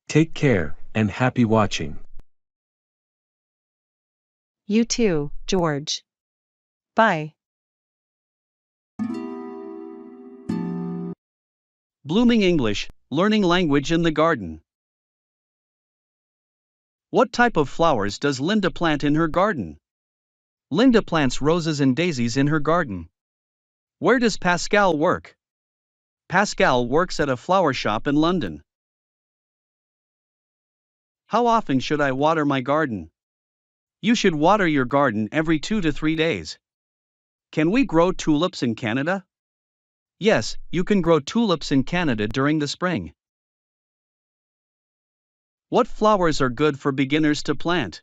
Take care, and happy watching. You too, George. Bye. Blooming English, learning language in the garden. What type of flowers does Linda plant in her garden? Linda plants roses and daisies in her garden. Where does Pascal work? Pascal works at a flower shop in London. How often should I water my garden? You should water your garden every 2 to 3 days. Can we grow tulips in Canada? Yes, you can grow tulips in Canada during the spring. What flowers are good for beginners to plant?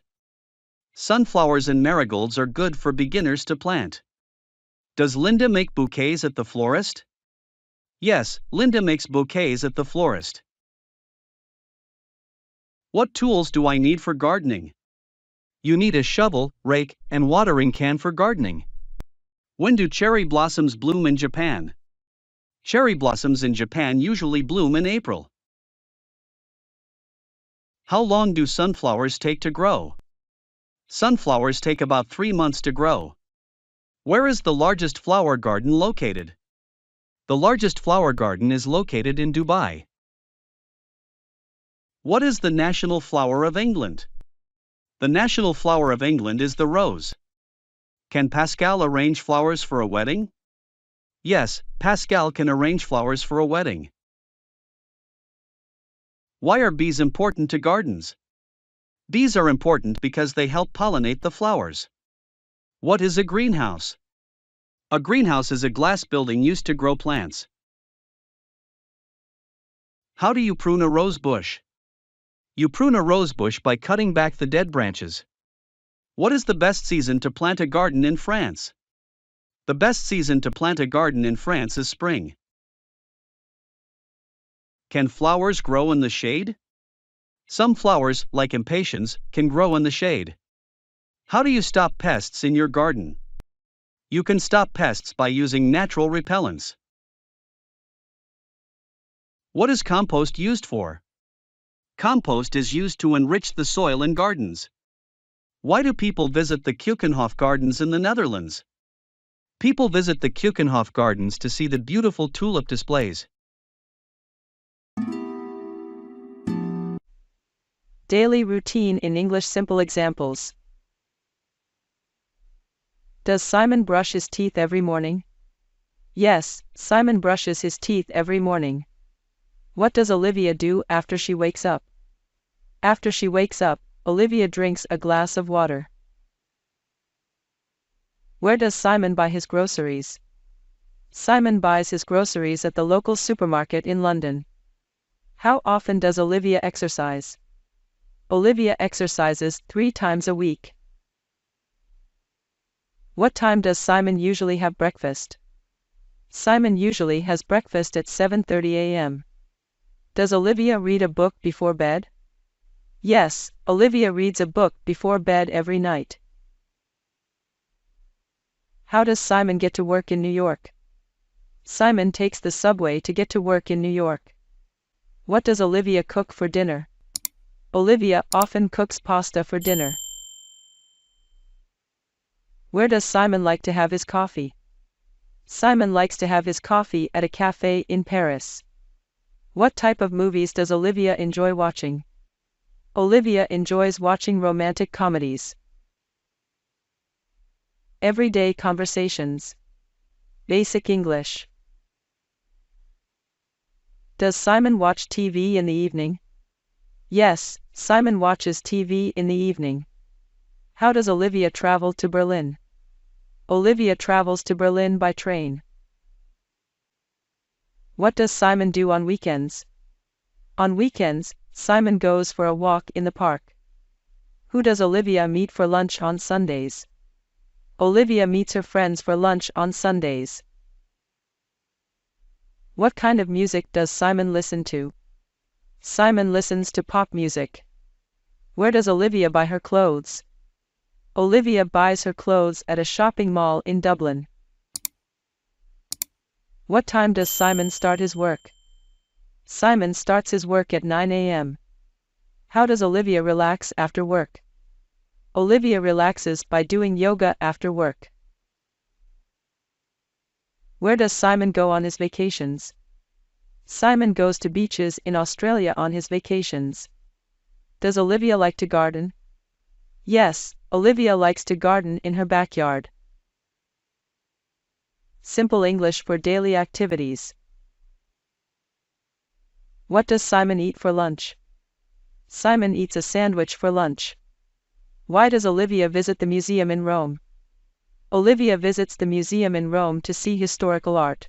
Sunflowers and marigolds are good for beginners to plant. Does Linda make bouquets at the florist? Yes, Linda makes bouquets at the florist. What tools do I need for gardening? You need a shovel, rake, and watering can for gardening. When do cherry blossoms bloom in Japan? Cherry blossoms in Japan usually bloom in April. How long do sunflowers take to grow? Sunflowers take about 3 months to grow. Where is the largest flower garden located? The largest flower garden is located in Dubai. What is the national flower of England? The national flower of England is the rose. Can Pascal arrange flowers for a wedding? Yes, Pascal can arrange flowers for a wedding. Why are bees important to gardens? Bees are important because they help pollinate the flowers. What is a greenhouse? A greenhouse is a glass building used to grow plants. How do you prune a rose bush? You prune a rose bush by cutting back the dead branches. What is the best season to plant a garden in France? The best season to plant a garden in France is spring. Can flowers grow in the shade? Some flowers, like impatiens, can grow in the shade. How do you stop pests in your garden? You can stop pests by using natural repellents. What is compost used for? Compost is used to enrich the soil in gardens. Why do people visit the Keukenhof Gardens in the Netherlands? People visit the Keukenhof Gardens to see the beautiful tulip displays. Daily routine in English simple examples. Does Simon brush his teeth every morning? Yes, Simon brushes his teeth every morning. What does Olivia do after she wakes up? After she wakes up, Olivia drinks a glass of water. Where does Simon buy his groceries? Simon buys his groceries at the local supermarket in London. How often does Olivia exercise? Olivia exercises 3 times a week. What time does Simon usually have breakfast? Simon usually has breakfast at 7:30 a.m. Does Olivia read a book before bed? Yes, Olivia reads a book before bed every night. How does Simon get to work in New York? Simon takes the subway to get to work in New York. What does Olivia cook for dinner? Olivia often cooks pasta for dinner. Where does Simon like to have his coffee? Simon likes to have his coffee at a cafe in Paris. What type of movies does Olivia enjoy watching? Olivia enjoys watching romantic comedies. Everyday conversations. Basic English. Does Simon watch TV in the evening? Yes, Simon watches TV in the evening. How does Olivia travel to Berlin? Olivia travels to Berlin by train. What does Simon do on weekends? On weekends, Simon goes for a walk in the park. Who does Olivia meet for lunch on Sundays? Olivia meets her friends for lunch on Sundays. What kind of music does Simon listen to? Simon listens to pop music. Where does Olivia buy her clothes? Olivia buys her clothes at a shopping mall in Dublin. What time does Simon start his work? Simon starts his work at 9 a.m. How does Olivia relax after work? Olivia relaxes by doing yoga after work. Where does Simon go on his vacations? Simon goes to beaches in Australia on his vacations. Does Olivia like to garden? Yes, Olivia likes to garden in her backyard. Simple English for daily activities. What does Simon eat for lunch? Simon eats a sandwich for lunch. Why does Olivia visit the museum in Rome? Olivia visits the museum in Rome to see historical art.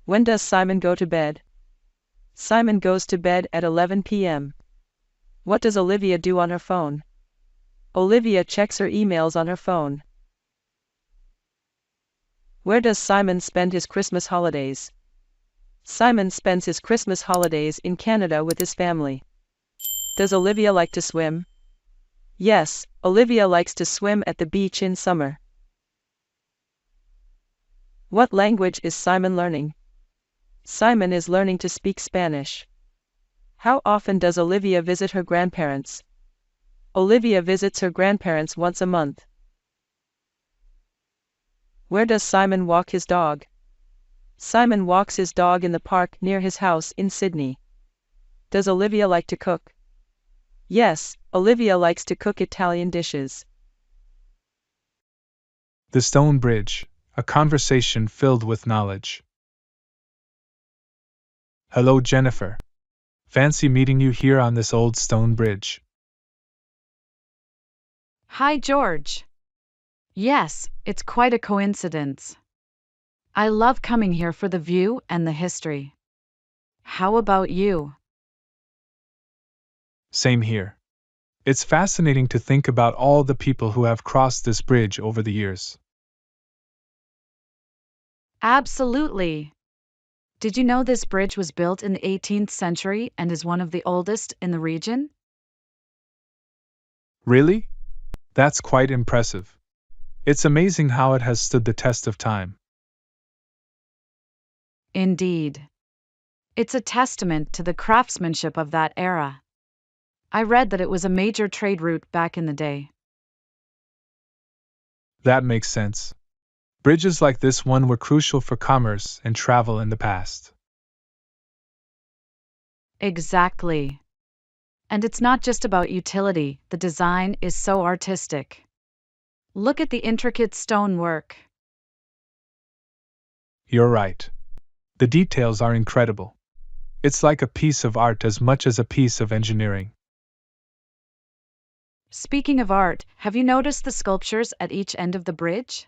When does Simon go to bed? Simon goes to bed at 11 p.m. What does Olivia do on her phone? Olivia checks her emails on her phone. Where does Simon spend his Christmas holidays? Simon spends his Christmas holidays in Canada with his family. Does Olivia like to swim? Yes, Olivia likes to swim at the beach in summer. What language is Simon learning? Simon is learning to speak Spanish. How often does Olivia visit her grandparents? Olivia visits her grandparents once a month. Where does Simon walk his dog? Simon walks his dog in the park near his house in Sydney. Does Olivia like to cook? Yes, Olivia likes to cook Italian dishes. The Stone Bridge, a conversation filled with knowledge. Hello, Jennifer. Fancy meeting you here on this old stone bridge. Hi, George. Yes, it's quite a coincidence. I love coming here for the view and the history. How about you? Same here. It's fascinating to think about all the people who have crossed this bridge over the years. Absolutely. Did you know this bridge was built in the 18th century and is one of the oldest in the region? Really? That's quite impressive. It's amazing how it has stood the test of time. Indeed. It's a testament to the craftsmanship of that era. I read that it was a major trade route back in the day. That makes sense. Bridges like this one were crucial for commerce and travel in the past. Exactly. And it's not just about utility, the design is so artistic. Look at the intricate stonework. You're right. The details are incredible. It's like a piece of art as much as a piece of engineering. Speaking of art, have you noticed the sculptures at each end of the bridge?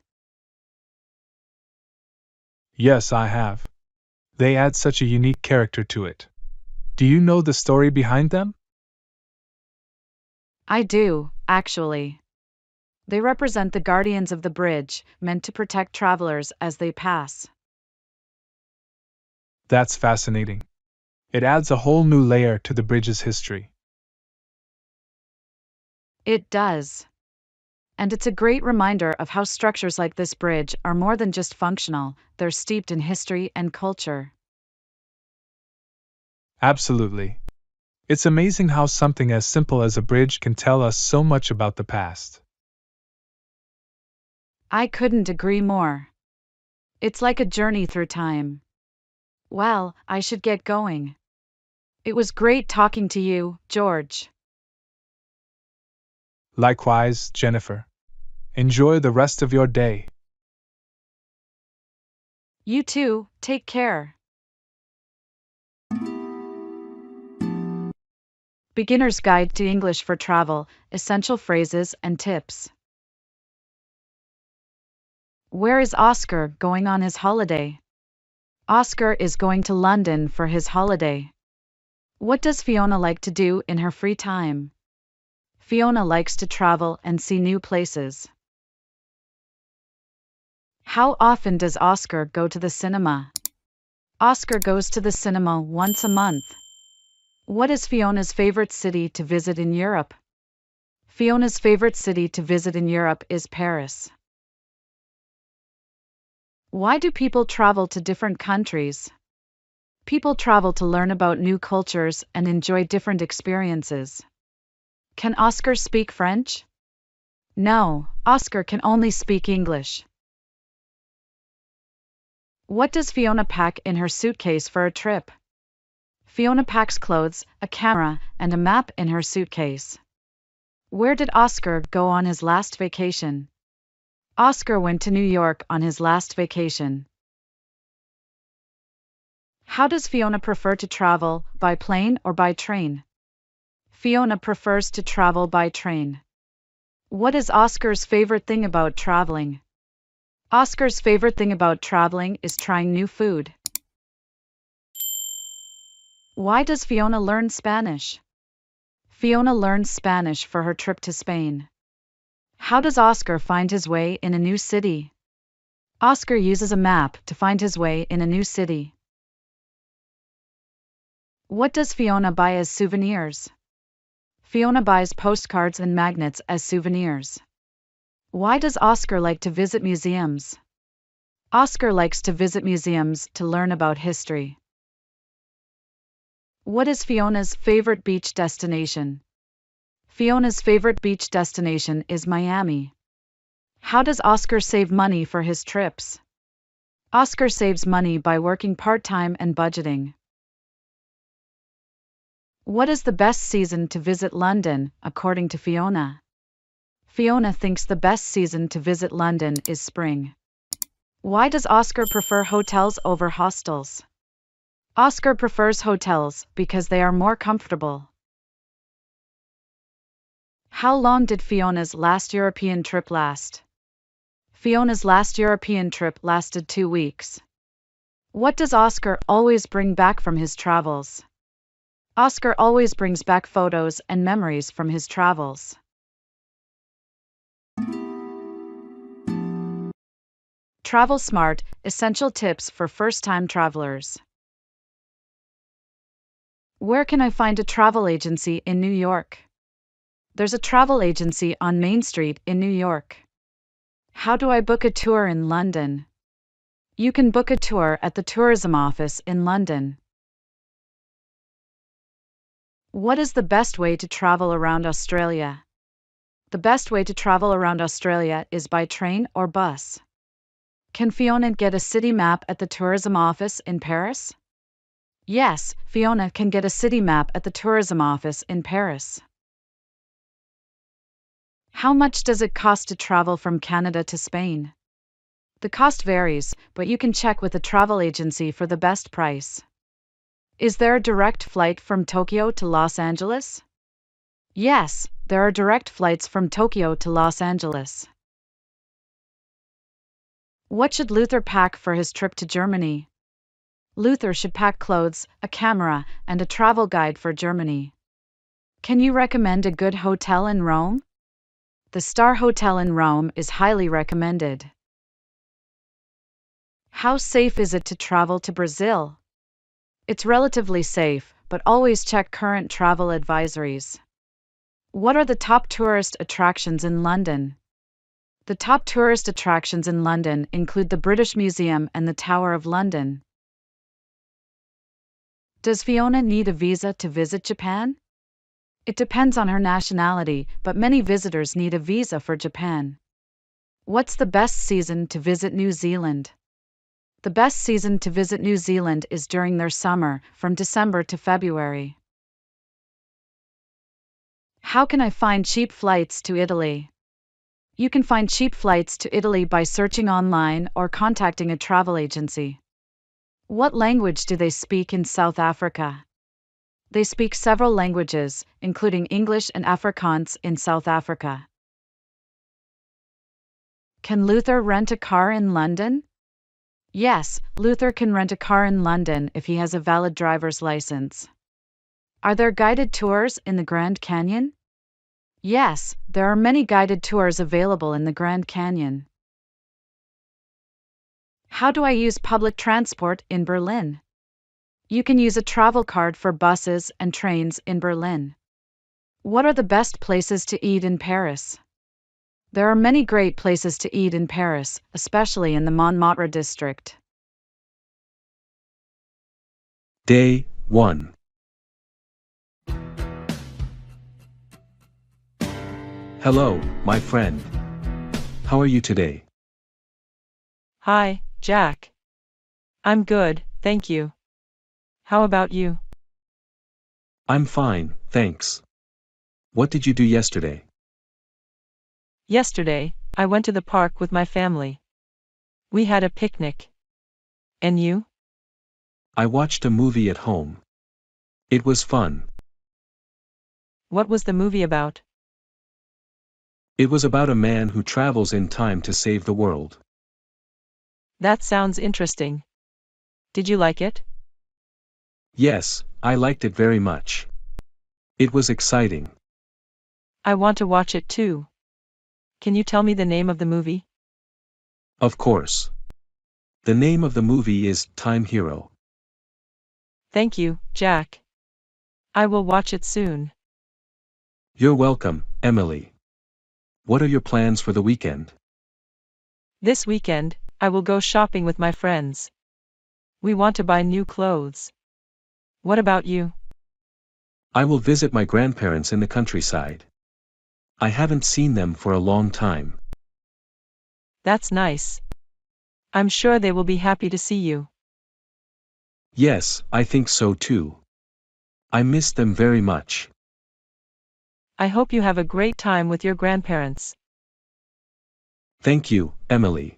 Yes, I have. They add such a unique character to it. Do you know the story behind them? I do, actually. They represent the guardians of the bridge, meant to protect travelers as they pass. That's fascinating. It adds a whole new layer to the bridge's history. It does. And it's a great reminder of how structures like this bridge are more than just functional, they're steeped in history and culture. Absolutely. It's amazing how something as simple as a bridge can tell us so much about the past. I couldn't agree more. It's like a journey through time. Well, I should get going. It was great talking to you, George. Likewise, Jennifer. Enjoy the rest of your day. You too, take care. Beginner's Guide to English for Travel, Essential Phrases and Tips. Where is Oscar going on his holiday? Oscar is going to London for his holiday. What does Fiona like to do in her free time? Fiona likes to travel and see new places. How often does Oscar go to the cinema? Oscar goes to the cinema once a month. What is Fiona's favorite city to visit in Europe? Fiona's favorite city to visit in Europe is Paris. Why do people travel to different countries? People travel to learn about new cultures and enjoy different experiences. Can Oscar speak French? No, Oscar can only speak English. What does Fiona pack in her suitcase for a trip? Fiona packs clothes, a camera, and a map in her suitcase. Where did Oscar go on his last vacation? Oscar went to New York on his last vacation. How does Fiona prefer to travel, by plane or by train? Fiona prefers to travel by train. What is Oscar's favorite thing about traveling? Oscar's favorite thing about traveling is trying new food. Why does Fiona learn Spanish? Fiona learns Spanish for her trip to Spain. How does Oscar find his way in a new city? Oscar uses a map to find his way in a new city. What does Fiona buy as souvenirs? Fiona buys postcards and magnets as souvenirs. Why does Oscar like to visit museums? Oscar likes to visit museums to learn about history. What is Fiona's favorite beach destination? Fiona's favorite beach destination is Miami. How does Oscar save money for his trips? Oscar saves money by working part-time and budgeting. What is the best season to visit London, according to Fiona? Fiona thinks the best season to visit London is spring. Why does Oscar prefer hotels over hostels? Oscar prefers hotels because they are more comfortable. How long did Fiona's last European trip last? Fiona's last European trip lasted 2 weeks. What does Oscar always bring back from his travels? Oscar always brings back photos and memories from his travels. Travel Smart, Essential Tips for First-Time Travelers. Where can I find a travel agency in New York? There's a travel agency on Main Street in New York. How do I book a tour in London? You can book a tour at the tourism office in London. What is the best way to travel around Australia? The best way to travel around Australia is by train or bus. Can Fiona get a city map at the tourism office in Paris? Yes, Fiona can get a city map at the tourism office in Paris. How much does it cost to travel from Canada to Spain? The cost varies, but you can check with a travel agency for the best price. Is there a direct flight from Tokyo to Los Angeles? Yes, there are direct flights from Tokyo to Los Angeles. What should Luther pack for his trip to Germany? Luther should pack clothes, a camera, and a travel guide for Germany. Can you recommend a good hotel in Rome? The Star Hotel in Rome is highly recommended. How safe is it to travel to Brazil? It's relatively safe, but always check current travel advisories. What are the top tourist attractions in London? The top tourist attractions in London include the British Museum and the Tower of London. Does Fiona need a visa to visit Japan? It depends on her nationality, but many visitors need a visa for Japan. What's the best season to visit New Zealand? The best season to visit New Zealand is during their summer, from December to February. How can I find cheap flights to Italy? You can find cheap flights to Italy by searching online or contacting a travel agency. What language do they speak in South Africa? They speak several languages, including English and Afrikaans in South Africa. Can Luther rent a car in London? Yes, Luther can rent a car in London if he has a valid driver's license. Are there guided tours in the Grand Canyon? Yes, there are many guided tours available in the Grand Canyon. How do I use public transport in Berlin? You can use a travel card for buses and trains in Berlin. What are the best places to eat in Paris? There are many great places to eat in Paris, especially in the Montmartre district. Day 1. Hello, my friend. How are you today? Hi, Jack. I'm good, thank you. How about you? I'm fine, thanks. What did you do yesterday? Yesterday, I went to the park with my family. We had a picnic. And you? I watched a movie at home. It was fun. What was the movie about? It was about a man who travels in time to save the world. That sounds interesting. Did you like it? Yes, I liked it very much. It was exciting. I want to watch it too. Can you tell me the name of the movie? Of course. The name of the movie is Time Hero. Thank you, Jack. I will watch it soon. You're welcome, Emily. What are your plans for the weekend? This weekend, I will go shopping with my friends. We want to buy new clothes. What about you? I will visit my grandparents in the countryside. I haven't seen them for a long time. That's nice. I'm sure they will be happy to see you. Yes, I think so too. I miss them very much. I hope you have a great time with your grandparents. Thank you, Emily.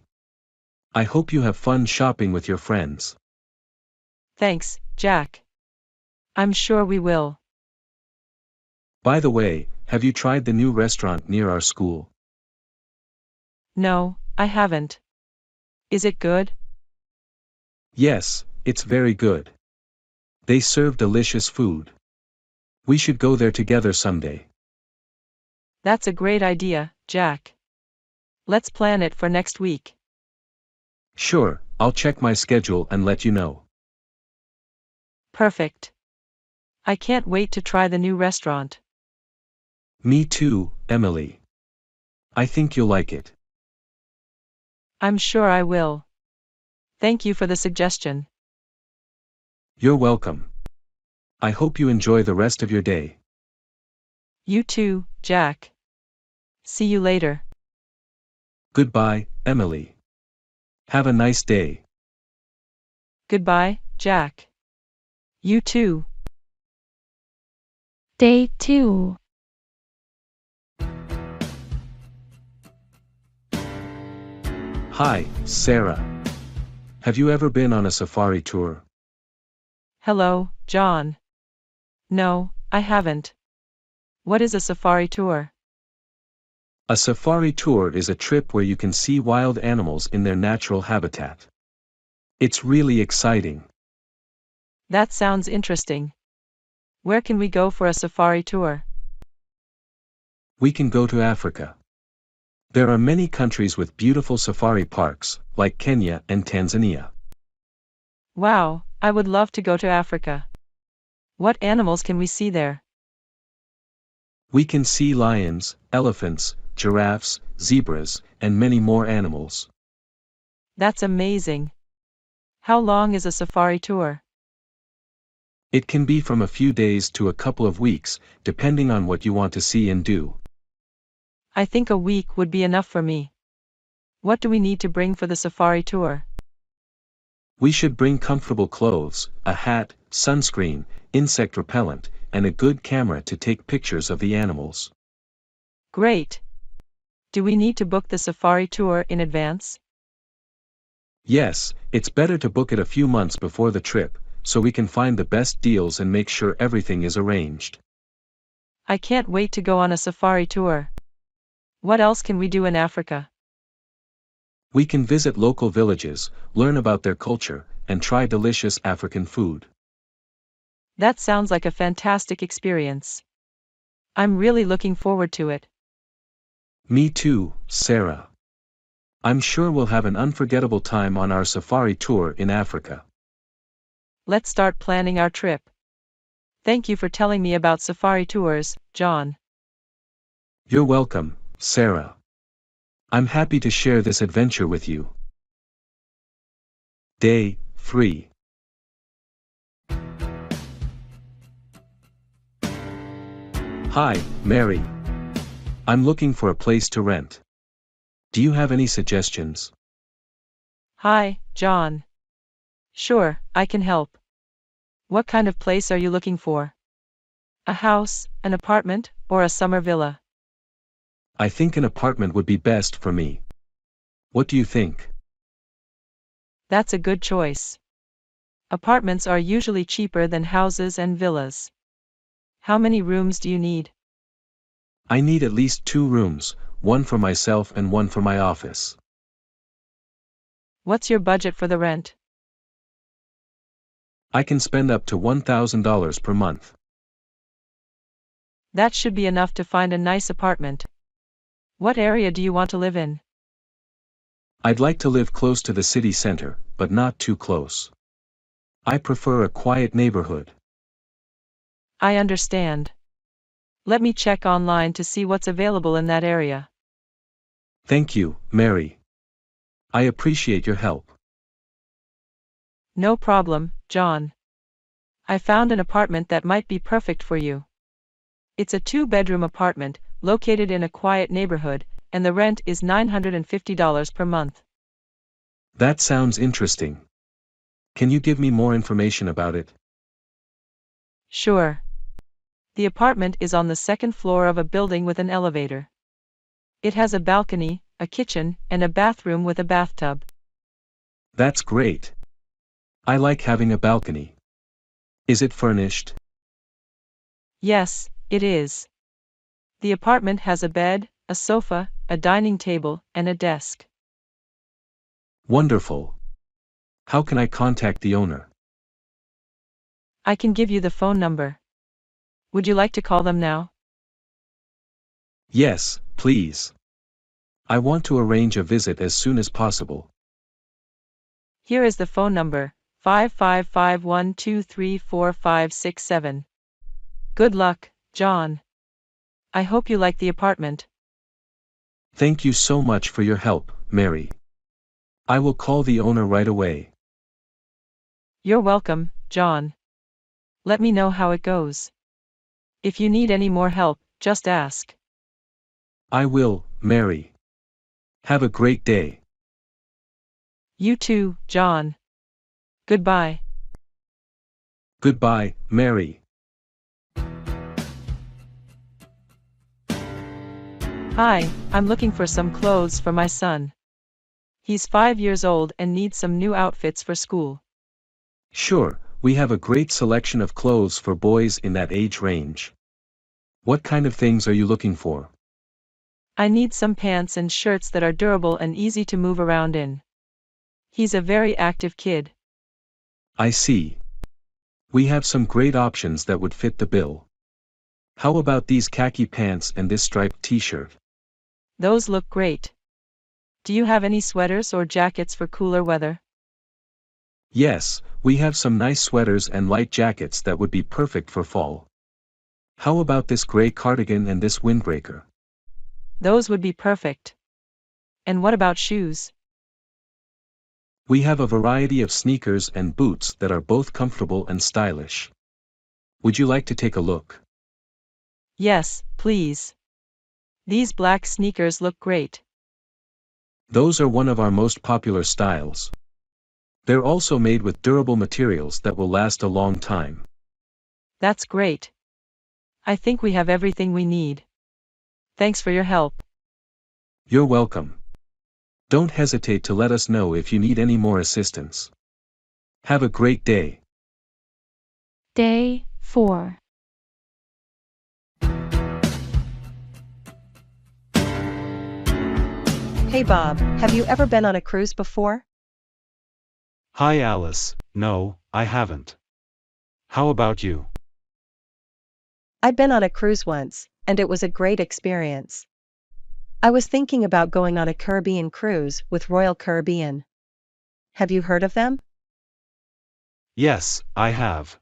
I hope you have fun shopping with your friends. Thanks, Jack. I'm sure we will. By the way, have you tried the new restaurant near our school? No, I haven't. Is it good? Yes, it's very good. They serve delicious food. We should go there together someday. That's a great idea, Jack. Let's plan it for next week. Sure, I'll check my schedule and let you know. Perfect. I can't wait to try the new restaurant. Me too, Emily. I think you'll like it. I'm sure I will. Thank you for the suggestion. You're welcome. I hope you enjoy the rest of your day. You too, Jack. See you later. Goodbye, Emily. Have a nice day. Goodbye, Jack. You too. Day 2. Hi, Sarah. Have you ever been on a safari tour? Hello, John. No, I haven't. What is a safari tour? A safari tour is a trip where you can see wild animals in their natural habitat. It's really exciting. That sounds interesting. Where can we go for a safari tour? We can go to Africa. There are many countries with beautiful safari parks, like Kenya and Tanzania. Wow, I would love to go to Africa. What animals can we see there? We can see lions, elephants, giraffes, zebras, and many more animals. That's amazing. How long is a safari tour? It can be from a few days to a couple of weeks, depending on what you want to see and do. I think a week would be enough for me. What do we need to bring for the safari tour? We should bring comfortable clothes, a hat, sunscreen, insect repellent, and a good camera to take pictures of the animals. Great. Do we need to book the safari tour in advance? Yes, it's better to book it a few months before the trip, so we can find the best deals and make sure everything is arranged. I can't wait to go on a safari tour. What else can we do in Africa? We can visit local villages, learn about their culture, and try delicious African food. That sounds like a fantastic experience. I'm really looking forward to it. Me too, Sarah. I'm sure we'll have an unforgettable time on our safari tour in Africa. Let's start planning our trip. Thank you for telling me about safari tours, John. You're welcome, Sarah. I'm happy to share this adventure with you. Day 3. Hi, Mary. I'm looking for a place to rent. Do you have any suggestions? Hi, John. Sure, I can help. What kind of place are you looking for? A house, an apartment, or a summer villa? I think an apartment would be best for me. What do you think? That's a good choice. Apartments are usually cheaper than houses and villas. How many rooms do you need? I need at least 2 rooms, one for myself and one for my office. What's your budget for the rent? I can spend up to $1,000 per month. That should be enough to find a nice apartment. What area do you want to live in? I'd like to live close to the city center, but not too close. I prefer a quiet neighborhood. I understand. Let me check online to see what's available in that area. Thank you, Mary. I appreciate your help. No problem, John. I found an apartment that might be perfect for you. It's a 2-bedroom apartment, located in a quiet neighborhood, and the rent is $950 per month. That sounds interesting. Can you give me more information about it? Sure. The apartment is on the 2nd floor of a building with an elevator. It has a balcony, a kitchen, and a bathroom with a bathtub. That's great. I like having a balcony. Is it furnished? Yes, it is. The apartment has a bed, a sofa, a dining table, and a desk. Wonderful. How can I contact the owner? I can give you the phone number. Would you like to call them now? Yes, please. I want to arrange a visit as soon as possible. Here is the phone number, 5551234567. Good luck, John. I hope you like the apartment. Thank you so much for your help, Mary. I will call the owner right away. You're welcome, John. Let me know how it goes. If you need any more help, just ask. I will, Mary. Have a great day. You too, John. Goodbye. Goodbye, Mary. Hi, I'm looking for some clothes for my son. He's 5 years old and needs some new outfits for school. Sure, we have a great selection of clothes for boys in that age range. What kind of things are you looking for? I need some pants and shirts that are durable and easy to move around in. He's a very active kid. I see. We have some great options that would fit the bill. How about these khaki pants and this striped t-shirt? Those look great. Do you have any sweaters or jackets for cooler weather? Yes, we have some nice sweaters and light jackets that would be perfect for fall. How about this gray cardigan and this windbreaker? Those would be perfect. And what about shoes? We have a variety of sneakers and boots that are both comfortable and stylish. Would you like to take a look? Yes, please. These black sneakers look great. Those are one of our most popular styles. They're also made with durable materials that will last a long time. That's great. I think we have everything we need. Thanks for your help. You're welcome. Don't hesitate to let us know if you need any more assistance. Have a great day. Day 4. Hey Bob, have you ever been on a cruise before? Hi Alice, no, I haven't. How about you? I've been on a cruise once, and it was a great experience. I was thinking about going on a Caribbean cruise with Royal Caribbean. Have you heard of them? Yes, I have.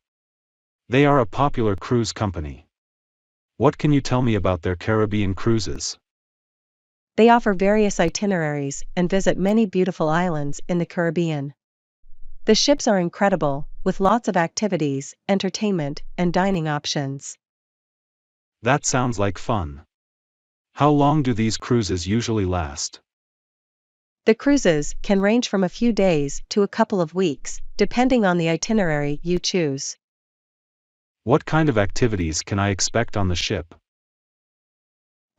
They are a popular cruise company. What can you tell me about their Caribbean cruises? They offer various itineraries and visit many beautiful islands in the Caribbean. The ships are incredible, with lots of activities, entertainment, and dining options. That sounds like fun. How long do these cruises usually last? The cruises can range from a few days to a couple of weeks, depending on the itinerary you choose. What kind of activities can I expect on the ship?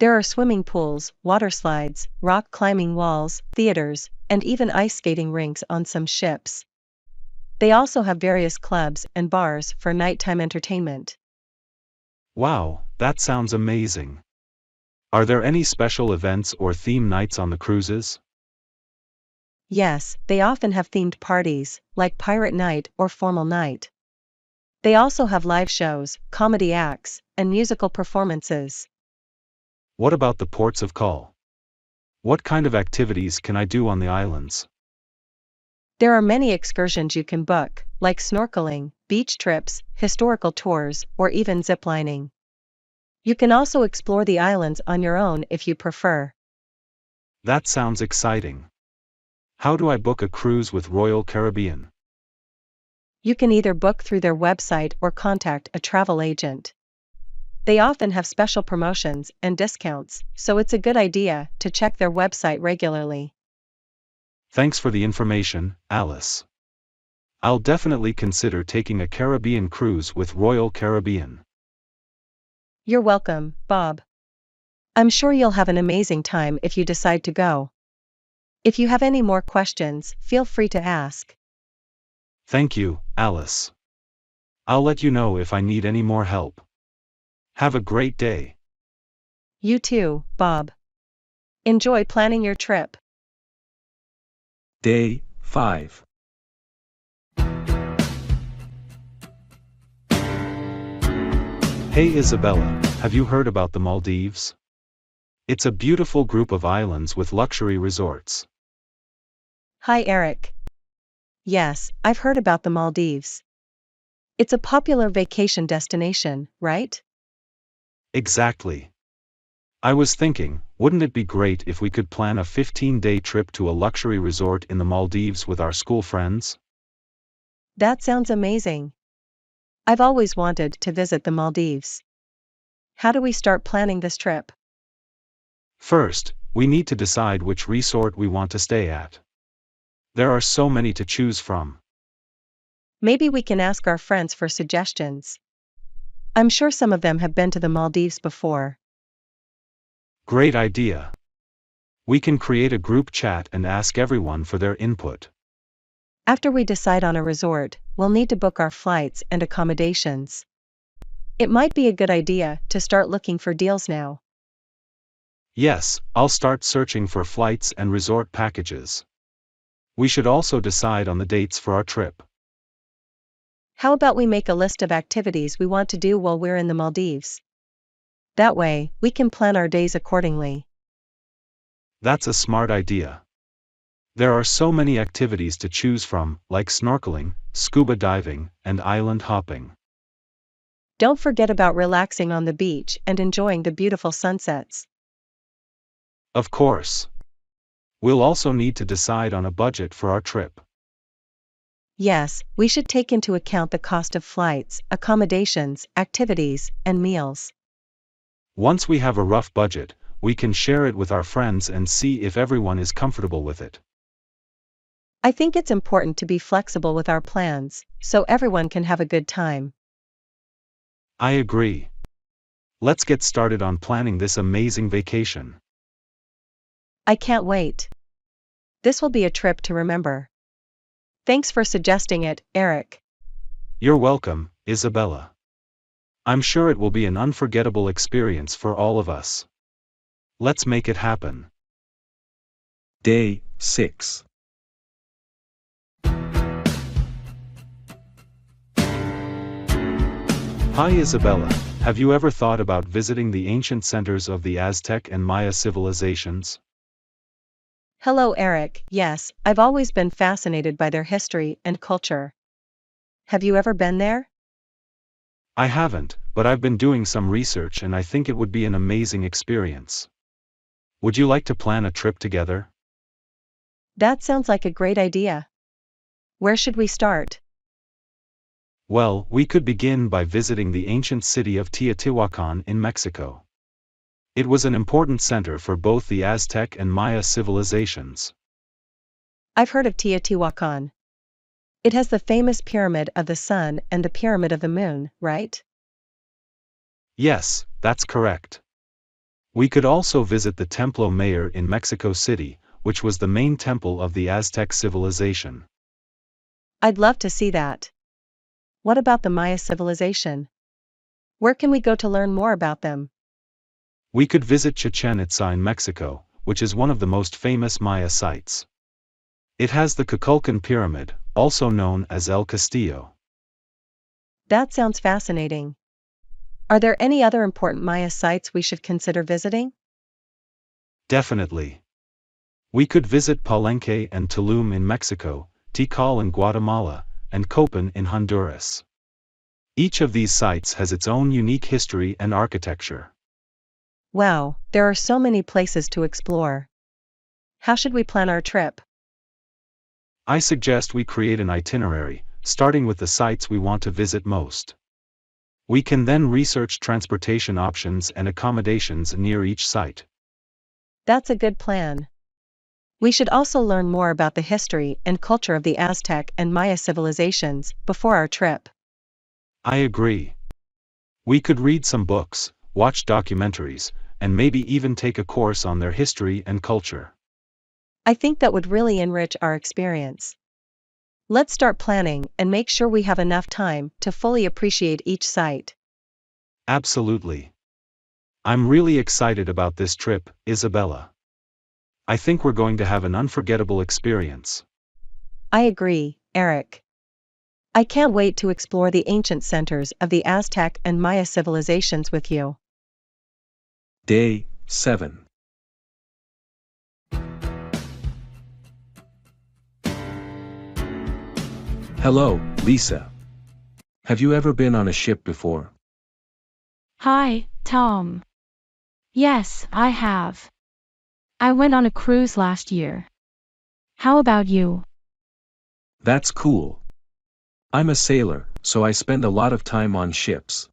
There are swimming pools, water slides, rock climbing walls, theaters, and even ice skating rinks on some ships. They also have various clubs and bars for nighttime entertainment. Wow, that sounds amazing. Are there any special events or theme nights on the cruises? Yes, they often have themed parties, like Pirate Night or Formal Night. They also have live shows, comedy acts, and musical performances. What about the ports of call? What kind of activities can I do on the islands? There are many excursions you can book, like snorkeling, beach trips, historical tours, or even ziplining. You can also explore the islands on your own if you prefer. That sounds exciting. How do I book a cruise with Royal Caribbean? You can either book through their website or contact a travel agent. They often have special promotions and discounts, so it's a good idea to check their website regularly. Thanks for the information, Alice. I'll definitely consider taking a Caribbean cruise with Royal Caribbean. You're welcome, Bob. I'm sure you'll have an amazing time if you decide to go. If you have any more questions, feel free to ask. Thank you, Alice. I'll let you know if I need any more help. Have a great day. You too, Bob. Enjoy planning your trip. Day 5. Hey Isabella, have you heard about the Maldives? It's a beautiful group of islands with luxury resorts. Hi Eric. Yes, I've heard about the Maldives. It's a popular vacation destination, right? Exactly. I was thinking, wouldn't it be great if we could plan a 15-day trip to a luxury resort in the Maldives with our school friends? That sounds amazing. I've always wanted to visit the Maldives. How do we start planning this trip? First, we need to decide which resort we want to stay at. There are so many to choose from. Maybe we can ask our friends for suggestions. I'm sure some of them have been to the Maldives before. Great idea. We can create a group chat and ask everyone for their input. After we decide on a resort, we'll need to book our flights and accommodations. It might be a good idea to start looking for deals now. Yes, I'll start searching for flights and resort packages. We should also decide on the dates for our trip. How about we make a list of activities we want to do while we're in the Maldives? That way, we can plan our days accordingly. That's a smart idea. There are so many activities to choose from, like snorkeling, scuba diving, and island hopping. Don't forget about relaxing on the beach and enjoying the beautiful sunsets. Of course. We'll also need to decide on a budget for our trip. Yes, we should take into account the cost of flights, accommodations, activities, and meals. Once we have a rough budget, we can share it with our friends and see if everyone is comfortable with it. I think it's important to be flexible with our plans, so everyone can have a good time. I agree. Let's get started on planning this amazing vacation. I can't wait. This will be a trip to remember. Thanks for suggesting it, Eric. You're welcome, Isabella. I'm sure it will be an unforgettable experience for all of us. Let's make it happen. Day 6. Hi Isabella, have you ever thought about visiting the ancient centers of the Aztec and Maya civilizations? Hello, Eric. Yes, I've always been fascinated by their history and culture. Have you ever been there? I haven't, but I've been doing some research and I think it would be an amazing experience. Would you like to plan a trip together? That sounds like a great idea. Where should we start? Well, we could begin by visiting the ancient city of Teotihuacan in Mexico. It was an important center for both the Aztec and Maya civilizations. I've heard of Teotihuacan. It has the famous Pyramid of the Sun and the Pyramid of the Moon, right? Yes, that's correct. We could also visit the Templo Mayor in Mexico City, which was the main temple of the Aztec civilization. I'd love to see that. What about the Maya civilization? Where can we go to learn more about them? We could visit Chichén Itzá in Mexico, which is one of the most famous Maya sites. It has the Kukulkan Pyramid, also known as El Castillo. That sounds fascinating. Are there any other important Maya sites we should consider visiting? Definitely. We could visit Palenque and Tulum in Mexico, Tikal in Guatemala, and Copan in Honduras. Each of these sites has its own unique history and architecture. Wow, there are so many places to explore. How should we plan our trip? I suggest we create an itinerary, starting with the sites we want to visit most. We can then research transportation options and accommodations near each site. That's a good plan. We should also learn more about the history and culture of the Aztec and Maya civilizations before our trip. I agree. We could read some books, watch documentaries, and maybe even take a course on their history and culture. I think that would really enrich our experience. Let's start planning and make sure we have enough time to fully appreciate each site. Absolutely. I'm really excited about this trip, Isabella. I think we're going to have an unforgettable experience. I agree, Eric. I can't wait to explore the ancient centers of the Aztec and Maya civilizations with you. Day 7. Hello, Lisa. Have you ever been on a ship before? Hi, Tom. Yes, I have. I went on a cruise last year. How about you? That's cool. I'm a sailor, so I spend a lot of time on ships.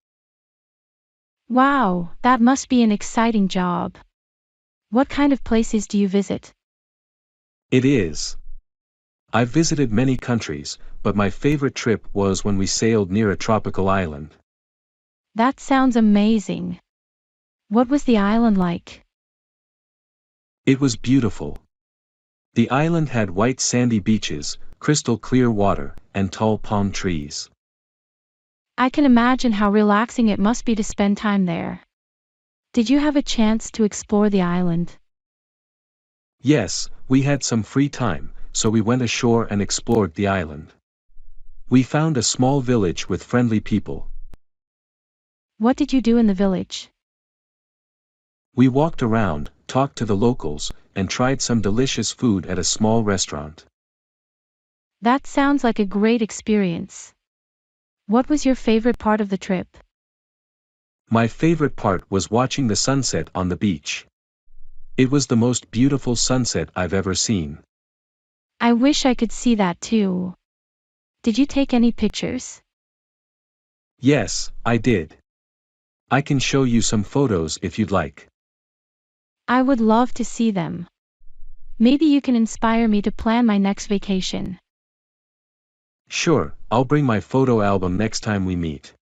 Wow, that must be an exciting job. What kind of places do you visit? It is. I've visited many countries, but my favorite trip was when we sailed near a tropical island. That sounds amazing. What was the island like? It was beautiful. The island had white sandy beaches, crystal clear water, and tall palm trees. I can imagine how relaxing it must be to spend time there. Did you have a chance to explore the island? Yes, we had some free time, so we went ashore and explored the island. We found a small village with friendly people. What did you do in the village? We walked around, talked to the locals, and tried some delicious food at a small restaurant. That sounds like a great experience. What was your favorite part of the trip? My favorite part was watching the sunset on the beach. It was the most beautiful sunset I've ever seen. I wish I could see that too. Did you take any pictures? Yes, I did. I can show you some photos if you'd like. I would love to see them. Maybe you can inspire me to plan my next vacation. Sure, I'll bring my photo album next time we meet.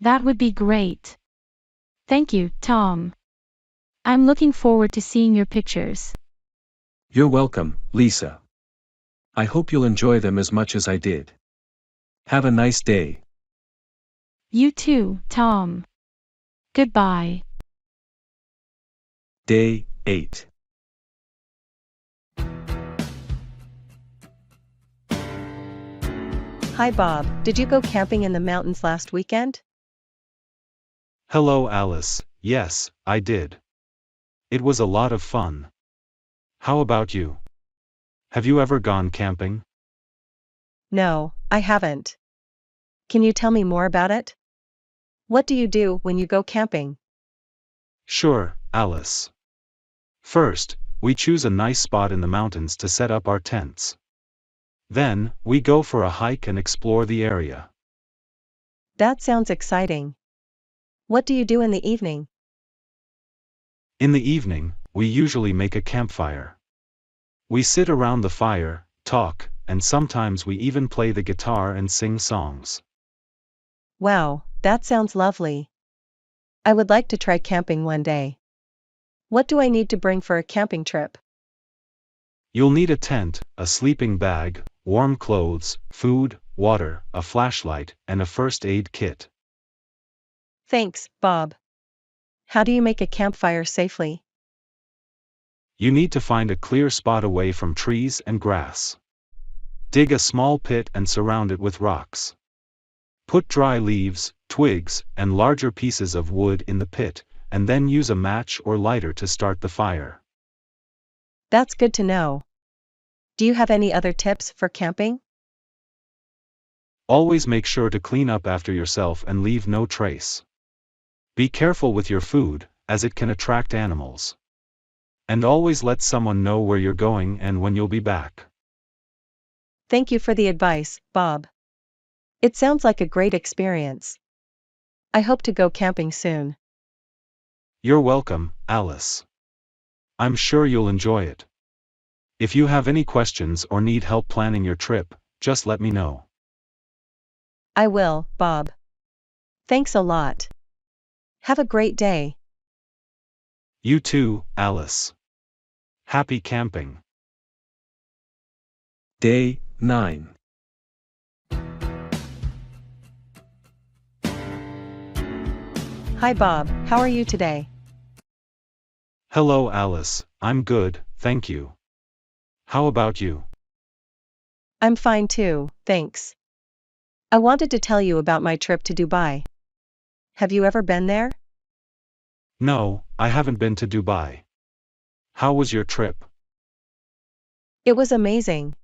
That would be great. Thank you, Tom. I'm looking forward to seeing your pictures. You're welcome, Lisa. I hope you'll enjoy them as much as I did. Have a nice day. You too, Tom. Goodbye. Day 8. Hi Bob, did you go camping in the mountains last weekend? Hello Alice, yes, I did. It was a lot of fun. How about you? Have you ever gone camping? No, I haven't. Can you tell me more about it? What do you do when you go camping? Sure, Alice. First, we choose a nice spot in the mountains to set up our tents. Then, we go for a hike and explore the area. That sounds exciting. What do you do in the evening? In the evening, we usually make a campfire. We sit around the fire, talk, and sometimes we even play the guitar and sing songs. Wow, that sounds lovely. I would like to try camping one day. What do I need to bring for a camping trip? You'll need a tent, a sleeping bag, warm clothes, food, water, a flashlight, and a first aid kit. Thanks, Bob. How do you make a campfire safely? You need to find a clear spot away from trees and grass. Dig a small pit and surround it with rocks. Put dry leaves, twigs, and larger pieces of wood in the pit, and then use a match or lighter to start the fire. That's good to know. Do you have any other tips for camping? Always make sure to clean up after yourself and leave no trace. Be careful with your food, as it can attract animals. And always let someone know where you're going and when you'll be back. Thank you for the advice, Bob. It sounds like a great experience. I hope to go camping soon. You're welcome, Alice. I'm sure you'll enjoy it. If you have any questions or need help planning your trip, just let me know. I will, Bob. Thanks a lot. Have a great day. You too, Alice. Happy camping. Day 9. Hi Bob, how are you today? Hello Alice, I'm good, thank you. How about you? I'm fine too, thanks. I wanted to tell you about my trip to Dubai. Have you ever been there? No, I haven't been to Dubai. How was your trip? It was amazing.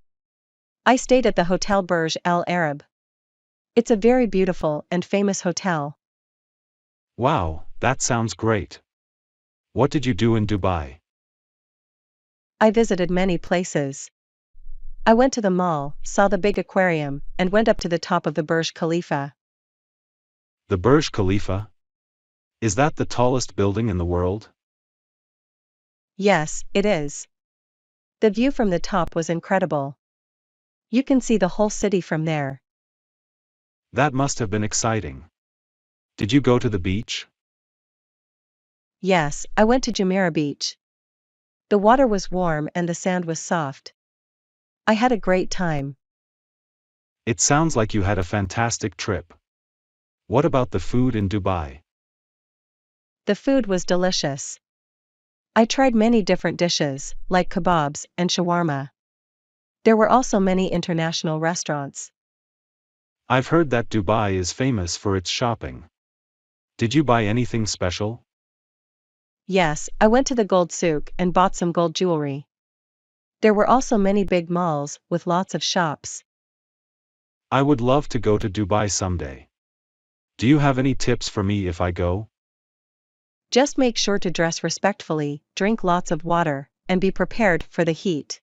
I stayed at the Hotel Burj Al Arab. It's a very beautiful and famous hotel. Wow, that sounds great. What did you do in Dubai? I visited many places. I went to the mall, saw the big aquarium, and went up to the top of the Burj Khalifa. The Burj Khalifa? Is that the tallest building in the world? Yes, it is. The view from the top was incredible. You can see the whole city from there. That must have been exciting. Did you go to the beach? Yes, I went to Jumeirah Beach. The water was warm and the sand was soft. I had a great time. It sounds like you had a fantastic trip. What about the food in Dubai? The food was delicious. I tried many different dishes, like kebabs and shawarma. There were also many international restaurants. I've heard that Dubai is famous for its shopping. Did you buy anything special? Yes, I went to the gold souk and bought some gold jewelry. There were also many big malls with lots of shops. I would love to go to Dubai someday. Do you have any tips for me if I go? Just make sure to dress respectfully, drink lots of water, and be prepared for the heat.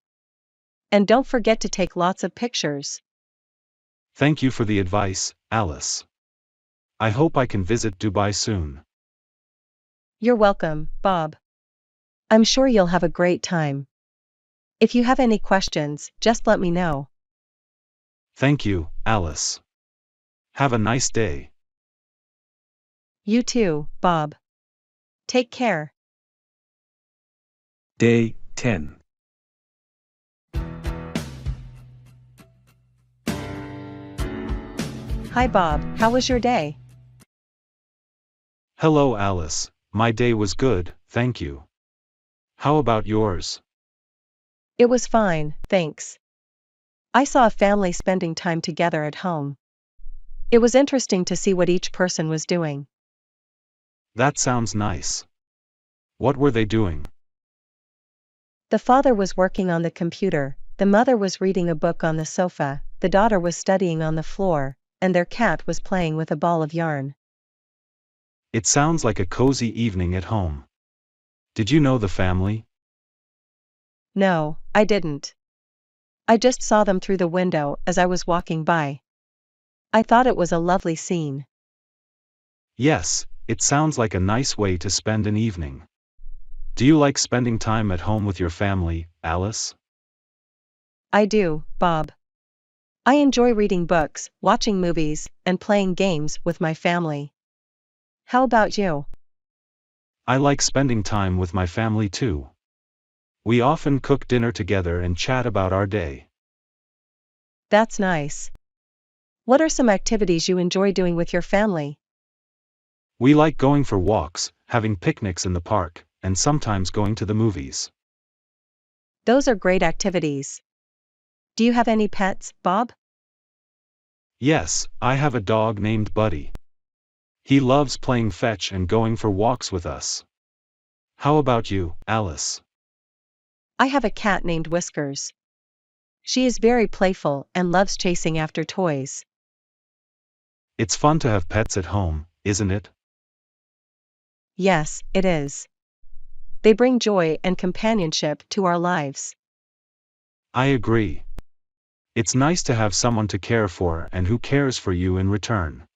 And don't forget to take lots of pictures. Thank you for the advice, Alice. I hope I can visit Dubai soon. You're welcome, Bob. I'm sure you'll have a great time. If you have any questions, just let me know. Thank you, Alice. Have a nice day. You too, Bob. Take care. Day 10. Hi Bob, how was your day? Hello, Alice. My day was good, thank you. How about yours? It was fine, thanks. I saw a family spending time together at home. It was interesting to see what each person was doing. That sounds nice. What were they doing? The father was working on the computer, the mother was reading a book on the sofa, the daughter was studying on the floor, and their cat was playing with a ball of yarn. It sounds like a cozy evening at home. Did you know the family? No, I didn't. I just saw them through the window as I was walking by. I thought it was a lovely scene. Yes, it sounds like a nice way to spend an evening. Do you like spending time at home with your family, Alice? I do, Bob. I enjoy reading books, watching movies, and playing games with my family. How about you? I like spending time with my family too. We often cook dinner together and chat about our day. That's nice. What are some activities you enjoy doing with your family? We like going for walks, having picnics in the park, and sometimes going to the movies. Those are great activities. Do you have any pets, Bob? Yes, I have a dog named Buddy. He loves playing fetch and going for walks with us. How about you, Alice? I have a cat named Whiskers. She is very playful and loves chasing after toys. It's fun to have pets at home, isn't it? Yes, it is. They bring joy and companionship to our lives. I agree. It's nice to have someone to care for and who cares for you in return.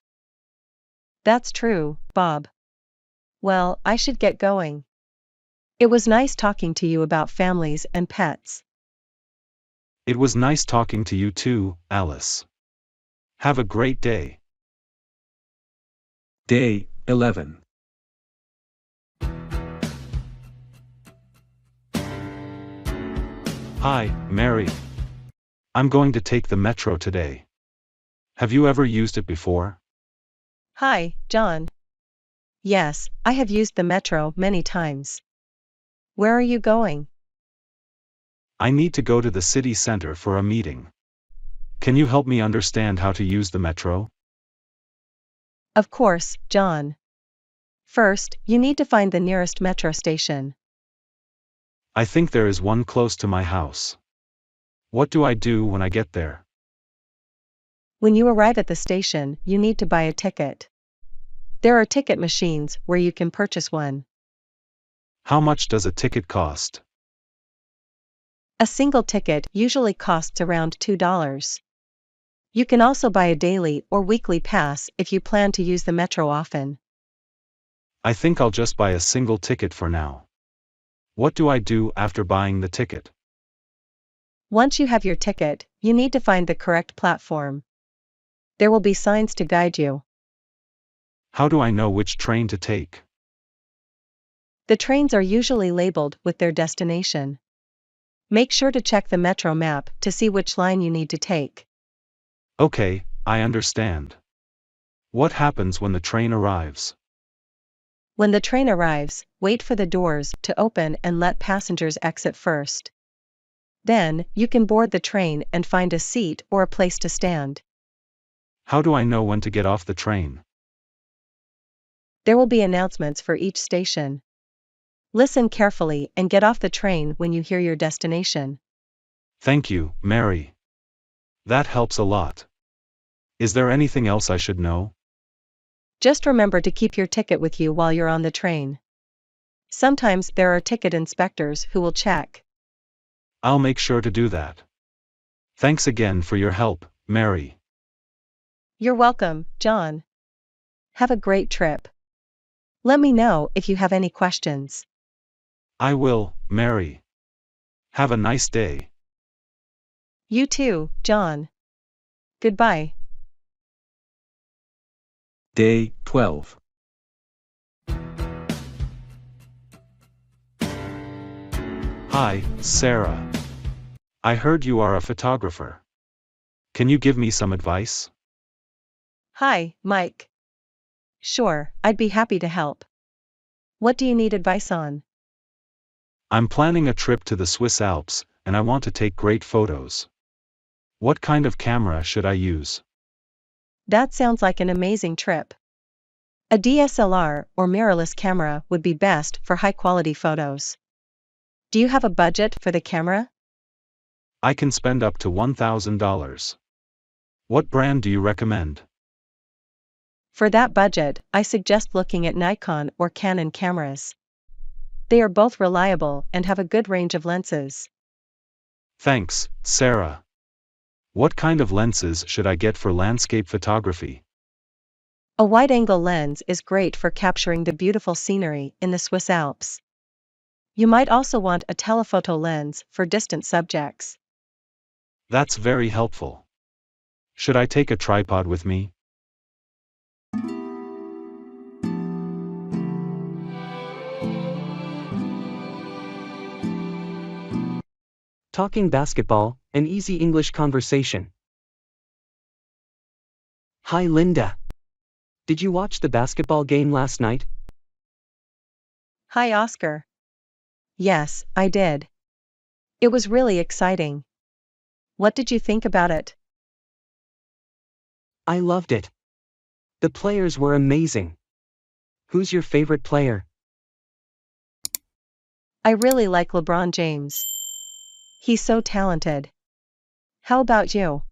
That's true, Bob. Well, I should get going. It was nice talking to you about families and pets. It was nice talking to you too, Alice. Have a great day. Day 11. Hi, Mary. I'm going to take the metro today. Have you ever used it before? Hi, John. Yes, I have used the metro many times. Where are you going? I need to go to the city center for a meeting. Can you help me understand how to use the metro? Of course, John. First, you need to find the nearest metro station. I think there is one close to my house. What do I do when I get there? When you arrive at the station, you need to buy a ticket. There are ticket machines where you can purchase one. How much does a ticket cost? A single ticket usually costs around $2. You can also buy a daily or weekly pass if you plan to use the metro often. I think I'll just buy a single ticket for now. What do I do after buying the ticket? Once you have your ticket, you need to find the correct platform. There will be signs to guide you. How do I know which train to take? The trains are usually labeled with their destination. Make sure to check the metro map to see which line you need to take. Okay, I understand. What happens when the train arrives? When the train arrives, wait for the doors to open and let passengers exit first. Then, you can board the train and find a seat or a place to stand. How do I know when to get off the train? There will be announcements for each station. Listen carefully and get off the train when you hear your destination. Thank you, Mary. That helps a lot. Is there anything else I should know? Just remember to keep your ticket with you while you're on the train. Sometimes there are ticket inspectors who will check. I'll make sure to do that. Thanks again for your help, Mary. You're welcome, John. Have a great trip. Let me know if you have any questions. I will, Mary. Have a nice day. You too, John. Goodbye. Day 12. Hi, Sarah. I heard you are a photographer. Can you give me some advice? Hi, Mike. Sure, I'd be happy to help. What do you need advice on? I'm planning a trip to the Swiss Alps, and I want to take great photos. What kind of camera should I use? That sounds like an amazing trip. A DSLR or mirrorless camera would be best for high-quality photos. Do you have a budget for the camera? I can spend up to $1,000. What brand do you recommend? For that budget, I suggest looking at Nikon or Canon cameras. They are both reliable and have a good range of lenses. Thanks, Sarah. What kind of lenses should I get for landscape photography? A wide-angle lens is great for capturing the beautiful scenery in the Swiss Alps. You might also want a telephoto lens for distant subjects. That's very helpful. Should I take a tripod with me? Talking basketball, an easy English conversation. Hi Linda. Did you watch the basketball game last night? Hi Oscar. Yes, I did. It was really exciting. What did you think about it? I loved it. The players were amazing. Who's your favorite player? I really like LeBron James. He's so talented. How about you?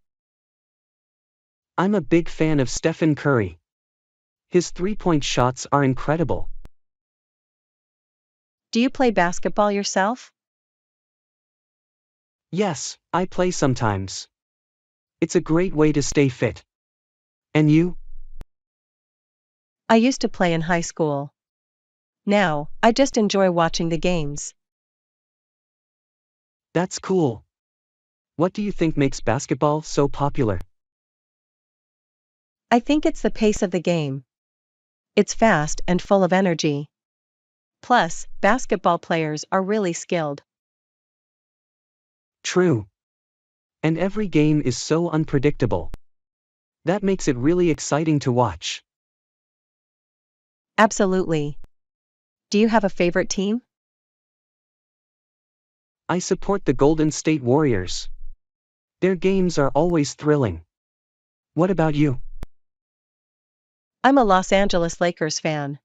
I'm a big fan of Stephen Curry. His three-point shots are incredible. Do you play basketball yourself? Yes, I play sometimes. It's a great way to stay fit. And you? I used to play in high school. Now, I just enjoy watching the games. That's cool. What do you think makes basketball so popular? I think it's the pace of the game. It's fast and full of energy. Plus, basketball players are really skilled. True. And every game is so unpredictable. That makes it really exciting to watch. Absolutely. Do you have a favorite team? I support the Golden State Warriors. Their games are always thrilling. What about you? I'm a Los Angeles Lakers fan.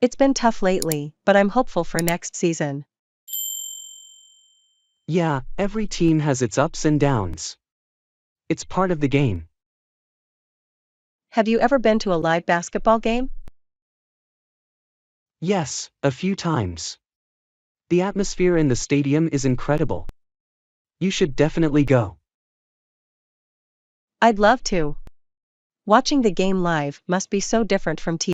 It's been tough lately, but I'm hopeful for next season. Yeah, every team has its ups and downs. It's part of the game. Have you ever been to a live basketball game? Yes, a few times. The atmosphere in the stadium is incredible. You should definitely go. I'd love to. Watching the game live must be so different from TV.